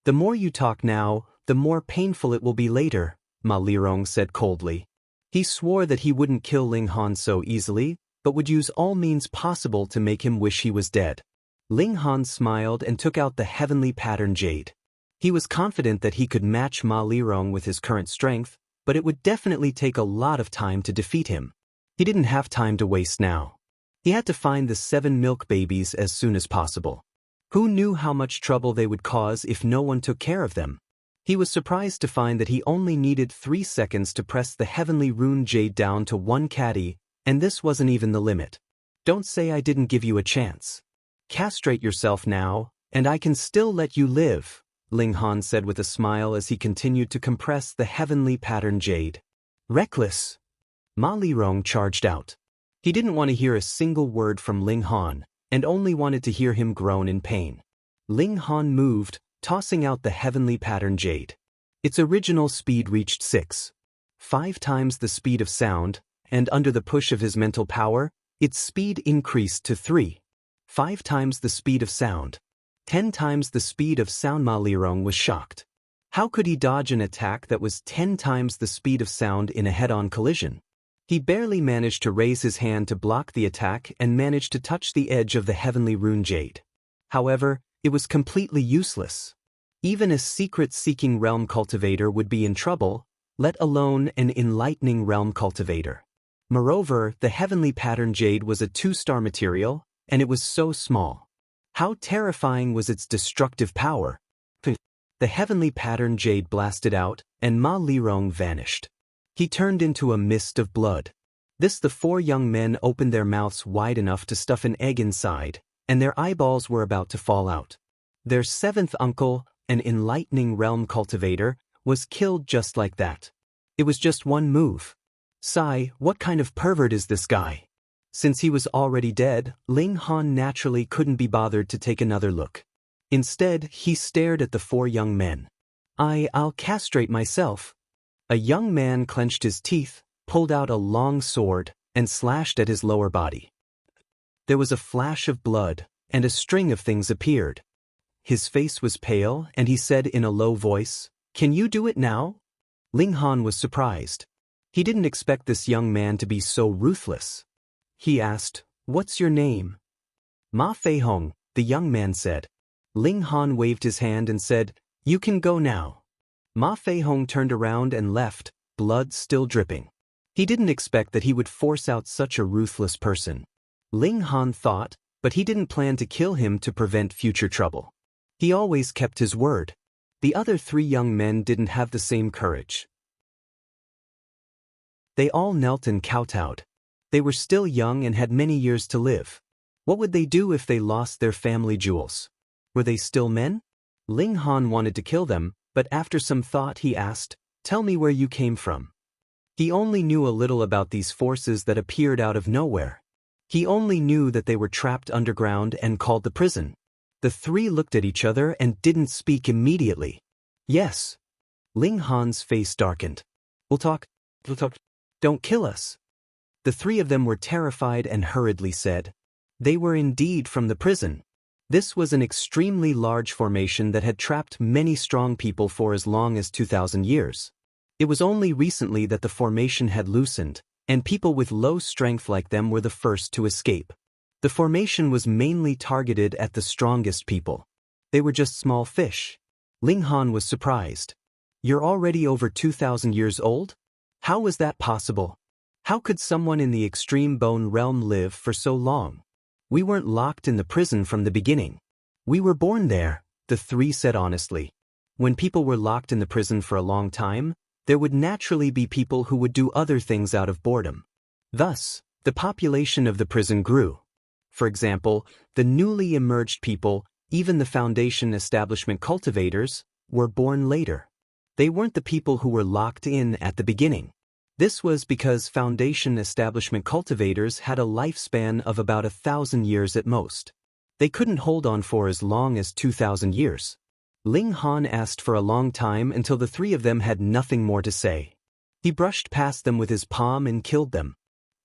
The more you talk now, the more painful it will be later," Ma Lirong said coldly. He swore that he wouldn't kill Ling Han so easily, but would use all means possible to make him wish he was dead. Ling Han smiled and took out the heavenly pattern jade. He was confident that he could match Ma Lirong with his current strength, but it would definitely take a lot of time to defeat him. He didn't have time to waste now. He had to find the 7 milk babies as soon as possible. Who knew how much trouble they would cause if no one took care of them? He was surprised to find that he only needed 3 seconds to press the heavenly rune jade down to 1 caddy, and this wasn't even the limit. "Don't say I didn't give you a chance. Castrate yourself now, and I can still let you live," Ling Han said with a smile as he continued to compress the heavenly pattern jade. "Reckless!" Ma Lirong charged out. He didn't want to hear a single word from Ling Han, and only wanted to hear him groan in pain. Ling Han moved, tossing out the heavenly pattern jade. Its original speed reached 6.5 times the speed of sound, and under the push of his mental power, its speed increased to 3.5 times the speed of sound. 10 times the speed of sound. Ma Lirong was shocked. How could he dodge an attack that was 10 times the speed of sound in a head-on collision? He barely managed to raise his hand to block the attack and managed to touch the edge of the heavenly rune jade. However, it was completely useless. Even a secret-seeking realm cultivator would be in trouble, let alone an enlightening realm cultivator. Moreover, the heavenly pattern jade was a 2-star material, and it was so small. How terrifying was its destructive power? The heavenly pattern jade blasted out, and Ma Lirong vanished. He turned into a mist of blood. The 4 young men opened their mouths wide enough to stuff an egg inside, and their eyeballs were about to fall out. Their 7th uncle, an enlightening realm cultivator, was killed just like that. It was just one move. Sigh, what kind of pervert is this guy? Since he was already dead, Ling Han naturally couldn't be bothered to take another look. Instead, he stared at the four young men. I'll castrate myself. A young man clenched his teeth, pulled out a long sword, and slashed at his lower body. There was a flash of blood, and a string of things appeared. His face was pale, and he said in a low voice, "Can you do it now?" Ling Han was surprised. He didn't expect this young man to be so ruthless. He asked, "What's your name?" "Ma Fei Hong," the young man said. Ling Han waved his hand and said, "You can go now." Ma Fei Hong turned around and left, blood still dripping. He didn't expect that he would force out such a ruthless person. Ling Han thought, but he didn't plan to kill him to prevent future trouble. He always kept his word. The other three young men didn't have the same courage. They all knelt and kowtowed. They were still young and had many years to live. What would they do if they lost their family jewels? Were they still men? Ling Han wanted to kill them, but after some thought he asked, "Tell me where you came from." He only knew a little about these forces that appeared out of nowhere. He only knew that they were trapped underground and called the prison. The three looked at each other and didn't speak immediately. "Yes." Ling Han's face darkened. We'll talk. Don't kill us." The three of them were terrified and hurriedly said. They were indeed from the prison. This was an extremely large formation that had trapped many strong people for as long as 2,000 years. It was only recently that the formation had loosened, and people with low strength like them were the first to escape. The formation was mainly targeted at the strongest people. They were just small fish. Ling Han was surprised. "You're already over 2,000 years old? How was that possible? How could someone in the extreme bone realm live for so long? We weren't locked in the prison from the beginning. We were born there," the three said honestly. When people were locked in the prison for a long time, there would naturally be people who would do other things out of boredom. Thus, the population of the prison grew. For example, the newly emerged people, even the Foundation establishment cultivators, were born later. They weren't the people who were locked in at the beginning. This was because Foundation establishment cultivators had a lifespan of about 1,000 years at most. They couldn't hold on for as long as 2,000 years. Ling Han asked for a long time until the three of them had nothing more to say. He brushed past them with his palm and killed them.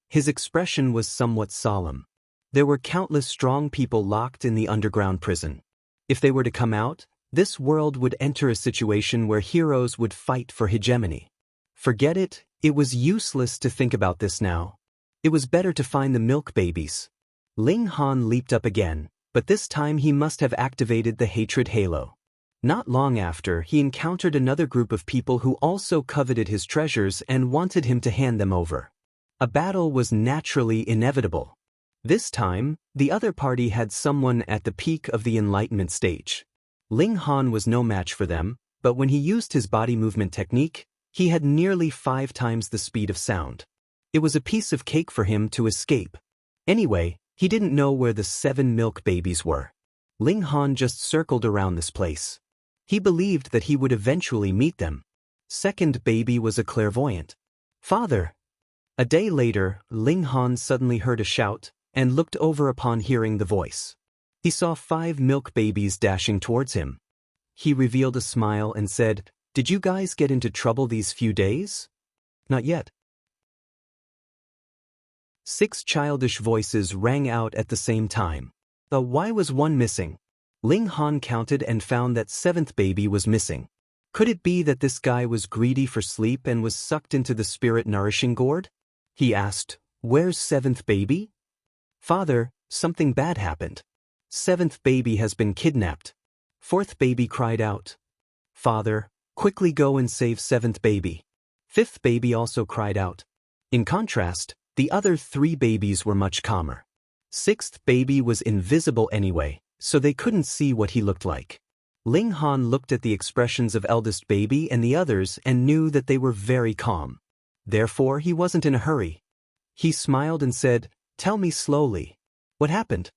His expression was somewhat solemn. There were countless strong people locked in the underground prison. If they were to come out, this world would enter a situation where heroes would fight for hegemony. Forget it, it was useless to think about this now. It was better to find the milk babies. Ling Han leaped up again, but this time he must have activated the hatred halo. Not long after, he encountered another group of people who also coveted his treasures and wanted him to hand them over. A battle was naturally inevitable. This time, the other party had someone at the peak of the enlightenment stage. Ling Han was no match for them, but when he used his body movement technique, he had nearly 5 times the speed of sound. It was a piece of cake for him to escape. Anyway, he didn't know where the 7 milk babies were. Ling Han just circled around this place. He believed that he would eventually meet them. Second baby was a clairvoyant. "Father!" A day later, Ling Han suddenly heard a shout, and looked over upon hearing the voice. He saw 5 milk babies dashing towards him. He revealed a smile and said, "Did you guys get into trouble these few days?" "Not yet." 6 childish voices rang out at the same time. Why was one missing? Ling Han counted and found that 7th baby was missing. Could it be that this guy was greedy for sleep and was sucked into the spirit nourishing gourd? He asked, "Where's 7th baby?" "Father, something bad happened. 7th baby has been kidnapped." 4th baby cried out. "Father, quickly go and save 7th baby." 5th baby also cried out. In contrast, the other 3 babies were much calmer. 6th baby was invisible anyway, so they couldn't see what he looked like. Ling Han looked at the expressions of eldest baby and the others and knew that they were very calm. Therefore, he wasn't in a hurry. He smiled and said, "Tell me slowly. What happened?"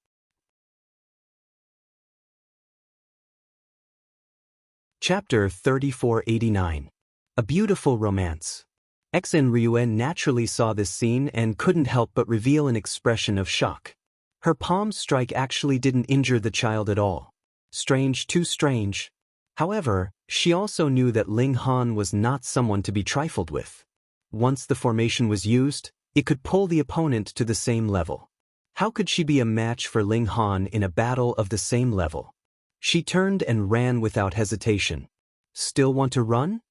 Chapter 3489. A Beautiful Romance. Xen Ryuen naturally saw this scene and couldn't help but reveal an expression of shock. Her palm strike actually didn't injure the child at all. Strange, too strange. However, she also knew that Ling Han was not someone to be trifled with. Once the formation was used, it could pull the opponent to the same level. How could she be a match for Ling Han in a battle of the same level? She turned and ran without hesitation. Still want to run?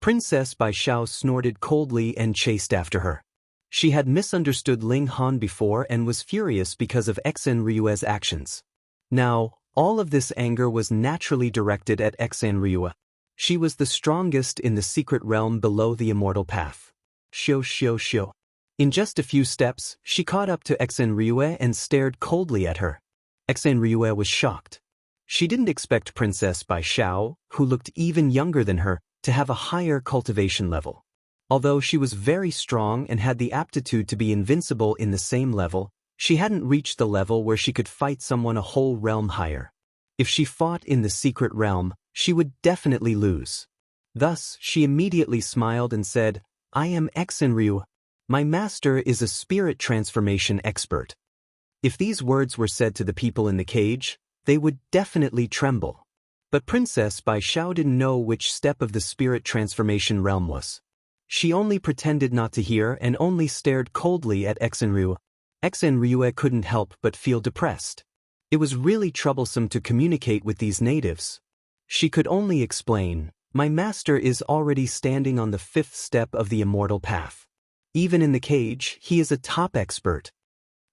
Princess Bai Xiao snorted coldly and chased after her. She had misunderstood Ling Han before and was furious because of Xen Ryue's actions. Now, all of this anger was naturally directed at Xen Ryue. She was the strongest in the secret realm below the immortal path. Xiu. In just a few steps, she caught up to Xen Ryue and stared coldly at her. Xen Ryue was shocked. She didn't expect Princess Bai Xiao, who looked even younger than her, to have a higher cultivation level. Although she was very strong and had the aptitude to be invincible in the same level, she hadn't reached the level where she could fight someone a whole realm higher. If she fought in the secret realm, she would definitely lose. Thus, she immediately smiled and said, "I am Xen Ryu. My master is a spirit transformation expert." If these words were said to the people in the cage, they would definitely tremble. But Princess Bai Xiao didn't know which step of the spirit transformation realm was. She only pretended not to hear and only stared coldly at Xen Ryu. Xen Ryue couldn't help but feel depressed. It was really troublesome to communicate with these natives. She could only explain, "My master is already standing on the 5th step of the immortal path. Even in the cage, he is a top expert."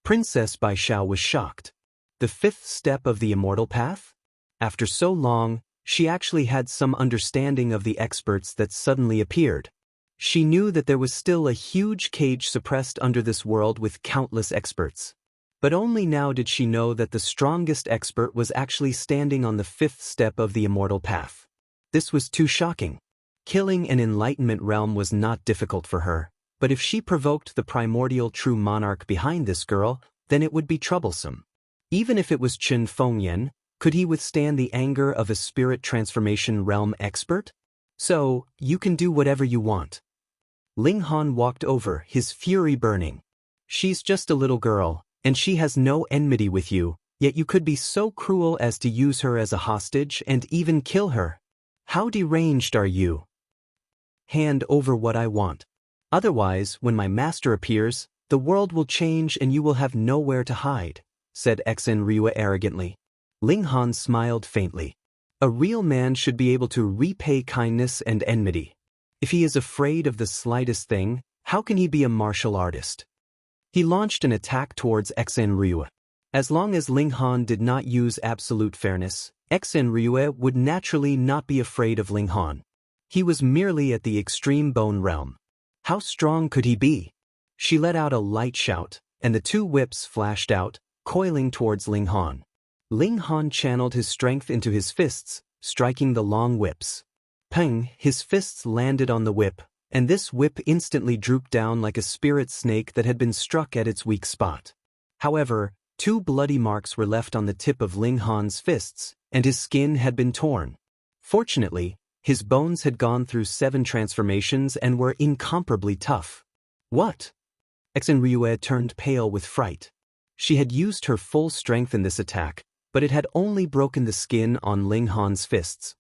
Princess Bai Xiao was shocked. The 5th step of the immortal path? After so long, she actually had some understanding of the experts that suddenly appeared. She knew that there was still a huge cage suppressed under this world with countless experts. But only now did she know that the strongest expert was actually standing on the 5th step of the immortal path. This was too shocking. Killing an enlightenment realm was not difficult for her, but if she provoked the primordial true monarch behind this girl, then it would be troublesome. Even if it was Chen Fengyan, could he withstand the anger of a spirit transformation realm expert? "So, you can do whatever you want." Ling Han walked over, his fury burning. "She's just a little girl, and she has no enmity with you, yet you could be so cruel as to use her as a hostage and even kill her. How deranged are you? Hand over what I want. Otherwise, when my master appears, the world will change and you will have nowhere to hide," said Xen Ryue arrogantly. Ling Han smiled faintly. A real man should be able to repay kindness and enmity. If he is afraid of the slightest thing, how can he be a martial artist? He launched an attack towards Xen Ryue. As long as Ling Han did not use absolute fairness, Xen Ryue would naturally not be afraid of Ling Han. He was merely at the extreme bone realm. How strong could he be? She let out a light shout, and the two whips flashed out, coiling towards Ling Han. Ling Han channeled his strength into his fists, striking the long whips. Peng, his fists landed on the whip, and this whip instantly drooped down like a spirit snake that had been struck at its weak spot. However, 2 bloody marks were left on the tip of Ling Han's fists, and his skin had been torn. Fortunately, his bones had gone through 7 transformations and were incomparably tough. What? Xen Ryue turned pale with fright. She had used her full strength in this attack, but it had only broken the skin on Ling Han's fists.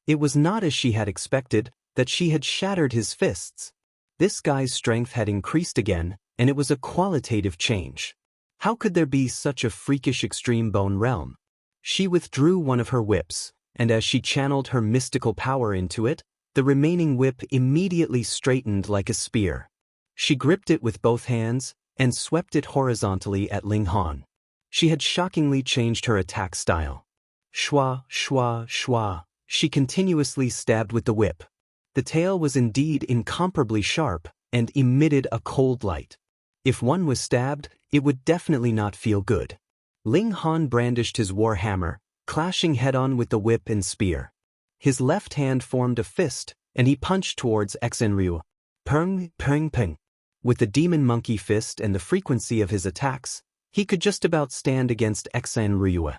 It was not as she had expected, that she had shattered his fists. This guy's strength had increased again, and it was a qualitative change. How could there be such a freakish extreme bone realm? She withdrew one of her whips, and as she channeled her mystical power into it, the remaining whip immediately straightened like a spear. She gripped it with both hands, and swept it horizontally at Ling Han. She had shockingly changed her attack style. Shwa, shwa, shwa. She continuously stabbed with the whip. The tail was indeed incomparably sharp, and emitted a cold light. If one was stabbed, it would definitely not feel good. Ling Han brandished his war hammer, clashing head-on with the whip and spear. His left hand formed a fist, and he punched towards Xen Ryu. Peng, peng, peng. With the demon monkey fist and the frequency of his attacks, he could just about stand against Xen Ryu.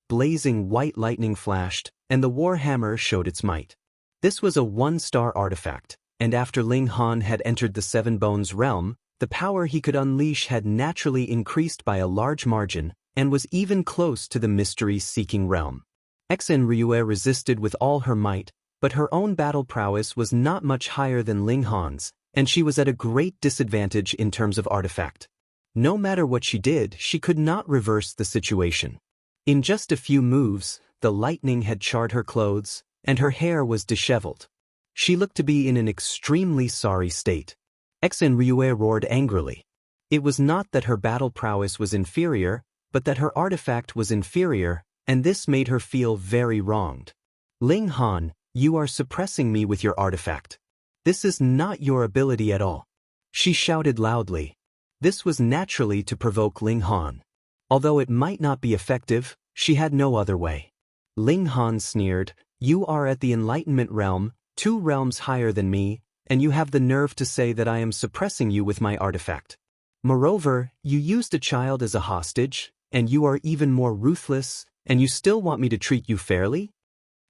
Blazing white lightning flashed, and the war hammer showed its might. This was a 1-star artifact, and after Ling Han had entered the 7 Bones realm, the power he could unleash had naturally increased by a large margin, and was even close to the mystery-seeking realm. Ryue resisted with all her might, but her own battle prowess was not much higher than Ling Han's, and she was at a great disadvantage in terms of artifact. No matter what she did, she could not reverse the situation. In just a few moves, the lightning had charred her clothes, and her hair was disheveled. She looked to be in an extremely sorry state. Ryue roared angrily. It was not that her battle prowess was inferior, but that her artifact was inferior, and this made her feel very wronged. Ling Han, you are suppressing me with your artifact. This is not your ability at all. She shouted loudly. This was naturally to provoke Ling Han. Although it might not be effective, she had no other way. Ling Han sneered, you are at the Enlightenment realm, 2 realms higher than me, and you have the nerve to say that I am suppressing you with my artifact. Moreover, you used a child as a hostage, and you are even more ruthless, and you still want me to treat you fairly?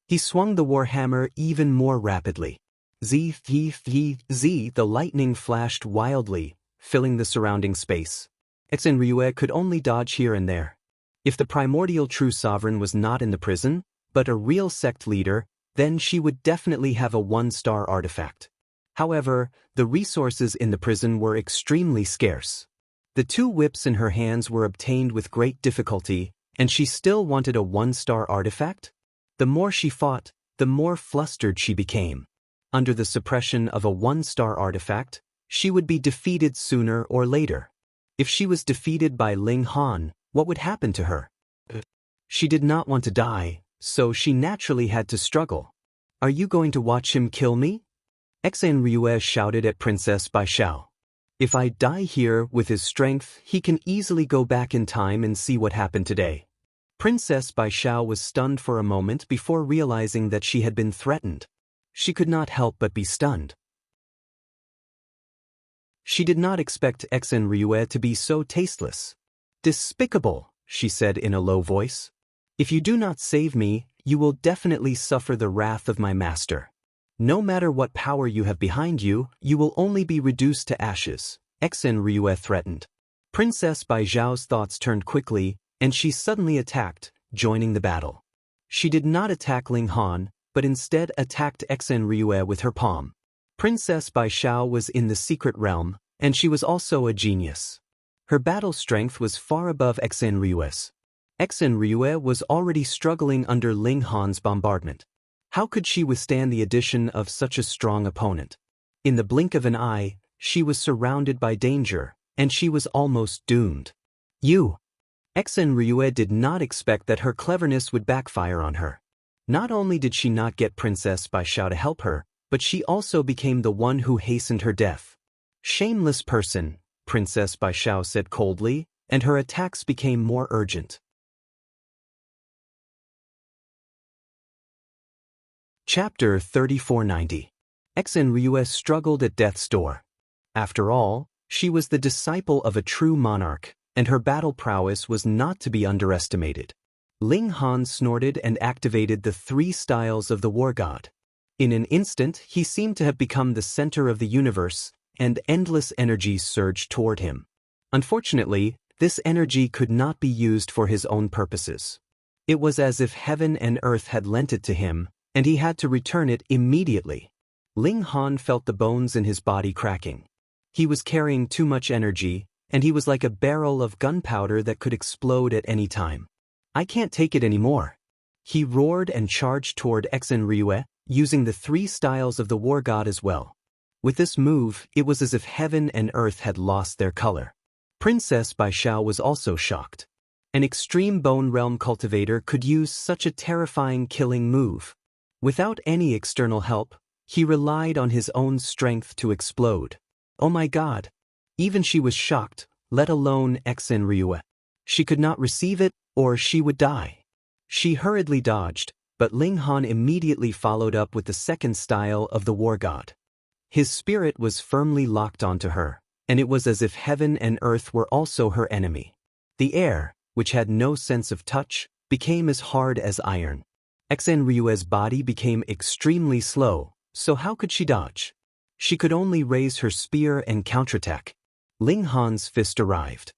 He swung the warhammer even more rapidly. Z, the lightning flashed wildly, filling the surrounding space. Ryue could only dodge here and there. If the primordial true sovereign was not in the prison, but a real sect leader, then she would definitely have a 1-star artifact. However, the resources in the prison were extremely scarce. The 2 whips in her hands were obtained with great difficulty, and she still wanted a 1-star artifact? The more she fought, the more flustered she became. Under the suppression of a 1-star artifact, she would be defeated sooner or later. If she was defeated by Ling Han, what would happen to her? She did not want to die, so she naturally had to struggle. Are you going to watch him kill me? Ryue shouted at Princess Baishao. If I die here with his strength, he can easily go back in time and see what happened today. Princess Baishao was stunned for a moment before realizing that she had been threatened. She could not help but be stunned. She did not expect Ryue to be so tasteless. Despicable, she said in a low voice. If you do not save me, you will definitely suffer the wrath of my master. No matter what power you have behind you, you will only be reduced to ashes, Ryue threatened. Princess Baijiao's thoughts turned quickly, and she suddenly attacked, joining the battle. She did not attack Ling Han, but instead attacked Ryue with her palm. Princess Baishao was in the secret realm, and she was also a genius. Her battle strength was far above Ryue's. Ryue was already struggling under Ling Han's bombardment. How could she withstand the addition of such a strong opponent? In the blink of an eye, she was surrounded by danger, and she was almost doomed. Ryue did not expect that her cleverness would backfire on her. Not only did she not get Princess Baishao to help her, but she also became the one who hastened her death. Shameless person, Princess Baishao said coldly, and her attacks became more urgent. Chapter 3490. Ryue struggled at death's door. After all, she was the disciple of a true monarch, and her battle prowess was not to be underestimated. Ling Han snorted and activated the 3 styles of the war god. In an instant, he seemed to have become the center of the universe, and endless energy surged toward him. Unfortunately, this energy could not be used for his own purposes. It was as if heaven and earth had lent it to him, and he had to return it immediately. Ling Han felt the bones in his body cracking. He was carrying too much energy, and he was like a barrel of gunpowder that could explode at any time. I can't take it anymore. He roared and charged toward Ryue, using the 3 styles of the war god as well. With this move, it was as if heaven and earth had lost their color. Princess Baishao was also shocked. An extreme bone realm cultivator could use such a terrifying killing move. Without any external help, he relied on his own strength to explode. Oh my god! Even she was shocked, let alone Ryue. She could not receive it, or she would die. She hurriedly dodged, but Ling Han immediately followed up with the 2nd style of the war god. His spirit was firmly locked onto her, and it was as if heaven and earth were also her enemy. The air, which had no sense of touch, became as hard as iron. Ryue's body became extremely slow, so how could she dodge? She could only raise her spear and counterattack. Ling Han's fist arrived.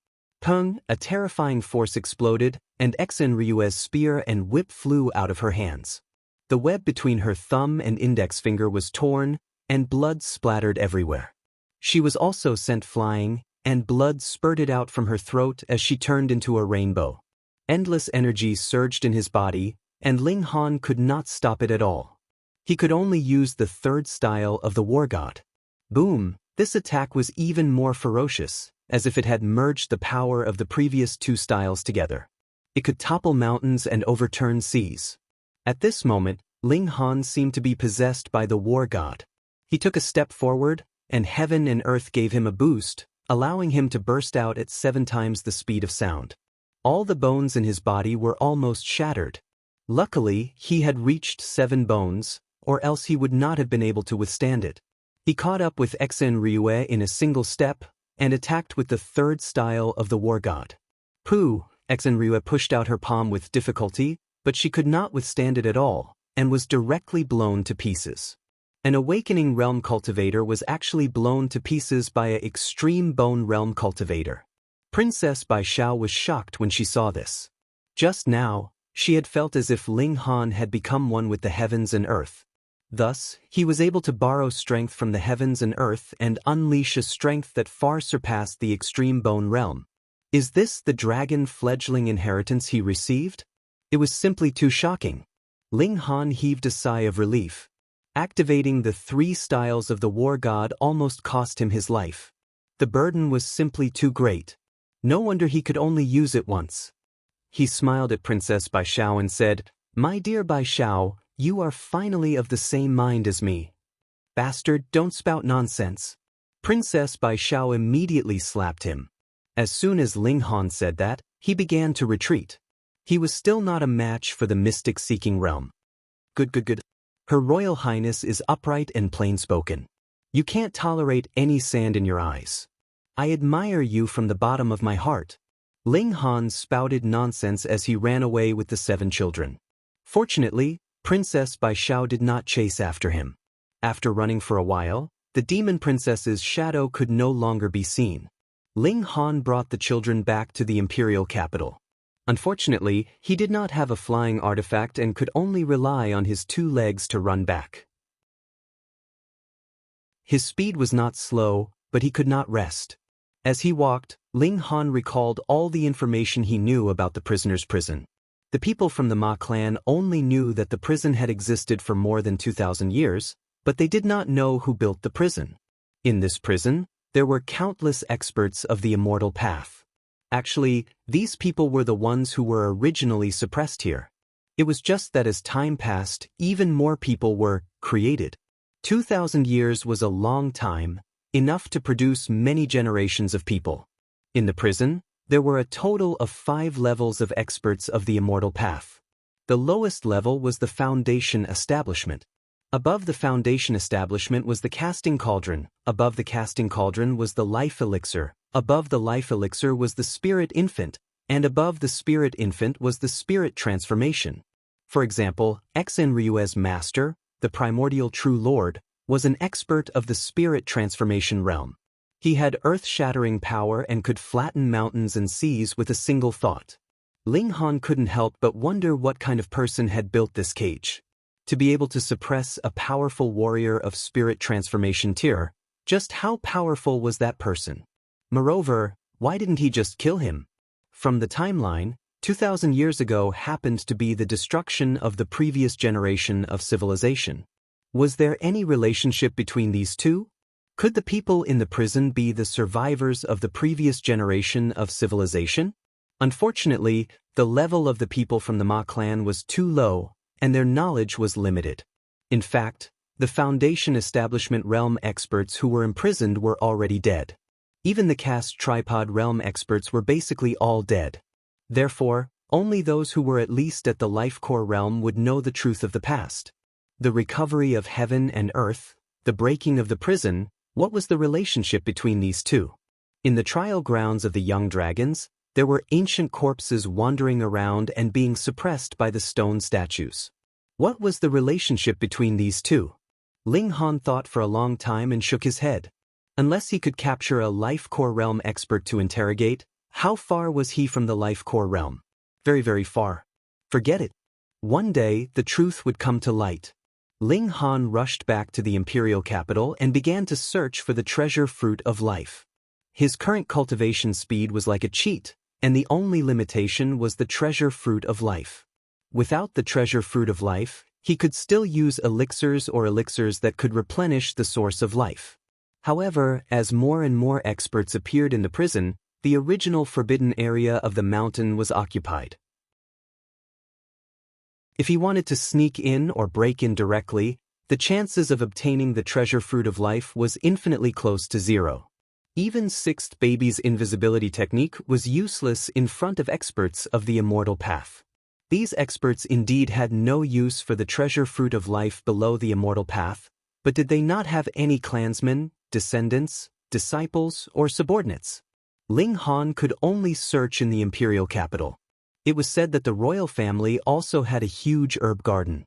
Pung, a terrifying force exploded, and Xenryue's spear and whip flew out of her hands. The web between her thumb and index finger was torn, and blood splattered everywhere. She was also sent flying, and blood spurted out from her throat as she turned into a rainbow. Endless energy surged in his body, and Ling Han could not stop it at all. He could only use the third style of the war god. Boom! This attack was even more ferocious, as if it had merged the power of the previous two styles together. It could topple mountains and overturn seas. At this moment, Ling Han seemed to be possessed by the war god. He took a step forward, and heaven and earth gave him a boost, allowing him to burst out at 7 times the speed of sound. All the bones in his body were almost shattered. Luckily, he had reached 7 bones, or else he would not have been able to withstand it. He caught up with Xenryue in a single step, and attacked with the third style of the war god. Pooh! Xenryue pushed out her palm with difficulty, but she could not withstand it at all, and was directly blown to pieces. An awakening realm cultivator was actually blown to pieces by an extreme bone realm cultivator. Princess Bai Xiao was shocked when she saw this. Just now, she had felt as if Ling Han had become one with the heavens and earth. Thus, he was able to borrow strength from the heavens and earth and unleash a strength that far surpassed the extreme bone realm. Is this the dragon fledgling inheritance he received? It was simply too shocking. Ling Han heaved a sigh of relief. Activating the 3 styles of the war god almost cost him his life. The burden was simply too great. No wonder he could only use it once. He smiled at Princess Bai Xiao and said, "My dear Bai Xiao, you are finally of the same mind as me." "Bastard, don't spout nonsense." Princess Bai Xiao immediately slapped him. As soon as Ling Han said that, he began to retreat. He was still not a match for the mystic-seeking realm. Good. Her Royal Highness is upright and plain-spoken. You can't tolerate any sand in your eyes. I admire you from the bottom of my heart. Ling Han spouted nonsense as he ran away with the 7 children. Fortunately, Princess Bai Xiao did not chase after him. After running for a while, the demon princess's shadow could no longer be seen. Ling Han brought the children back to the imperial capital. Unfortunately, he did not have a flying artifact and could only rely on his 2 legs to run back. His speed was not slow, but he could not rest. As he walked, Ling Han recalled all the information he knew about the prisoner's prison. The people from the Ma clan only knew that the prison had existed for more than 2,000 years, but they did not know who built the prison. In this prison, there were countless experts of the immortal path. Actually, these people were the ones who were originally suppressed here. It was just that as time passed, even more people were created. 2,000 years was a long time, enough to produce many generations of people. In the prison, there were a total of 5 levels of experts of the immortal path. The lowest level was the foundation establishment. Above the foundation establishment was the casting cauldron, above the casting cauldron was the life elixir, above the life elixir was the spirit infant, and above the spirit infant was the spirit transformation. For example, Xenryue's master, the primordial true lord, was an expert of the spirit transformation realm. He had earth-shattering power and could flatten mountains and seas with a single thought. Ling Han couldn't help but wonder what kind of person had built this cage. To be able to suppress a powerful warrior of spirit transformation tier, just how powerful was that person? Moreover, why didn't he just kill him? From the timeline, 2,000 years ago happened to be the destruction of the previous generation of civilization. Was there any relationship between these two? Could the people in the prison be the survivors of the previous generation of civilization? Unfortunately, the level of the people from the Ma clan was too low, and their knowledge was limited. In fact, the foundation establishment realm experts who were imprisoned were already dead. Even the cast tripod realm experts were basically all dead. Therefore, only those who were at least at the life core realm would know the truth of the past. The recovery of heaven and earth, the breaking of the prison, what was the relationship between these two? In the trial grounds of the young dragons, there were ancient corpses wandering around and being suppressed by the stone statues. What was the relationship between these two? Ling Han thought for a long time and shook his head. Unless he could capture a life core realm expert to interrogate, How far was he from the life core realm? Very, very far. Forget it. One day, the truth would come to light. Ling Han rushed back to the imperial capital and began to search for the treasure fruit of life. His current cultivation speed was like a cheat, and the only limitation was the treasure fruit of life. Without the treasure fruit of life, he could still use elixirs or elixirs that could replenish the source of life. However, as more and more experts appeared in the prison, the original forbidden area of the mountain was occupied. If he wanted to sneak in or break in directly, the chances of obtaining the treasure fruit of life was infinitely close to zero. Even Sixth Baby's invisibility technique was useless in front of experts of the immortal path. These experts indeed had no use for the treasure fruit of life below the immortal path, but did they not have any clansmen, descendants, disciples, or subordinates? Ling Han could only search in the imperial capital. It was said that the royal family also had a huge herb garden.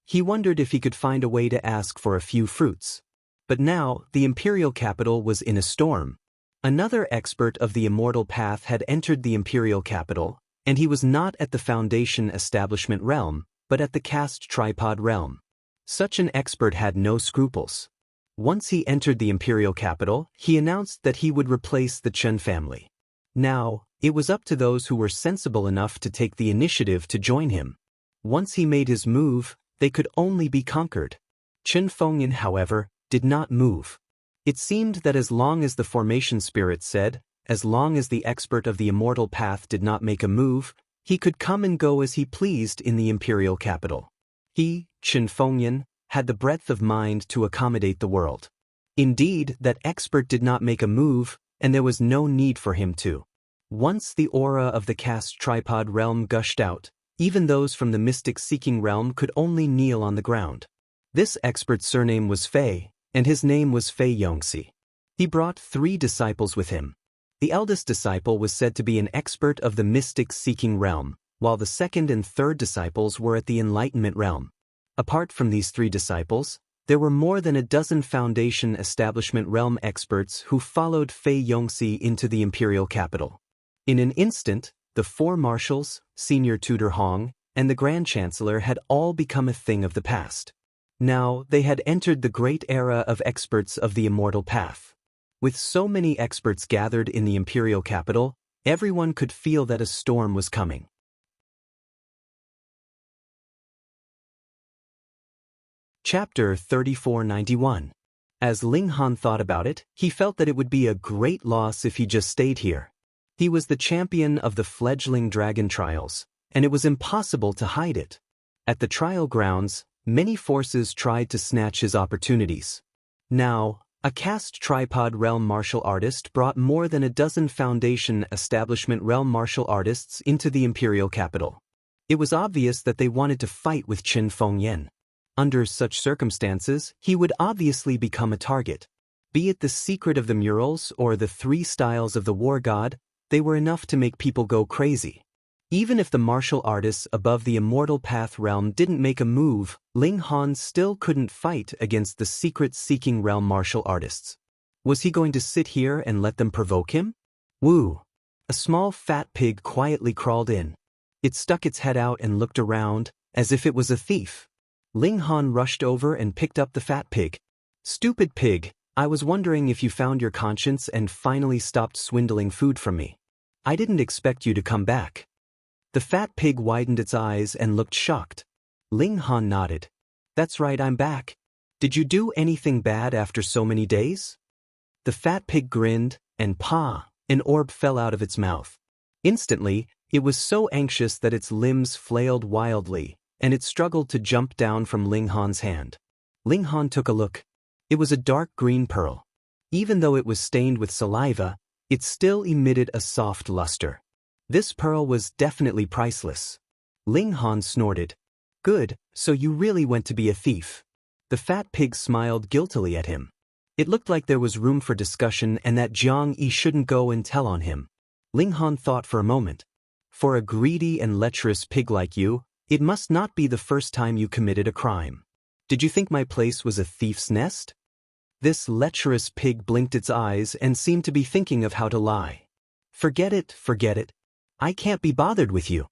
He wondered if he could find a way to ask for a few fruits. But now, the imperial capital was in a storm. Another expert of the immortal path had entered the imperial capital, and he was not at the Foundation Establishment realm, but at the Caste Tripod realm. Such an expert had no scruples. Once he entered the imperial capital, he announced that he would replace the Chen family. Now, it was up to those who were sensible enough to take the initiative to join him. Once he made his move, they could only be conquered. Chen Fengyan, however, did not move. It seemed that as long as the formation spirit said, as long as the expert of the immortal path did not make a move, he could come and go as he pleased in the imperial capital. He, Chen Fengyan, had the breadth of mind to accommodate the world. Indeed, that expert did not make a move, and there was no need for him to. Once the aura of the Caste Tripod realm gushed out, even those from the mystic-seeking realm could only kneel on the ground. This expert's surname was Fei, and his name was Fei Yongxi. He brought 3 disciples with him. The eldest disciple was said to be an expert of the mystic-seeking realm, while the second and third disciples were at the enlightenment realm. Apart from these 3 disciples, there were more than a dozen Foundation Establishment realm experts who followed Fei Yongxi into the imperial capital. In an instant, the 4 marshals, Senior Tutor Hong, and the Grand Chancellor had all become a thing of the past. Now, they had entered the great era of experts of the immortal path. With so many experts gathered in the imperial capital, everyone could feel that a storm was coming. Chapter 3491. As Ling Han thought about it, he felt that it would be a great loss if he just stayed here. He was the champion of the fledgling dragon trials, and it was impossible to hide it. At the trial grounds, many forces tried to snatch his opportunities. Now, a Caste Tripod realm martial artist brought more than a dozen Foundation Establishment realm martial artists into the imperial capital. It was obvious that they wanted to fight with Chen Fengyan. Under such circumstances, he would obviously become a target. Be it the secret of the murals or the 3 styles of the war god, they were enough to make people go crazy. Even if the martial artists above the immortal path realm didn't make a move, Ling Han still couldn't fight against the secret-seeking realm martial artists. Was he going to sit here and let them provoke him? Woo! A small fat pig quietly crawled in. It stuck its head out and looked around, as if it was a thief. Ling Han rushed over and picked up the fat pig. Stupid pig, I was wondering if you found your conscience and finally stopped swindling food from me. I didn't expect you to come back. The fat pig widened its eyes and looked shocked. Ling Han nodded. That's right, I'm back. Did you do anything bad after so many days? The fat pig grinned, and an orb fell out of its mouth. Instantly, it was so anxious that its limbs flailed wildly, and it struggled to jump down from Ling Han's hand. Ling Han took a look. It was a dark green pearl. Even though it was stained with saliva, it still emitted a soft luster. This pearl was definitely priceless. Ling Han snorted. Good, so you really went to be a thief. The fat pig smiled guiltily at him. It looked like there was room for discussion and that Jiang Yi shouldn't go and tell on him. Ling Han thought for a moment. For a greedy and lecherous pig like you, it must not be the first time you committed a crime. Did you think my place was a thief's nest? This lecherous pig blinked its eyes and seemed to be thinking of how to lie. Forget it, forget it. I can't be bothered with you.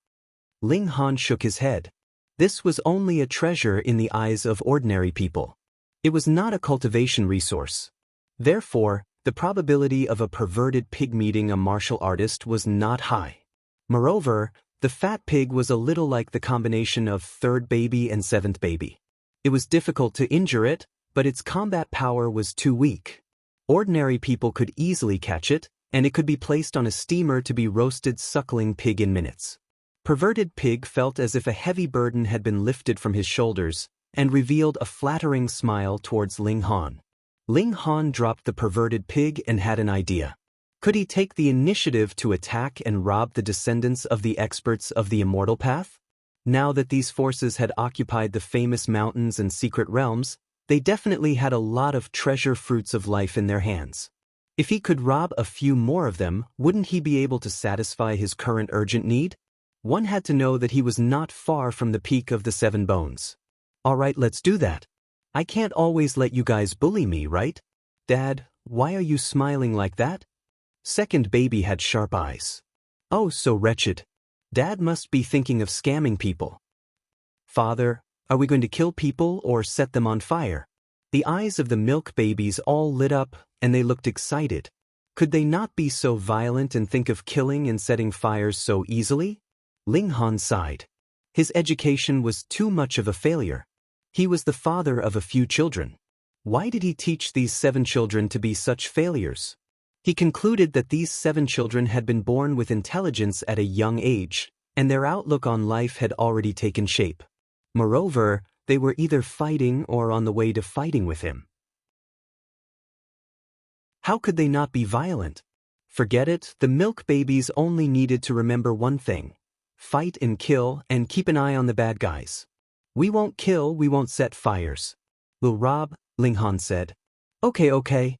Ling Han shook his head. This was only a treasure in the eyes of ordinary people. It was not a cultivation resource. Therefore, the probability of a perverted pig meeting a martial artist was not high. Moreover, the fat pig was a little like the combination of third baby and seventh baby. It was difficult to injure it, but its combat power was too weak. Ordinary people could easily catch it, and it could be placed on a steamer to be roasted suckling pig in minutes. Perverted pig felt as if a heavy burden had been lifted from his shoulders, and revealed a flattering smile towards Ling Han. Ling Han dropped the perverted pig and had an idea. Could he take the initiative to attack and rob the descendants of the experts of the immortal path? Now that these forces had occupied the famous mountains and secret realms, they definitely had a lot of treasure fruits of life in their hands. If he could rob a few more of them, wouldn't he be able to satisfy his current urgent need? One had to know that he was not far from the peak of the 7 bones. Alright, let's do that. I can't always let you guys bully me, right? Dad, why are you smiling like that? Second baby had sharp eyes. Oh, so wretched. Dad must be thinking of scamming people. Father, are we going to kill people or set them on fire? The eyes of the milk babies all lit up, and they looked excited. Could they not be so violent and think of killing and setting fires so easily? Ling Han sighed. His education was too much of a failure. He was the father of a few children. Why did he teach these 7 children to be such failures? He concluded that these 7 children had been born with intelligence at a young age, and their outlook on life had already taken shape. Moreover, they were either fighting or on the way to fighting with him. How could they not be violent? Forget it, the milk babies only needed to remember one thing: fight and kill and keep an eye on the bad guys. We won't kill, we won't set fires. We'll rob, Ling Han said. Okay.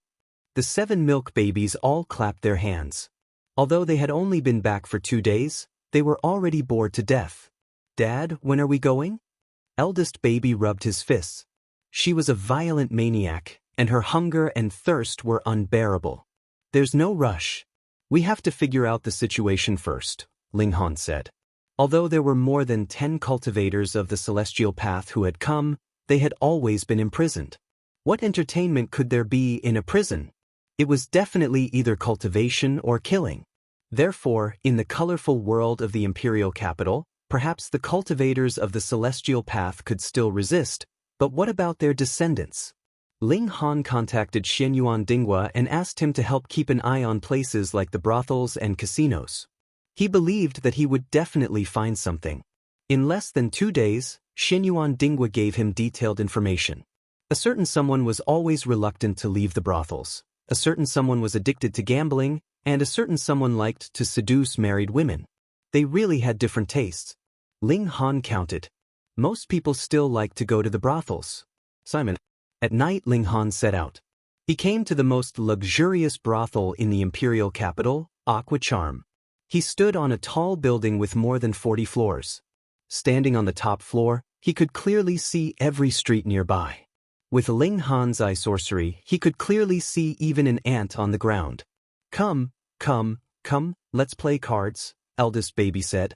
The 7 milk babies all clapped their hands. Although they had only been back for 2 days, they were already bored to death. Dad, when are we going? Eldest baby rubbed his fists. She was a violent maniac, and her hunger and thirst were unbearable. There's no rush. We have to figure out the situation first, Ling Han said. Although there were more than 10 cultivators of the celestial path who had come, they had always been imprisoned. What entertainment could there be in a prison? It was definitely either cultivation or killing. Therefore, in the colorful world of the imperial capital, perhaps the cultivators of the celestial path could still resist, but what about their descendants? Ling Han contacted Xianyuan Dinghua and asked him to help keep an eye on places like the brothels and casinos. He believed that he would definitely find something. In less than 2 days, Xianyuan Dinghua gave him detailed information. A certain someone was always reluctant to leave the brothels. A certain someone was addicted to gambling, and a certain someone liked to seduce married women. They really had different tastes. Ling Han counted. Most people still like to go to the brothels. Simon. At night, Ling Han set out. He came to the most luxurious brothel in the imperial capital, Aqua Charm. He stood on a tall building with more than 40 floors. Standing on the top floor, he could clearly see every street nearby. With Ling Han's eye sorcery, he could clearly see even an ant on the ground. Come, let's play cards, eldest baby said.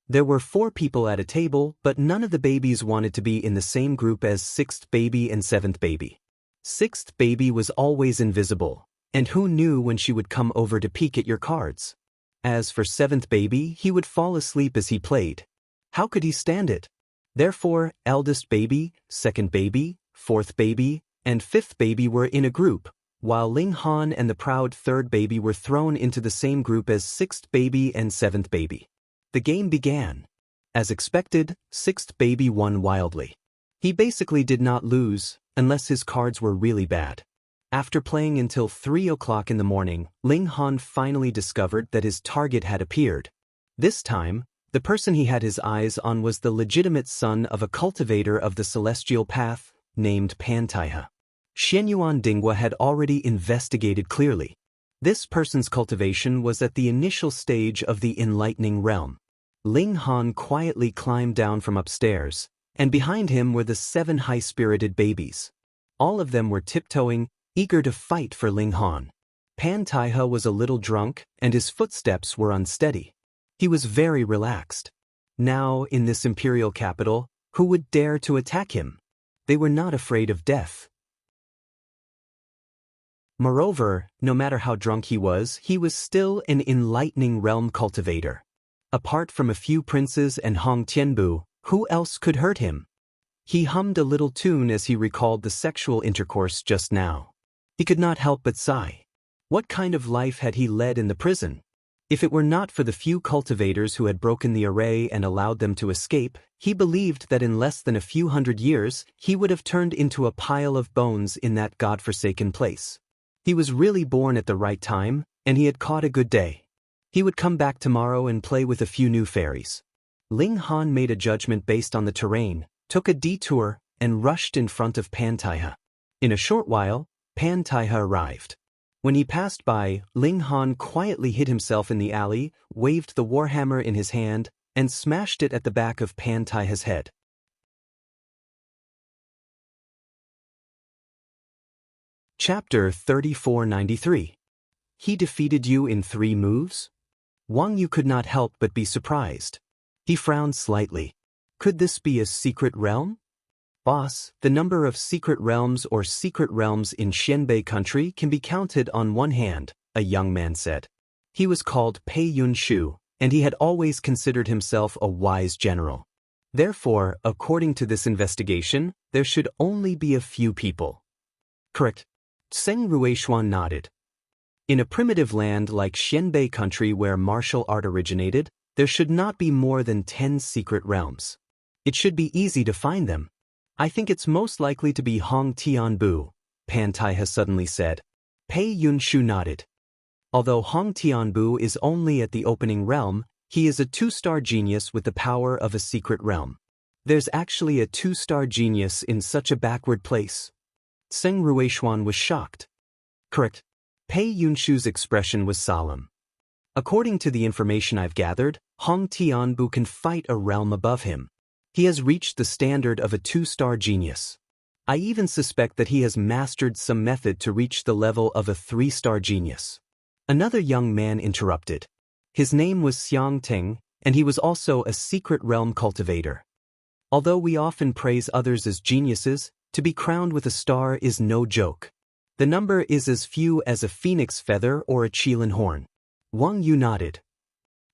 There were 4 people at a table, but none of the babies wanted to be in the same group as 6th baby and 7th baby. 6th baby was always invisible, and who knew when she would come over to peek at your cards? As for 7th baby, he would fall asleep as he played. How could he stand it? Therefore, eldest baby, 2nd baby, 4th baby, and 5th baby were in a group, while Ling Han and the proud 3rd baby were thrown into the same group as 6th baby and 7th baby. The game began. As expected, 6th baby won wildly. He basically did not lose, unless his cards were really bad. After playing until 3 o'clock in the morning, Ling Han finally discovered that his target had appeared. This time, the person he had his eyes on was the legitimate son of a cultivator of the celestial path, named Pantaiha. Xianyuan Dinghua had already investigated clearly. This person's cultivation was at the initial stage of the enlightening realm. Ling Han quietly climbed down from upstairs, and behind him were the 7 high-spirited babies. All of them were tiptoeing, eager to fight for Ling Han. Pan Taihe was a little drunk, and his footsteps were unsteady. He was very relaxed. Now, in this imperial capital, who would dare to attack him? They were not afraid of death. Moreover, no matter how drunk he was still an enlightening realm cultivator. Apart from a few princes and Hong Tianbu, who else could hurt him? He hummed a little tune as he recalled the sexual intercourse just now. He could not help but sigh. What kind of life had he led in the prison? If it were not for the few cultivators who had broken the array and allowed them to escape, he believed that in less than a few hundred years, he would have turned into a pile of bones in that godforsaken place. He was really born at the right time, and he had caught a good day. He would come back tomorrow and play with a few new fairies. Ling Han made a judgment based on the terrain, took a detour, and rushed in front of Pan Taihe. In a short while, Pan Taihe arrived. When he passed by, Ling Han quietly hid himself in the alley, waved the warhammer in his hand, and smashed it at the back of Pan Taihe's head. Chapter 3493. He defeated you in 3 moves? Wang Yu could not help but be surprised. He frowned slightly. Could this be a secret realm? Boss, the number of secret realms or secret realms in Xianbei country can be counted on one hand, a young man said. He was called Pei Yunshu, and he had always considered himself a wise general. Therefore, according to this investigation, there should only be a few people. Correct. Zheng Ruishuan nodded. In a primitive land like Xianbei country where martial art originated, there should not be more than 10 secret realms. It should be easy to find them. I think it's most likely to be Hong Tianbu, Pan Taihe suddenly said. Pei Yunshu nodded. Although Hong Tianbu is only at the opening realm, he is a 2-star genius with the power of a secret realm. There's actually a 2-star genius in such a backward place. Zheng Ruishuan was shocked. Correct. Pei Yunshu's expression was solemn. According to the information I've gathered, Hong Tianbu can fight a realm above him. He has reached the standard of a 2-star genius. I even suspect that he has mastered some method to reach the level of a 3-star genius. Another young man interrupted. His name was Xiang Ting, and he was also a secret realm cultivator. Although we often praise others as geniuses, to be crowned with a star is no joke. The number is as few as a phoenix feather or a qilin horn. Wang Yu nodded.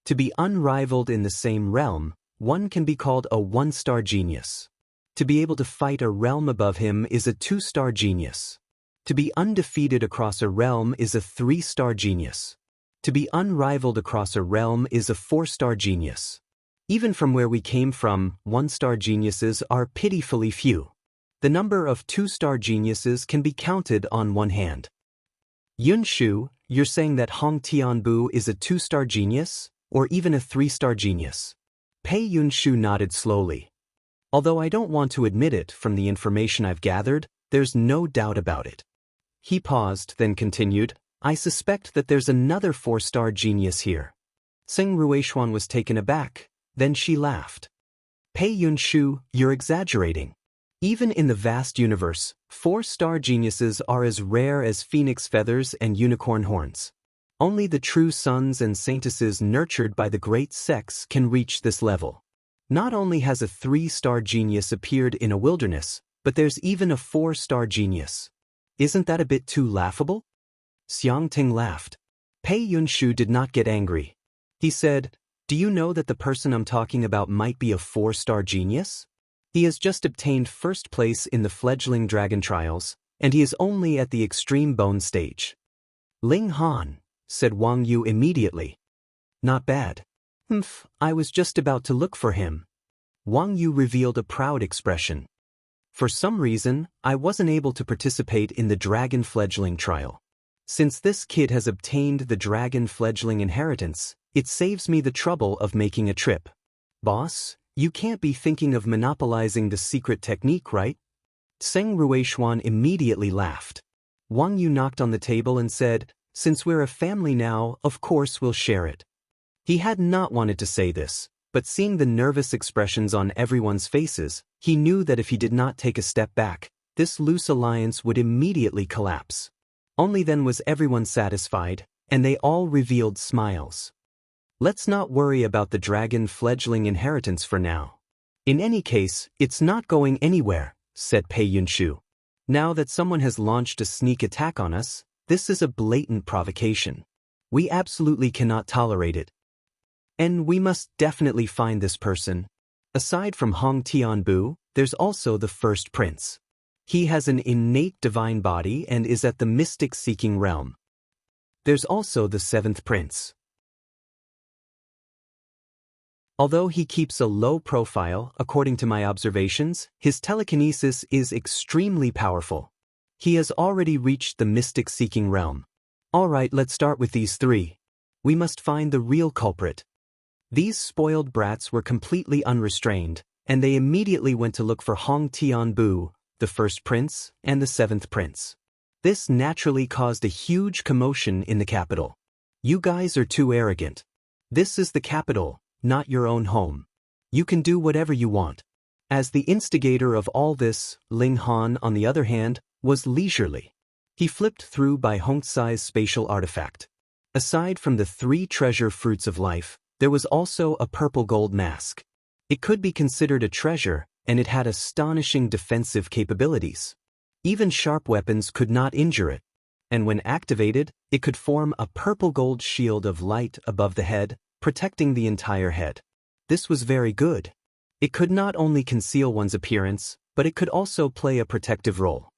To be unrivaled in the same realm, one can be called a 1-star genius. To be able to fight a realm above him is a 2-star genius. To be undefeated across a realm is a 3-star genius. To be unrivaled across a realm is a 4-star genius. Even from where we came from, 1-star geniuses are pitifully few. The number of 2-star geniuses can be counted on one hand. Yunshu, you're saying that Hong Tianbu is a 2-star genius, or even a 3-star genius? Pei Yunshu nodded slowly. Although I don't want to admit it from the information I've gathered, there's no doubt about it. He paused, then continued, I suspect that there's another 4-star genius here. Zheng Ruishuan was taken aback, then she laughed. Pei Yunshu, you're exaggerating. Even in the vast universe, 4-star geniuses are as rare as phoenix feathers and unicorn horns. Only the true sons and saintesses nurtured by the great sex can reach this level. Not only has a 3-star genius appeared in a wilderness, but there's even a 4-star genius. Isn't that a bit too laughable? Xiang Ting laughed. Pei Yunshu did not get angry. He said, do you know that the person I'm talking about might be a 4-star genius? He has just obtained 1st place in the fledgling dragon trials, and he is only at the extreme bone stage. Ling Han, said Wang Yu immediately. Not bad. I was just about to look for him. Wang Yu revealed a proud expression. For some reason, I wasn't able to participate in the dragon fledgling trial. Since this kid has obtained the dragon fledgling inheritance, it saves me the trouble of making a trip. Boss, you can't be thinking of monopolizing the secret technique, right? Zheng Ruishuan immediately laughed. Wang Yu knocked on the table and said, since we're a family now, of course we'll share it. He had not wanted to say this, but seeing the nervous expressions on everyone's faces, he knew that if he did not take a step back, this loose alliance would immediately collapse. Only then was everyone satisfied, and they all revealed smiles. Let's not worry about the dragon fledgling inheritance for now. In any case, it's not going anywhere, said Pei Yunshu. Now that someone has launched a sneak attack on us, this is a blatant provocation. We absolutely cannot tolerate it. And we must definitely find this person. Aside from Hong Tianbu, there's also the first prince. He has an innate divine body and is at the mystic-seeking realm. There's also the seventh prince. Although he keeps a low profile, according to my observations, his telekinesis is extremely powerful. He has already reached the mystic-seeking realm. Alright, let's start with these three. We must find the real culprit. These spoiled brats were completely unrestrained, and they immediately went to look for Hong Tianbu, the first prince, and the seventh prince. This naturally caused a huge commotion in the capital. You guys are too arrogant. This is the capital, not your own home. You can do whatever you want. As the instigator of all this, Ling Han, on the other hand, was leisurely. He flipped through Bai Hongzai's spatial artifact. Aside from the 3 treasure fruits of life, there was also a purple gold mask. It could be considered a treasure, and it had astonishing defensive capabilities. Even sharp weapons could not injure it. And when activated, it could form a purple gold shield of light above the head, protecting the entire head. This was very good. It could not only conceal one's appearance, but it could also play a protective role.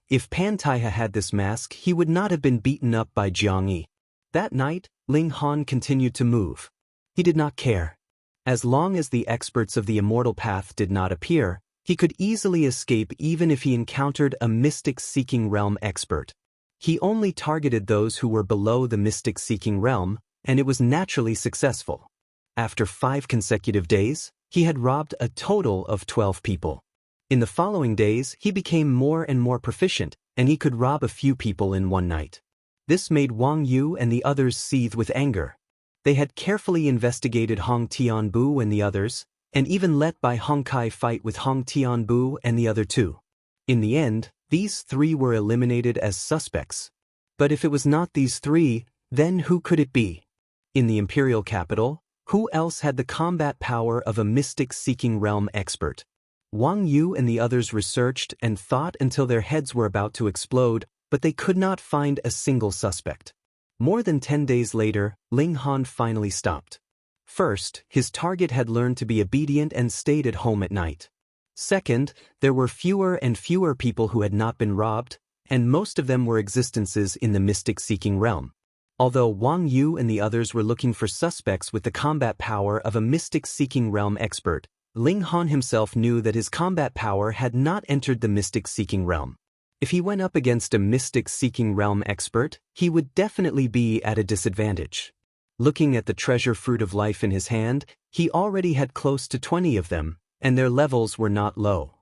If Pan Taiha had this mask, he would not have been beaten up by Jiang Yi. That night, Ling Han continued to move. He did not care. As long as the experts of the immortal path did not appear, he could easily escape even if he encountered a mystic-seeking realm expert. He only targeted those who were below the mystic-seeking realm, and it was naturally successful. After 5 consecutive days, he had robbed a total of 12 people. In the following days, he became more and more proficient, and he could rob a few people in one night. This made Wang Yu and the others seethe with anger. They had carefully investigated Hong Tianbu and the others, and even let Bai Hongkai fight with Hong Tianbu and the other 2. In the end, these 3 were eliminated as suspects. But if it was not these 3, then who could it be? In the imperial capital, who else had the combat power of a mystic-seeking realm expert? Wang Yu and the others researched and thought until their heads were about to explode, but they could not find a single suspect. More than 10 days later, Ling Han finally stopped. First, his target had learned to be obedient and stayed at home at night. Second, there were fewer and fewer people who had not been robbed, and most of them were existences in the mystic-seeking realm. Although Wang Yu and the others were looking for suspects with the combat power of a mystic-seeking realm expert, Ling Han himself knew that his combat power had not entered the mystic-seeking realm. If he went up against a mystic-seeking realm expert, he would definitely be at a disadvantage. Looking at the treasure fruit of life in his hand, he already had close to 20 of them, and their levels were not low.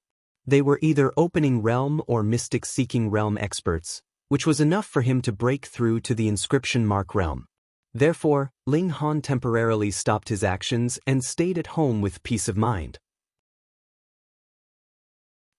They were either opening realm or mystic-seeking realm experts, which was enough for him to break through to the inscription mark realm. Therefore, Ling Han temporarily stopped his actions and stayed at home with peace of mind.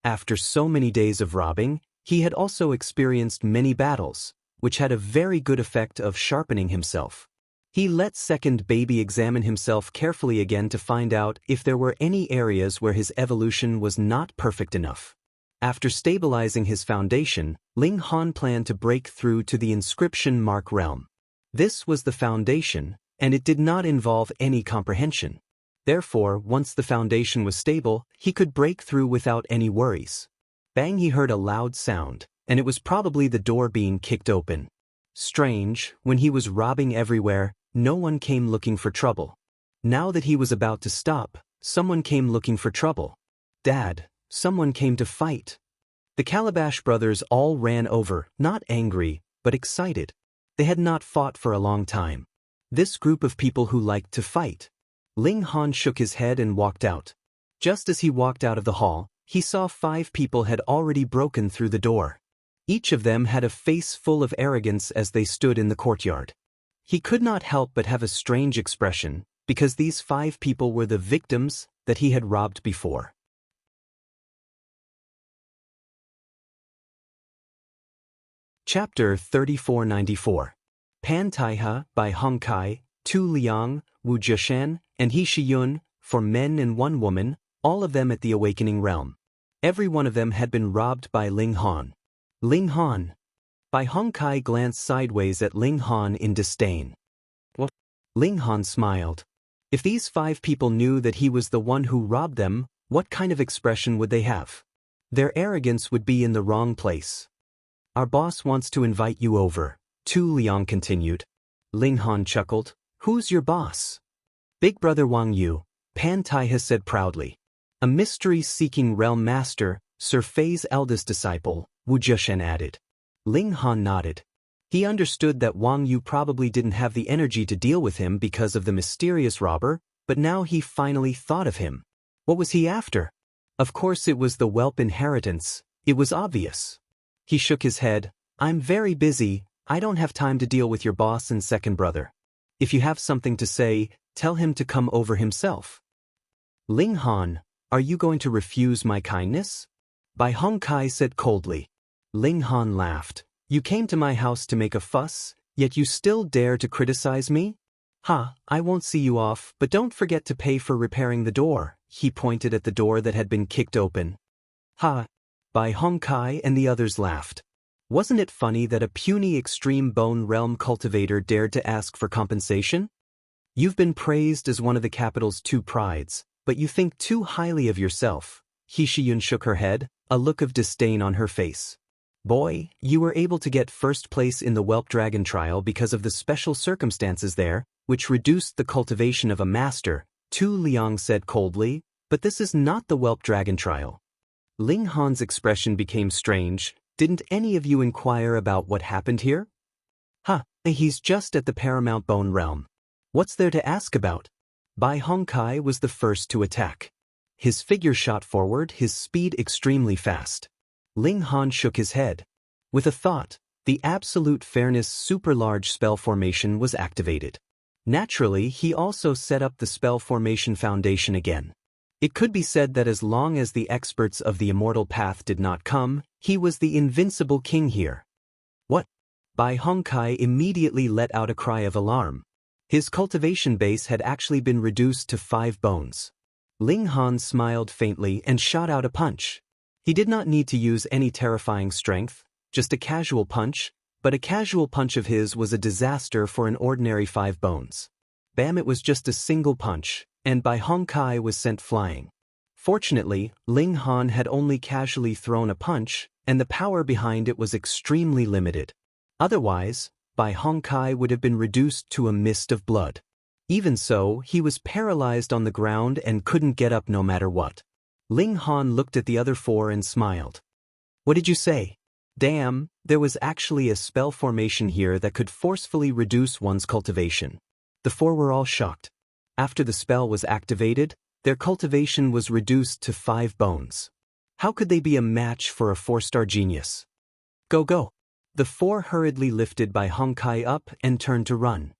After so many days of robbing, he had also experienced many battles, which had a very good effect of sharpening himself. He let second baby examine himself carefully again to find out if there were any areas where his evolution was not perfect enough. After stabilizing his foundation, Ling Han planned to break through to the inscription mark realm. This was the foundation, and it did not involve any comprehension. Therefore, once the foundation was stable, he could break through without any worries. Bang! He heard a loud sound, and it was probably the door being kicked open. Strange, when he was robbing everywhere, no one came looking for trouble. Now that he was about to stop, someone came looking for trouble. Dad, someone came to fight. The Calabash brothers all ran over, not angry, but excited. They had not fought for a long time. This group of people who liked to fight. Ling Han shook his head and walked out. Just as he walked out of the hall, he saw 5 people had already broken through the door. Each of them had a face full of arrogance as they stood in the courtyard. He could not help but have a strange expression, because these 5 people were the victims that he had robbed before. Chapter 3494. Pan Taihe by Hong Kai, Tu Liang, Wu Jiashan, and He Shiyun, for men and one woman, all of them at the awakening realm. Every one of them had been robbed by Ling Han. Ling Han. By Hong Kai glanced sideways at Ling Han in disdain. What? Ling Han smiled. If these 5 people knew that he was the one who robbed them, what kind of expression would they have? Their arrogance would be in the wrong place. Our boss wants to invite you over, Tu Liang continued. Ling Han chuckled. Who's your boss? Big brother Wang Yu, Pan Taihe said proudly. A mystery-seeking realm master, Sir Fei's eldest disciple, Wu Jiashan added. Ling Han nodded. He understood that Wang Yu probably didn't have the energy to deal with him because of the mysterious robber, but now he finally thought of him. What was he after? Of course it was the whelp inheritance, it was obvious. He shook his head. I'm very busy, I don't have time to deal with your boss and second brother. If you have something to say, tell him to come over himself. Ling Han, are you going to refuse my kindness? Bai Hong Kai said coldly. Ling Han laughed. You came to my house to make a fuss, yet you still dare to criticize me? Ha, I won't see you off, but don't forget to pay for repairing the door. He pointed at the door that had been kicked open. Ha. Bai Hong Kai and the others laughed. Wasn't it funny that a puny extreme bone realm cultivator dared to ask for compensation? You've been praised as one of the capital's 2 prides, but you think too highly of yourself. He Shiyun shook her head, a look of disdain on her face. Boy, you were able to get first place in the Whelp Dragon trial because of the special circumstances there, which reduced the cultivation of a master, Tu Liang said coldly, but this is not the Whelp Dragon trial. Ling Han's expression became strange. Didn't any of you inquire about what happened here? He's just at the Paramount Bone Realm. What's there to ask about? Bai Hong Kai was the first to attack. His figure shot forward, his speed extremely fast. Ling Han shook his head. With a thought, the absolute fairness super-large spell formation was activated. Naturally, he also set up the spell formation foundation again. It could be said that as long as the experts of the immortal path did not come, he was the invincible king here. What? Bai Hong Kai immediately let out a cry of alarm. His cultivation base had actually been reduced to 5 bones. Ling Han smiled faintly and shot out a punch. He did not need to use any terrifying strength, just a casual punch, but a casual punch of his was a disaster for an ordinary 5 bones. Bam, it was just a single punch, and Bai Hong Kai was sent flying. Fortunately, Ling Han had only casually thrown a punch, and the power behind it was extremely limited. Otherwise, Bai Hong Kai would have been reduced to a mist of blood. Even so, he was paralyzed on the ground and couldn't get up no matter what. Ling Han looked at the other 4 and smiled. What did you say? Damn, there was actually a spell formation here that could forcefully reduce one's cultivation. The 4 were all shocked. After the spell was activated, their cultivation was reduced to 5 bones. How could they be a match for a 4-star genius? Go. The 4 hurriedly lifted Bai Hong Kai up and turned to run.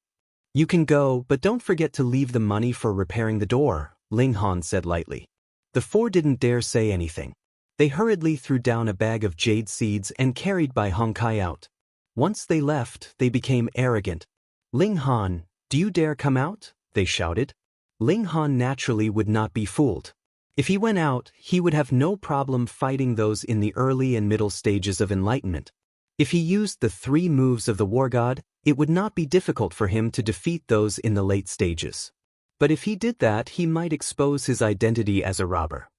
You can go, but don't forget to leave the money for repairing the door, Ling Han said lightly. The 4 didn't dare say anything. They hurriedly threw down a bag of jade seeds and carried Bai Hong Kai out. Once they left, they became arrogant. Ling Han, do you dare come out? They shouted. Ling Han naturally would not be fooled. If he went out, he would have no problem fighting those in the early and middle stages of enlightenment. If he used the 3 moves of the war god, it would not be difficult for him to defeat those in the late stages. But if he did that, he might expose his identity as a robber.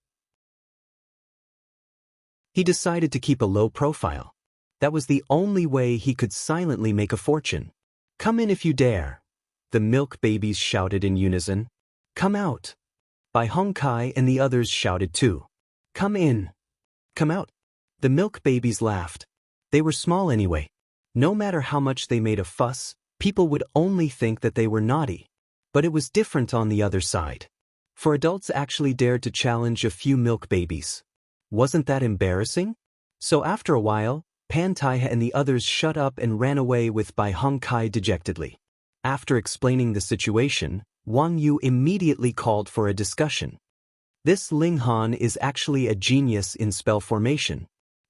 He decided to keep a low profile. That was the only way he could silently make a fortune. Come in if you dare. The milk babies shouted in unison. Come out. Bai Hong Kai and the others shouted too. Come in. Come out. The milk babies laughed. They were small anyway. No matter how much they made a fuss, people would only think that they were naughty. But it was different on the other side. For adults actually dared to challenge a few milk babies. Wasn't that embarrassing? So after a while, Pan Taihe and the others shut up and ran away with Bai Hong Kai dejectedly. After explaining the situation, Wang Yu immediately called for a discussion. This Ling Han is actually a genius in spell formation.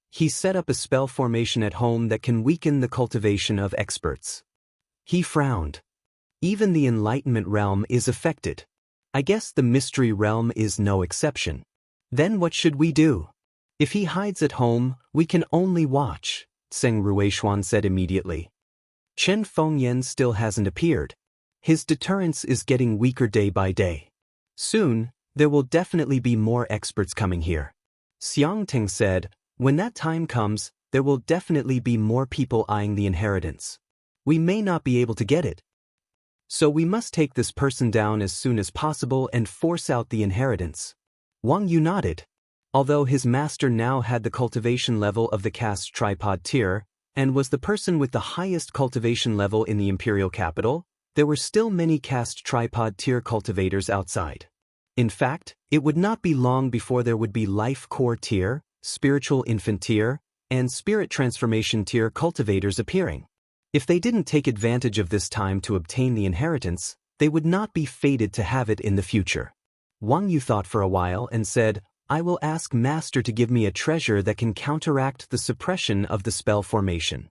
He set up a spell formation at home that can weaken the cultivation of experts. He frowned. Even the Enlightenment realm is affected. I guess the Mystery realm is no exception. Then what should we do? If he hides at home, we can only watch, Zheng Ruishuan said immediately. Chen Fengyan still hasn't appeared. His deterrence is getting weaker day by day. Soon, there will definitely be more experts coming here. Xiang Ting said, when that time comes, there will definitely be more people eyeing the inheritance. We may not be able to get it. So we must take this person down as soon as possible and force out the inheritance. Wang Yu nodded. Although his master now had the cultivation level of the caste tripod tier, and was the person with the highest cultivation level in the imperial capital, there were still many caste tripod tier cultivators outside. In fact, it would not be long before there would be life core tier, spiritual infant tier, and spirit transformation tier cultivators appearing. If they didn't take advantage of this time to obtain the inheritance, they would not be fated to have it in the future. Wang Yu thought for a while and said, I will ask Master to give me a treasure that can counteract the suppression of the spell formation.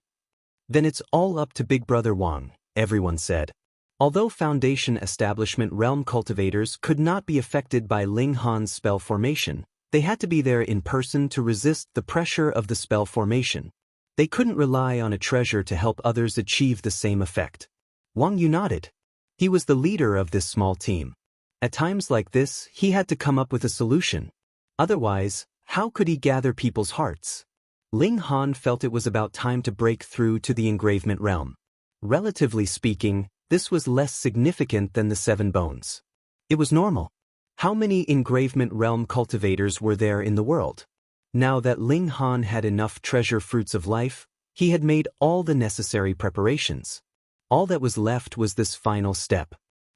Then it's all up to Big Brother Wang, everyone said. Although Foundation Establishment Realm cultivators could not be affected by Ling Han's spell formation, they had to be there in person to resist the pressure of the spell formation. They couldn't rely on a treasure to help others achieve the same effect. Wang Yu nodded. He was the leader of this small team. At times like this, he had to come up with a solution. Otherwise, how could he gather people's hearts? Ling Han felt it was about time to break through to the engravement realm. Relatively speaking, this was less significant than the 7 bones. It was normal. How many engravement realm cultivators were there in the world? Now that Ling Han had enough treasure fruits of life, he had made all the necessary preparations. All that was left was this final step.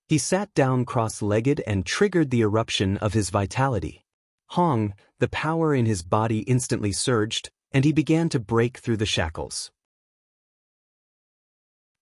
He sat down cross-legged and triggered the eruption of his vitality. Hong, the power in his body instantly surged, and he began to break through the shackles.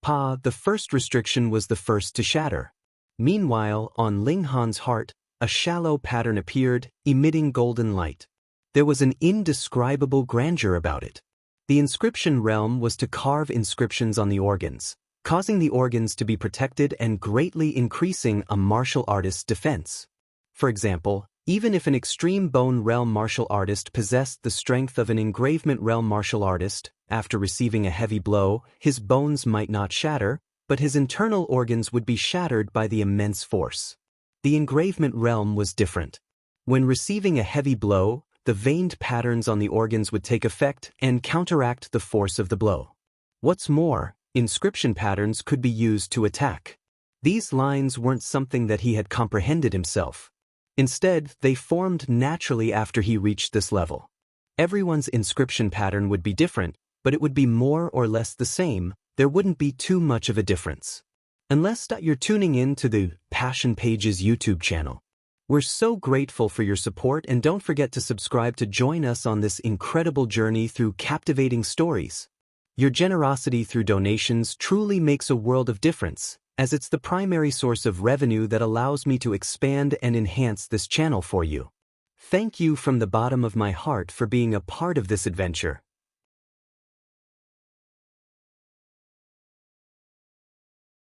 The first restriction was the first to shatter. Meanwhile, on Ling Han's heart, a shallow pattern appeared, emitting golden light. There was an indescribable grandeur about it. The inscription realm was to carve inscriptions on the organs, causing the organs to be protected and greatly increasing a martial artist's defense. For example, even if an extreme bone realm martial artist possessed the strength of an engravement realm martial artist, after receiving a heavy blow, his bones might not shatter, but his internal organs would be shattered by the immense force. The engravement realm was different. When receiving a heavy blow, the veined patterns on the organs would take effect and counteract the force of the blow. What's more, inscription patterns could be used to attack. These lines weren't something that he had comprehended himself. Instead, they formed naturally after he reached this level. Everyone's inscription pattern would be different, but it would be more or less the same. There wouldn't be too much of a difference. Unless you're tuning in to the Passion Pages YouTube channel. We're so grateful for your support, and don't forget to subscribe to join us on this incredible journey through captivating stories. Your generosity through donations truly makes a world of difference, as it's the primary source of revenue that allows me to expand and enhance this channel for you. Thank you from the bottom of my heart for being a part of this adventure.